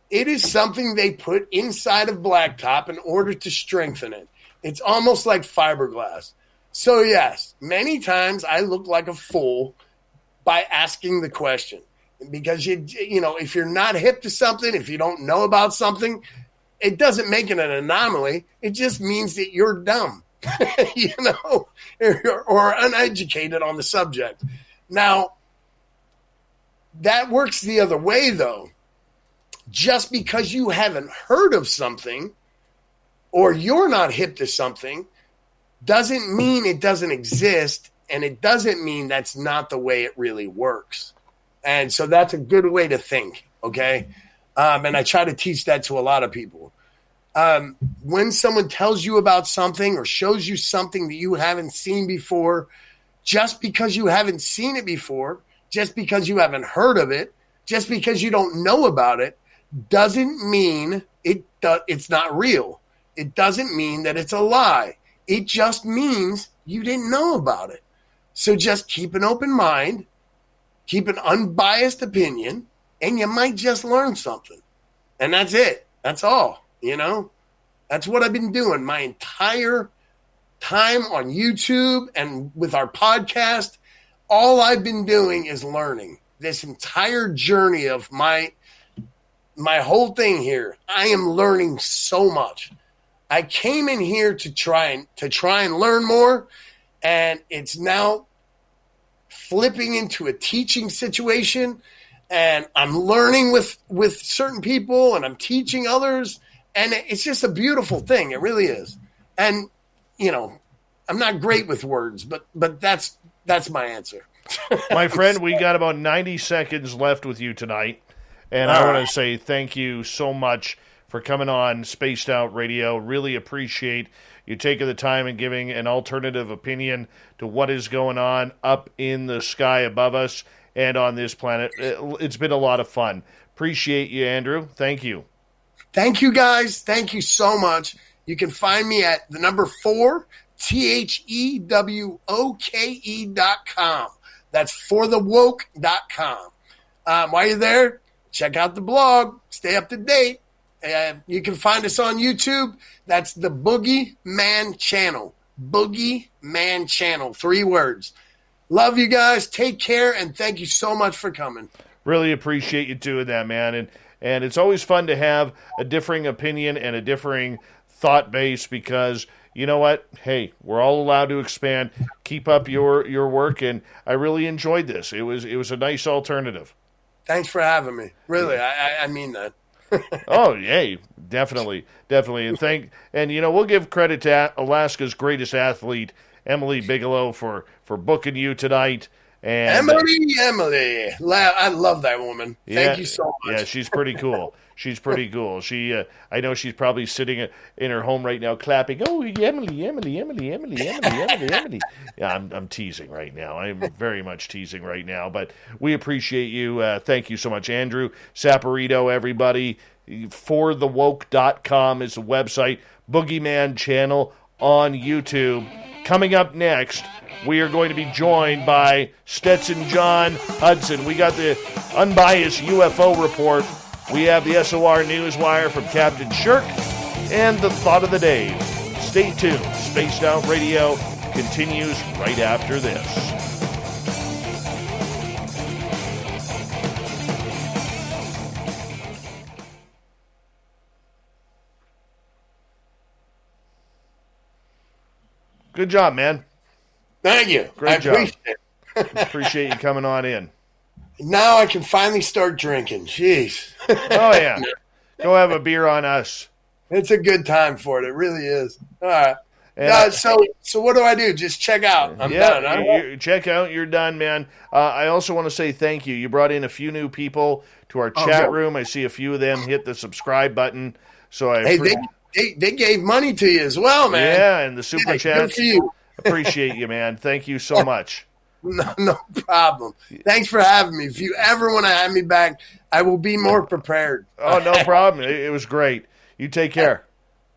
it is something they put inside of blacktop in order to strengthen it. It's almost like fiberglass. So, yes, many times I look like a fool by asking the question. Because, you know, if you're not hip to something, if you don't know about something, it doesn't make it an anomaly. It just means that you're dumb, you know, or uneducated on the subject. Now, that works the other way, though. Just because you haven't heard of something or you're not hip to something doesn't mean it doesn't exist, and it doesn't mean that's not the way it really works. And so that's a good way to think, okay? And I try to teach that to a lot of people. When someone tells you about something or shows you something that you haven't seen before, just because you haven't seen it before, just because you haven't heard of it, just because you don't know about it, doesn't mean it's not real. It doesn't mean that it's a lie. It just means you didn't know about it. So just keep an open mind, keep an unbiased opinion, and you might just learn something. And that's it. That's all, you know? That's what I've been doing my entire time on YouTube and with our podcast. All I've been doing is learning. This entire journey of my whole thing here, I am learning so much. I came in here to try and learn more, and it's now flipping into a teaching situation, and I'm learning with certain people, and I'm teaching others, and it's just a beautiful thing. It really is. And, you know, I'm not great with words, but that's my answer. My friend, we got about 90 seconds left with you tonight, and I want to say thank you so much for coming on Spaced Out Radio. Really appreciate you taking the time and giving an alternative opinion to what is going on up in the sky above us and on this planet. It's been a lot of fun. Appreciate you, Andrew. Thank you. Thank you, guys. Thank you so much. You can find me at the number 4, THEWOKE.com. That's forthewoke.com. While you're there, check out the blog. Stay up to date. You can find us on YouTube. That's the Boogie Man Channel. Boogie Man Channel. 3 words. Love you guys. Take care, and thank you so much for coming. Really appreciate you doing that, man. And it's always fun to have a differing opinion and a differing thought base because, you know what? Hey, we're all allowed to expand. Keep up your work, and I really enjoyed this. It was a nice alternative. Thanks for having me. Really, I mean that. Oh, yay, definitely. And you know, we'll give credit to Alaska's greatest athlete, Emily Bigelow, for booking you tonight. And Emily, I love that woman. Thank you so much. Yeah, she's pretty cool. She, I know she's probably sitting in her home right now clapping. Oh, Emily. Yeah, I'm teasing right now. I'm very much teasing right now, but we appreciate you. Thank you so much, Andrew. Saporito, everybody. forthewoke.com is the website. Boogeyman channel on YouTube. Coming up next, we are going to be joined by Stetson John Hudson. We got the Unbiased Ufo Report. We have the SOR Newswire from Captain Shirk and the Thought of the Day. Stay tuned. Spaced Out Radio continues right after this. Good job, man. Thank you. Great job. Appreciate it. Appreciate you coming on in. Now I can finally start drinking. Jeez. Oh, yeah. Go have a beer on us. It's a good time for it. It really is. All right. And So what do I do? Just check out. I'm done. Check out. You're done, man. I also want to say thank you. You brought in a few new people to our chat room. I see a few of them hit the subscribe button. So they gave money to you as well, man. Yeah, and the super chats. Good for you. Appreciate you, man. Thank you so much. No problem. Thanks for having me. If you ever want to have me back, I will be more prepared. Oh, no problem. It was great. You take care.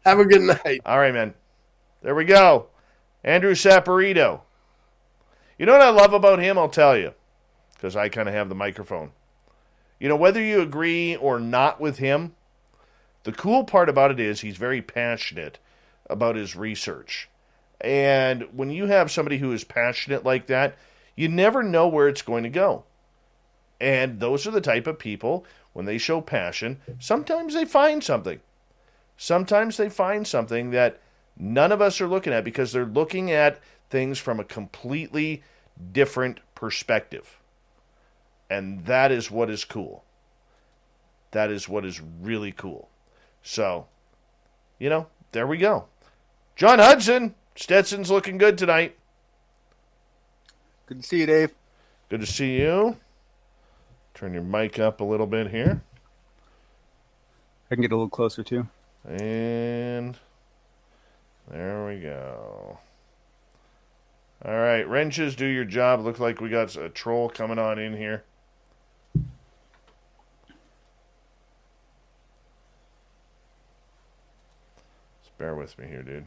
Have a good night. All right, man. There we go. Andrew Saporito. You know what I love about him? I'll tell you, because I kind of have the microphone. You know, whether you agree or not with him, the cool part about it is he's very passionate about his research. And when you have somebody who is passionate like that, you never know where it's going to go. And those are the type of people, when they show passion, sometimes they find something. Sometimes they find something that none of us are looking at because they're looking at things from a completely different perspective. And that is what is cool. That is what is really cool. So, there we go. John Hudson, Stetson's looking good tonight. Good to see you, Dave. Good to see you. Turn your mic up a little bit here. I can get a little closer, too. And there we go. All right, wrenches, do your job. Looks like we got a troll coming on in here. Bear with me here, dude.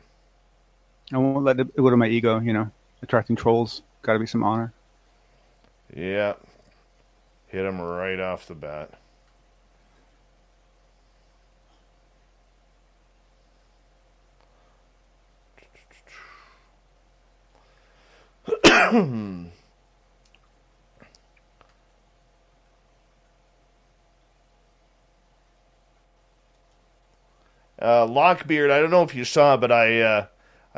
I won't let it go to my ego, Attracting trolls. Got to be some honor. Yeah. Hit him right off the bat. Lockbeard, I don't know if you saw, but I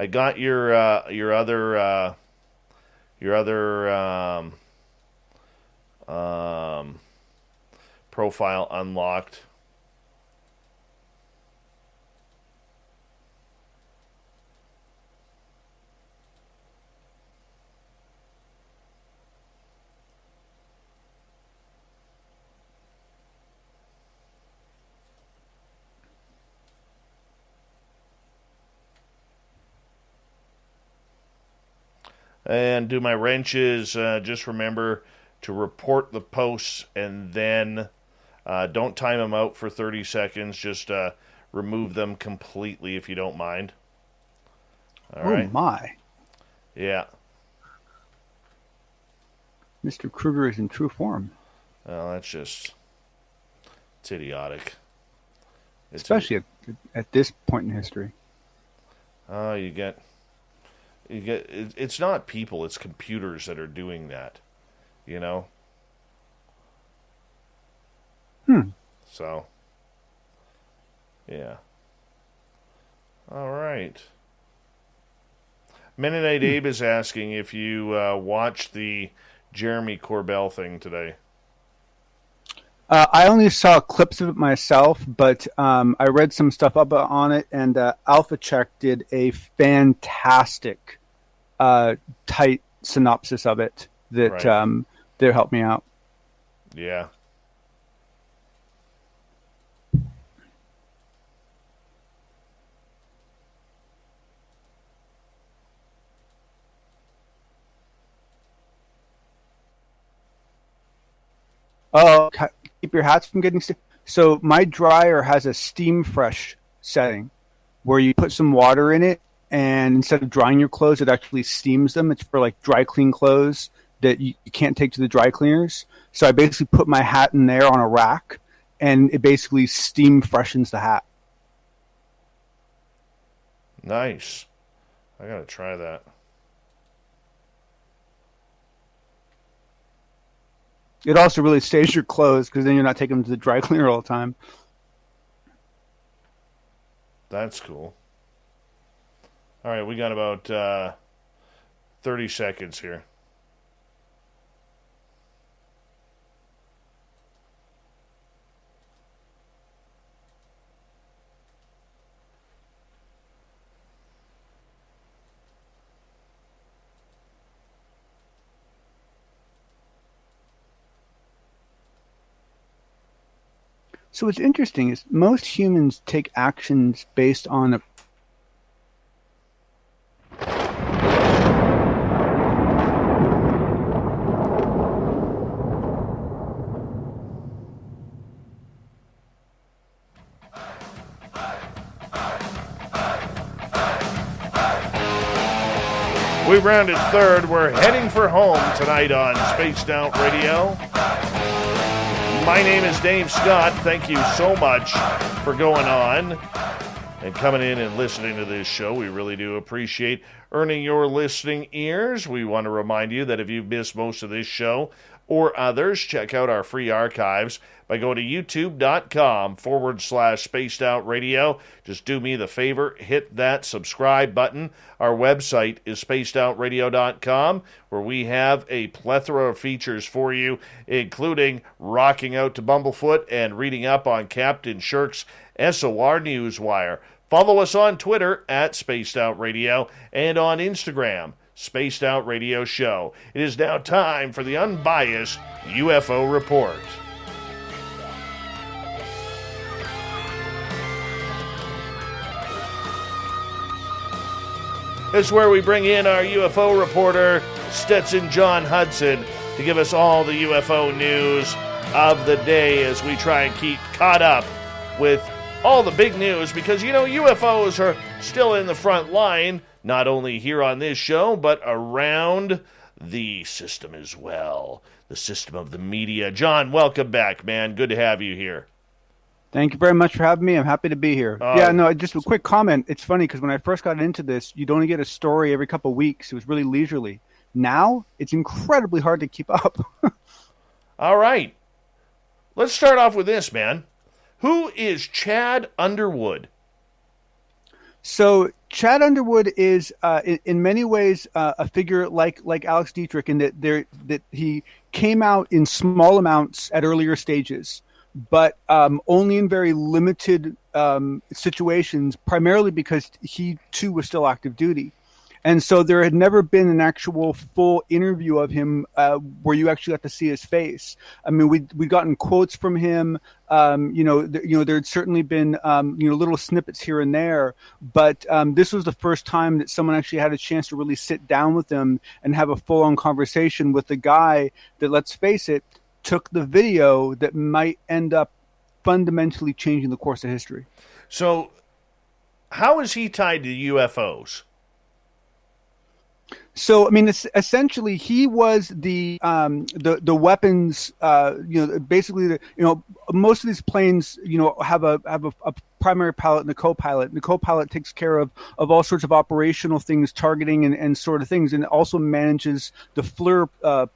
got your other profile unlocked. And do my wrenches, just remember to report the posts and then don't time them out for 30 seconds. Just remove them completely if you don't mind. All right. Oh, my. Yeah. Mr. Kruger is in true form. Well, it's idiotic. Especially at this point in history. Oh, you get it's not people, it's computers that are doing that, So, yeah. All right. Mennonite Abe is asking if you watched the Jeremy Corbell thing today. I only saw clips of it myself, but I read some stuff up on it, and Alpha Check did a fantastic tight synopsis of it that right. That helped me out. Yeah. Oh, keep your hats from getting stiff. So my dryer has a steam fresh setting where you put some water in it, and instead of drying your clothes, it actually steams them. It's for like dry clean clothes that you can't take to the dry cleaners. So I basically put my hat in there on a rack, and it basically steam freshens the hat. Nice. I gotta try that. It also really saves your clothes because then you're not taking them to the dry cleaner all the time. That's cool. All right, we got about 30 seconds here. So what's interesting is most humans take actions based on a We rounded third. We're heading for home tonight on Spaced Out Radio. My name is Dave Scott. Thank you so much for going on and coming in and listening to this show. We really do appreciate earning your listening ears. We want to remind you that if you've missed most of this show or others, check out our free archives by going to youtube.com/Spaced Out Radio. Just do me the favor, hit that subscribe button. Our website is spacedoutradio.com, where we have a plethora of features for you, including rocking out to Bumblefoot and reading up on Captain Shirk's SOR Newswire. Follow us on Twitter at Spaced Out Radio and on Instagram, Spaced Out Radio Show. It is now time for the Unbiased UFO Report. This is where we bring in our UFO reporter, Stetson John Hudson, to give us all the UFO news of the day as we try and keep caught up with all the big news, because, you know, UFOs are still in the front line, not only here on this show, but around the system as well, the system of the media. John, welcome back, man. Good to have you here. Thank you very much for having me. I'm happy to be here. Just a quick comment. It's funny because when I first got into this, you'd only get a story every couple of weeks. It was really leisurely. Now, it's incredibly hard to keep up. All right. Let's start off with this, man. Who is Chad Underwood? So Chad Underwood is, in many ways, a figure like Alex Dietrich, in that he came out in small amounts at earlier stages, but only in very limited situations, primarily because he too was still active duty. And so there had never been an actual full interview of him where you actually got to see his face. I mean, we'd gotten quotes from him. There'd certainly been little snippets here and there, but this was the first time that someone actually had a chance to really sit down with him and have a full-on conversation with the guy that, let's face it, took the video that might end up fundamentally changing the course of history. So, how is he tied to UFOs? So, I mean, essentially, he was the weapons. Basically, most of these planes, have a primary pilot and a co-pilot. And the co-pilot takes care of all sorts of operational things, targeting and sort of things, and also manages the FLIR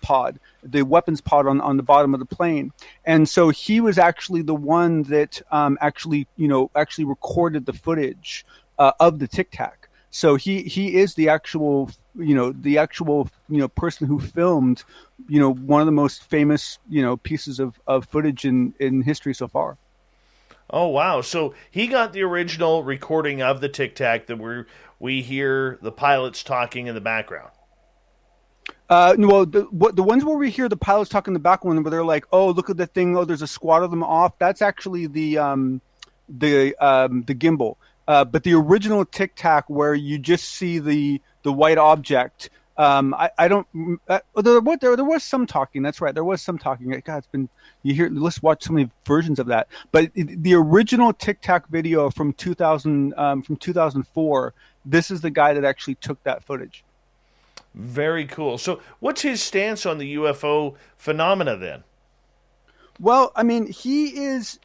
pod, the weapons pod on the bottom of the plane. And so he was actually the one that actually recorded the footage of the Tic Tac. So he is the actual person who filmed, one of the most famous, pieces of footage in history so far. Oh, wow. So he got the original recording of the Tic Tac that we hear the pilots talking in the background. Well, the ones where we hear the pilots talking in the background, where they're like, "Oh, look at the thing! Oh, there's a squad of them off." That's actually the gimbal. But the original Tic Tac, where you just see the white object, I don't. There was some talking. That's right. There was some talking. God, let's watch so many versions of that. But the original Tic Tac video from 2004. This is the guy that actually took that footage. Very cool. So, what's his stance on the UFO phenomena then? Well, I mean, he is.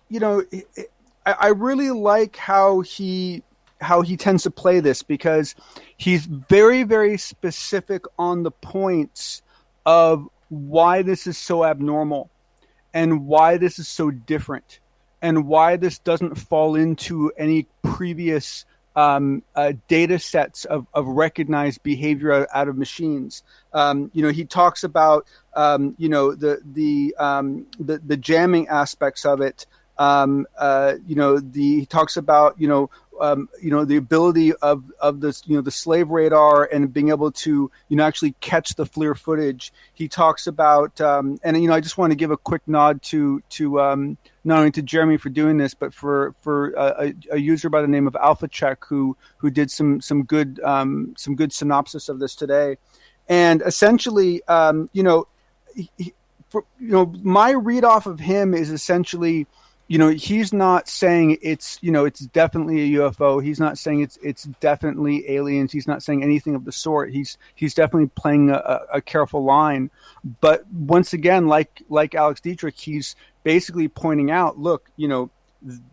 I really like how he how he tends to play this, because he's very, very specific on the points of why this is so abnormal and why this is so different and why this doesn't fall into any previous data sets of recognized behavior out of machines. He talks about the jamming aspects of it. He talks about the ability of this, the slave radar and being able to actually catch the FLIR footage. He talks about I just want to give a quick nod to not only to Jeremy for doing this, but for a user by the name of AlphaCheck who did some good synopsis of this today. And essentially, my read off of him is essentially, he's not saying it's definitely a UFO. He's not saying it's definitely aliens. He's not saying anything of the sort. He's definitely playing a careful line. But once again, like Alex Dietrich, he's basically pointing out, look,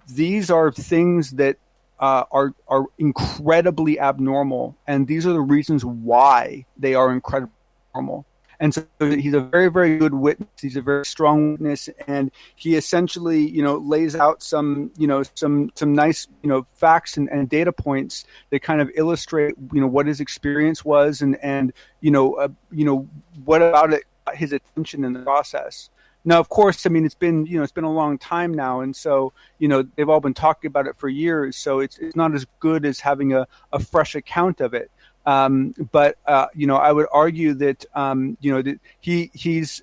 these are things that are incredibly abnormal, and these are the reasons why they are incredibly abnormal. And so he's a very, very good witness. He's a very strong witness, and he essentially, lays out some nice, facts and data points that kind of illustrate, what his experience was, and what about it got his attention in the process. Now, of course, it's been a long time now, and so they've all been talking about it for years. So it's not as good as having a fresh account of it. But I would argue that that he's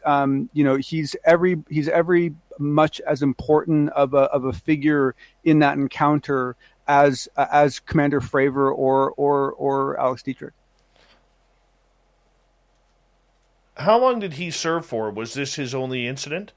every much as important of a figure in that encounter as Commander Fravor or Alex Dietrich. How long did he serve for? Was this his only incident?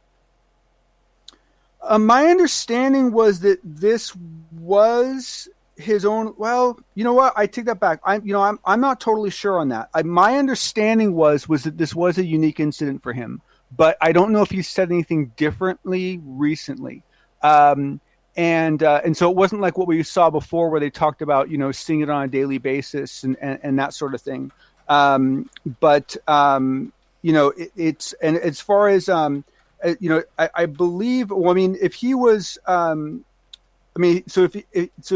My understanding was that this was his own. Well, you know what? I take that back. I'm not totally sure on that. My understanding was that this was a unique incident for him, but I don't know if he said anything differently recently. And so it wasn't like what we saw before, where they talked about seeing it on a daily basis and that sort of thing. It's, and as far as I believe. Well, if he was. So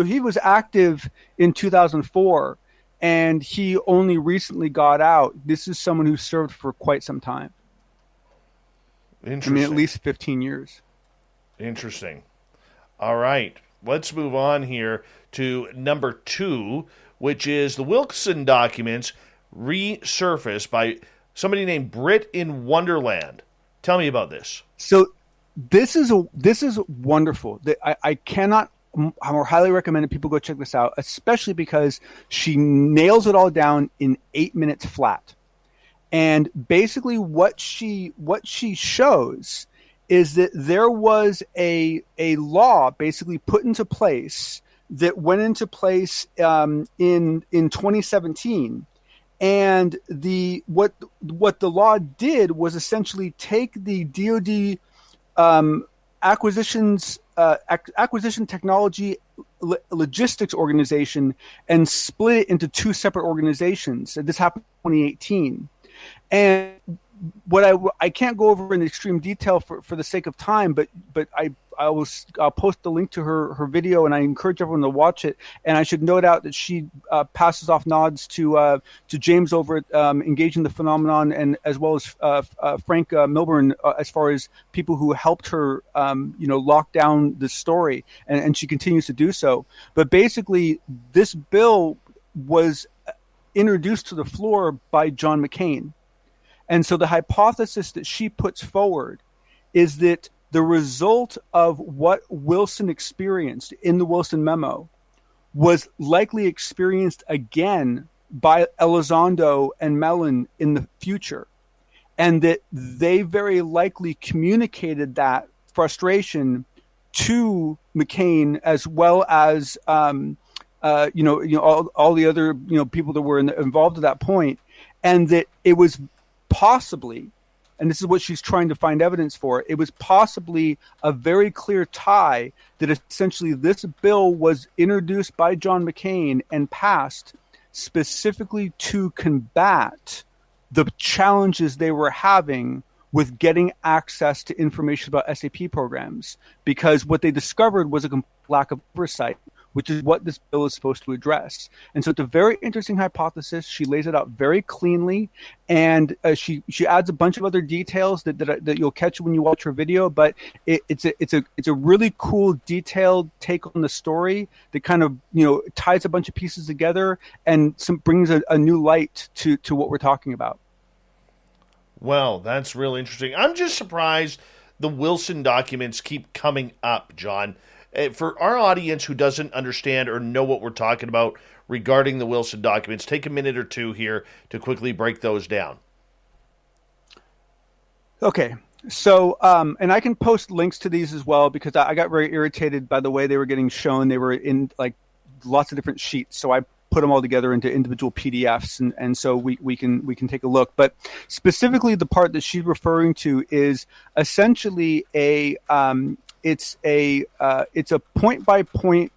he was active in 2004, and he only recently got out. This is someone who served for quite some time. Interesting. At least 15 years. Interesting. All right, let's move on here to number 2, which is the Wilson documents resurfaced by somebody named Brit in Wonderland. Tell me about this. So this is wonderful. I cannot more highly recommend that people go check this out, especially because she nails it all down in 8 minutes flat. And basically what she shows is that there was a law basically put into place that went into place in 2017. And what the law did was essentially take the DoD acquisition technology logistics organization and split it into 2 separate organizations. This happened in 2018. And what I can't go over in extreme detail for the sake of time, but I'll post the link to her video, and I encourage everyone to watch it. And I should note out that she passes off nods to James over at Engaging the Phenomenon, and as well as Frank Milburn, as far as people who helped her lock down the story, and she continues to do so. But basically, this bill was introduced to the floor by John McCain. And so the hypothesis that she puts forward is that the result of what Wilson experienced in the Wilson memo was likely experienced again by Elizondo and Mellon in the future, and that they very likely communicated that frustration to McCain, as well as all the other people that were involved at that point, and that it was possibly and this is what she's trying to find evidence for, it was possibly a very clear tie that essentially this bill was introduced by John McCain and passed specifically to combat the challenges they were having with getting access to information about SAP programs, because what they discovered was a lack of oversight, which is what this bill is supposed to address. And so it's a very interesting hypothesis. She lays it out very cleanly, and she adds a bunch of other details that you'll catch when you watch her video. But it's a really cool, detailed take on the story that kind of ties a bunch of pieces together and brings a new light to what we're talking about. Well, that's real interesting. I'm just surprised the Wilson documents keep coming up, John. For our audience who doesn't understand or know what we're talking about regarding the Wilson documents, take a minute or two here to quickly break those down. Okay. So, and I can post links to these as well, because I got very irritated by the way they were getting shown. They were in like lots of different sheets. So I put them all together into individual PDFs, and so we can take a look. But specifically, the part that she's referring to is essentially it's a point by point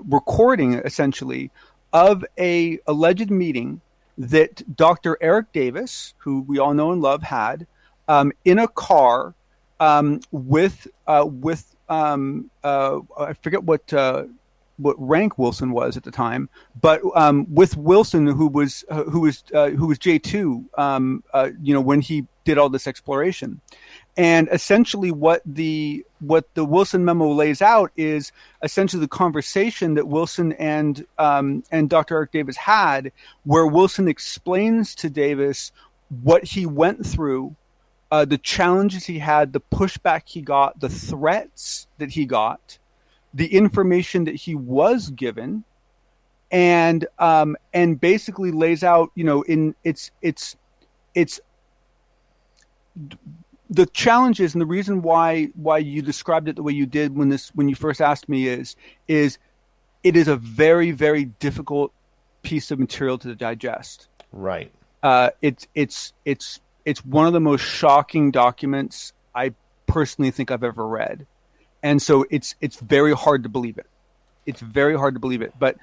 recording essentially of a alleged meeting that Dr. Eric Davis, who we all know and love, had in a car with I forget what rank Wilson was at the time, but with Wilson, who was J2, when he did all this exploration. And essentially what the Wilson memo lays out is essentially the conversation that Wilson and Dr. Eric Davis had, where Wilson explains to Davis what he went through, the challenges he had, the pushback he got, the threats that he got, the information that he was given, and basically lays out, in it's the challenges, and the reason why you described it the way you did when you first asked me is it is a very, very difficult piece of material to digest. Right. It's one of the most shocking documents I personally think I've ever read. And so it's very hard to believe it. It's very hard to believe it. But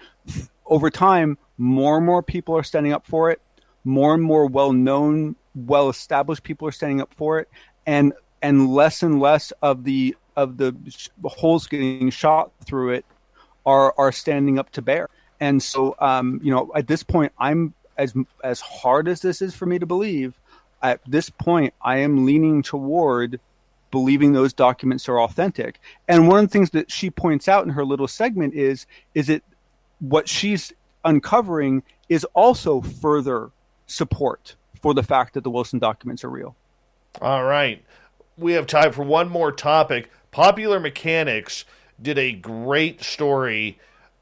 over time, more and more people are standing up for it. More and more well-known, well-established people are standing up for it. And less of the holes getting shot through it are standing up to bear. And so, at this point, I'm as hard as this is for me to believe. At this point, I am leaning toward believing those documents are authentic. And one of the things that she points out in her little segment is that what she's uncovering is also further support for the fact that the Wilson documents are real. All right. We have time for one more topic. Popular Mechanics did a great story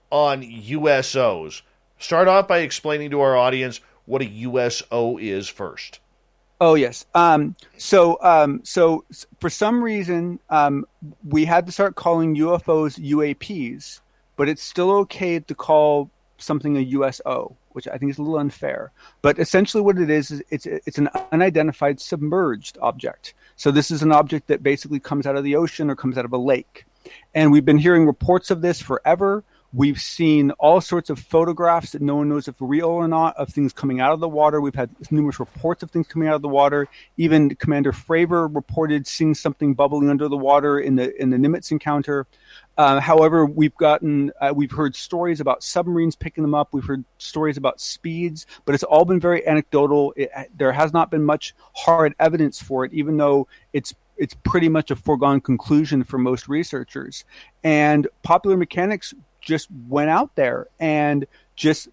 on USOs. Start off by explaining to our audience what a USO is first. Oh, yes. So for some reason, we had to start calling UFOs UAPs, but it's still okay to call something a USO, which I think is a little unfair. But essentially what it is it's an unidentified submerged object. So this is an object that basically comes out of the ocean or comes out of a lake. And we've been hearing reports of this forever. We've seen all sorts of photographs that no one knows if real or not of things coming out of the water. We've had numerous reports of things coming out of the water. Even Commander Fravor reported seeing something bubbling under the water in the Nimitz encounter. However, we've heard stories about submarines picking them up. We've heard stories about speeds, but it's all been very anecdotal. There has not been much hard evidence for it, even though it's pretty much a foregone conclusion for most researchers. And Popular Mechanics just went out there and just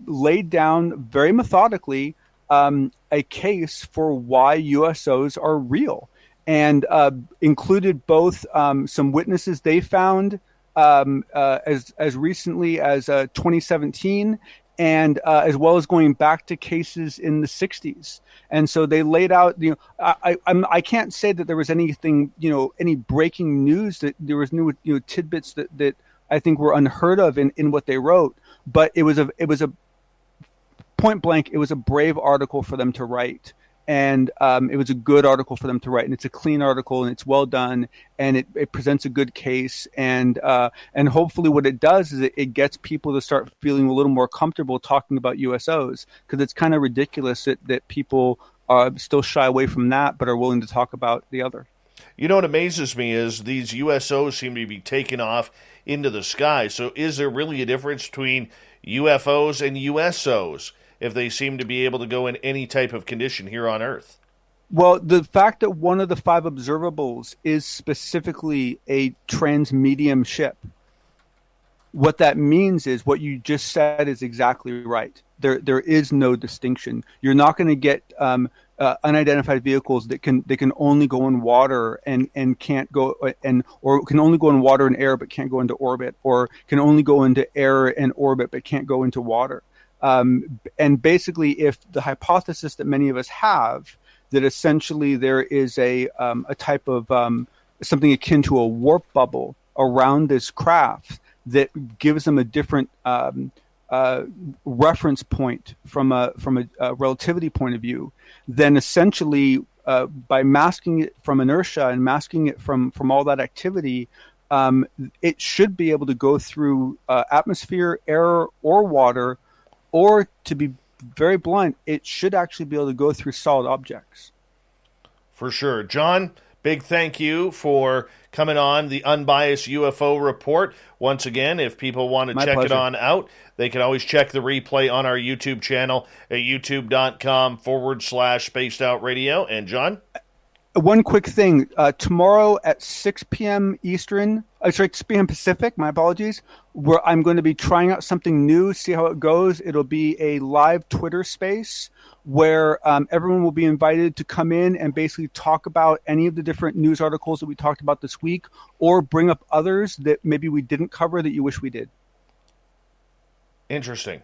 laid down very methodically a case for why USOs are real. And included both some witnesses they found as recently as 2017, and as well as going back to cases in the 60s. And so they laid out, I can't say that there was anything, any breaking news, that there was new tidbits that I think were unheard of in what they wrote, but it was a point blank, it was a brave article for them to write. And it was a good article for them to write, and it's a clean article, and it's well done, and it presents a good case, and hopefully what it does is it gets people to start feeling a little more comfortable talking about USOs, because it's kind of ridiculous that people still shy away from that but are willing to talk about the other. You know what amazes me is these USOs seem to be taking off into the sky. So is there really a difference between UFOs and USOs if they seem to be able to go in any type of condition here on Earth? Well, the fact that one of the 5 observables is specifically a transmedium ship, what that means is what you just said is exactly right. There is no distinction. You're not going to get unidentified vehicles that can only go in water and can't go or can only go in water and air but can't go into orbit, or can only go into air and orbit but can't go into water. And basically, if the hypothesis that many of us have that essentially there is a type of something akin to a warp bubble around this craft that gives them a different reference point from a relativity point of view, then essentially by masking it from inertia and masking it from all that activity, it should be able to go through atmosphere, air, or water, or to be very blunt, it should actually be able to go through solid objects. For sure. John, big thank you for coming on the Unbiased UFO Report. Once again, if people want to check it on out, they can always check the replay on our YouTube channel at youtube.com/Spaced Out Radio. And John? One quick thing. Tomorrow at 6 p.m. Eastern, 6 p.m. Pacific, my apologies, where I'm going to be trying out something new, see how it goes. It'll be a live Twitter space where everyone will be invited to come in and basically talk about any of the different news articles that we talked about this week, or bring up others that maybe we didn't cover that you wish we did. Interesting.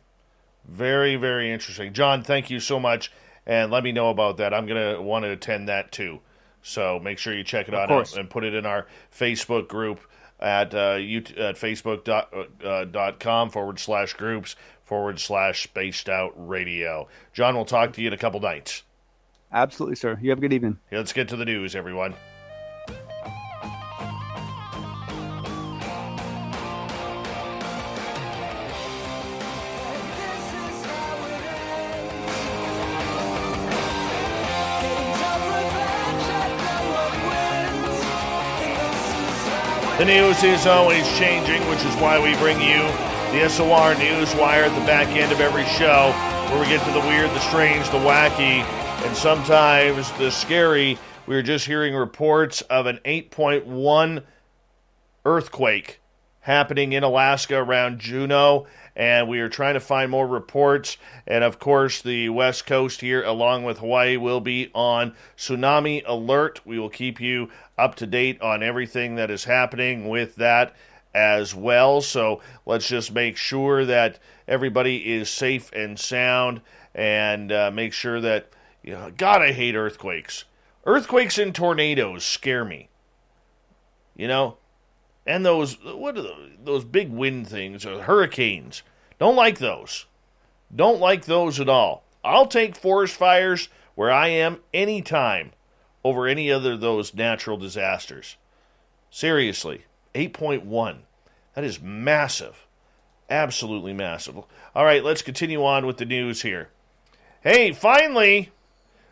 Very, very interesting. John, thank you so much, and let me know about that. I'm going to want to attend that too. So make sure you check it out and put it in our Facebook group at facebook.com/groups/Spaced Out Radio. John, we'll talk to you in a couple nights. Absolutely, sir. You have a good evening. Yeah, let's get to the news, everyone. The news is always changing, which is why we bring you the SOR News Wire at the back end of every show, where we get to the weird, the strange, the wacky, and sometimes the scary. We were just hearing reports of an 8.1 earthquake happening in Alaska around Juneau, and we are trying to find more reports. And of course, the West Coast here, along with Hawaii, will be on tsunami alert. We will keep you up to date on everything that is happening with that as well. So let's just make sure that everybody is safe and sound, and make sure that, God, I hate earthquakes. Earthquakes and tornadoes scare me. And those big wind things, or hurricanes. Don't like those. Don't like those at all. I'll take forest fires where I am anytime over any other of those natural disasters. Seriously, 8.1. That is massive. Absolutely massive. All right, let's continue on with the news here. Hey, finally,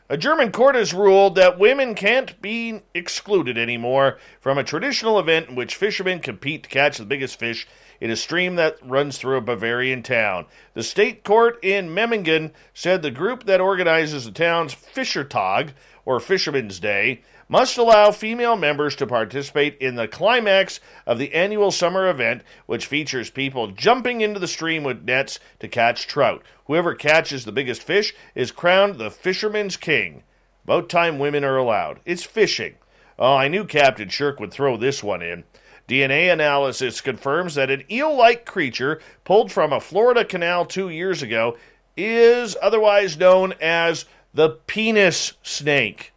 a German court has ruled that women can't be excluded anymore from a traditional event in which fishermen compete to catch the biggest fish in a stream that runs through a Bavarian town. The state court in Memmingen said the group that organizes the town's Fischertag, or Fisherman's Day, must allow female members to participate in the climax of the annual summer event, which features people jumping into the stream with nets to catch trout. Whoever catches the biggest fish is crowned the Fisherman's King. About time women are allowed. It's fishing. Oh, I knew Captain Shirk would throw this one in. DNA analysis confirms that an eel-like creature pulled from a Florida canal 2 years ago is otherwise known as the penis snake.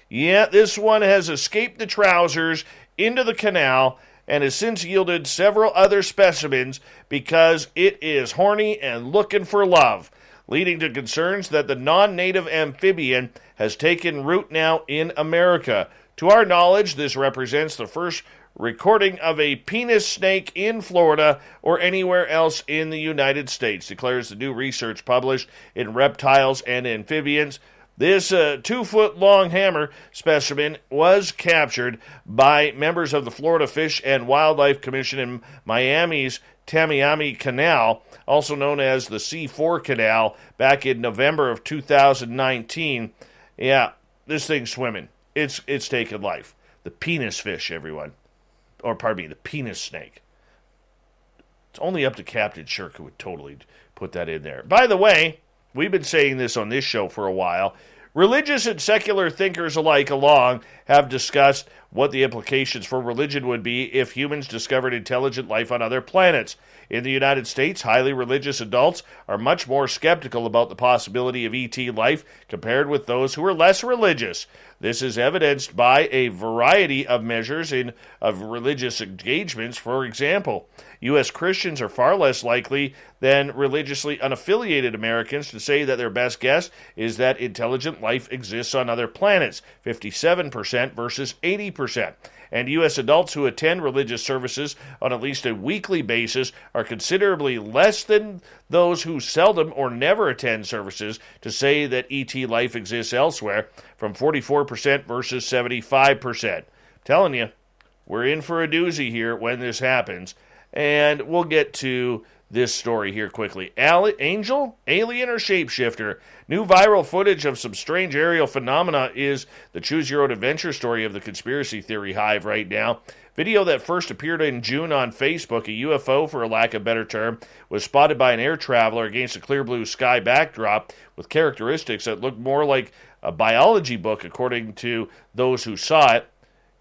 Yeah, this one has escaped the trousers into the canal and has since yielded several other specimens because it is horny and looking for love. leading to concerns that the non-native amphibian has taken root now in America. To our knowledge, this represents the first recording of a penis snake in Florida or anywhere else in the United States, declares the new research published in Reptiles and Amphibians. This 2-foot-long hammer specimen was captured by members of the Florida Fish and Wildlife Commission in Miami's Tamiami Canal, also known as the C4 Canal, back in November of 2019. Yeah, this thing's swimming. It's taken life. The penis fish, everyone. Or, pardon me, the penis snake. It's only up to Captain Shirk who would totally put that in there. By the way, we've been saying this on this show for a while. Religious and secular thinkers alike have discussed what the implications for religion would be if humans discovered intelligent life on other planets. In the United States, highly religious adults are much more skeptical about the possibility of ET life compared with those who are less religious. This is evidenced by a variety of measures of religious engagements. For example, U.S. Christians are far less likely than religiously unaffiliated Americans to say that their best guess is that intelligent life exists on other planets, 57% versus 80%. And U.S. adults who attend religious services on at least a weekly basis are considerably less than those who seldom or never attend services to say that ET life exists elsewhere, from 44% versus 75%. Telling you, we're in for a doozy here when this happens, and we'll get to this story here quickly. Angel? Alien or shapeshifter? New viral footage of some strange aerial phenomena is the choose-your-own-adventure story of the conspiracy theory hive right now. Video that first appeared in June on Facebook, a UFO, for a lack of a better term, was spotted by an air traveler against a clear blue sky backdrop with characteristics that looked more like a biology book, according to those who saw it.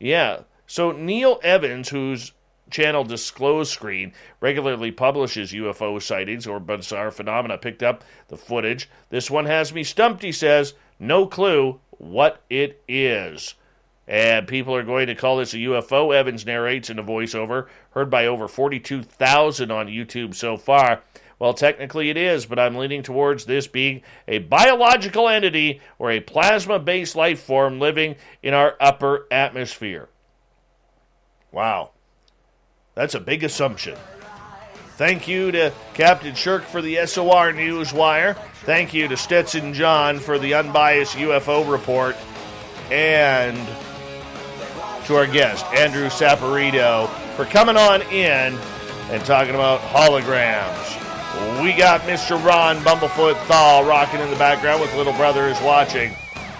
Yeah, so Neil Evans, whose channel Disclose Screen regularly publishes UFO sightings or bizarre phenomena, picked up the footage. This one has me stumped, he says. No clue what it is. And people are going to call this a UFO, Evans narrates in a voiceover, heard by over 42,000 on YouTube so far. Well, technically it is, but I'm leaning towards this being a biological entity or a plasma-based life form living in our upper atmosphere. Wow. That's a big assumption. Thank you to Captain Shirk for the SOR Newswire. Thank you to Stetson John for the Unbiased Ufo Report. And to our guest, Andrew Saporito, for coming on in and talking about holograms. We got Mr. Ron Bumblefoot Thal rocking in the background with Little Brother is watching.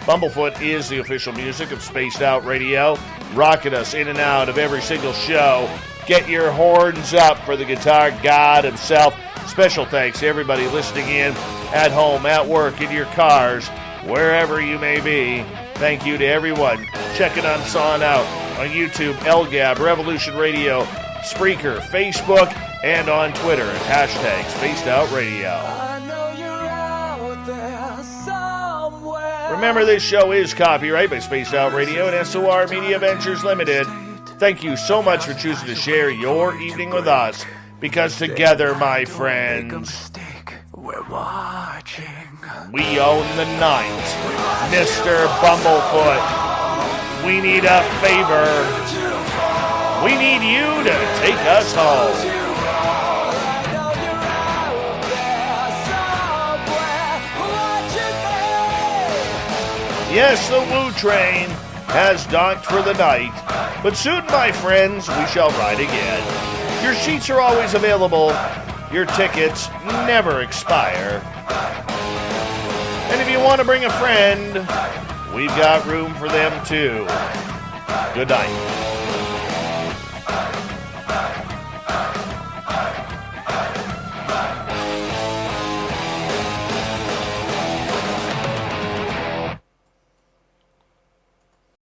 Bumblefoot is the official music of Spaced Out Radio, rocking us in and out of every single show. Get your horns up for the guitar god himself. Special thanks to everybody listening in at home, at work, in your cars, wherever you may be. Thank you to everyone checking us on out on YouTube, LGAB, Revolution Radio, Spreaker, Facebook, and on Twitter at hashtag Spaced Out Radio. Remember, this show is copyright by Spaced Out Radio and SOR Media Ventures Limited. Thank you so much for choosing to share your evening with us, because together, my friends, we own the night. Mr. Bumblefoot, we need a favor. We need you to take us home. Yes, the Woo Train has docked for the night, but soon, my friends, we shall ride again. Your seats are always available. Your tickets never expire. And if you want to bring a friend, we've got room for them too. Good night.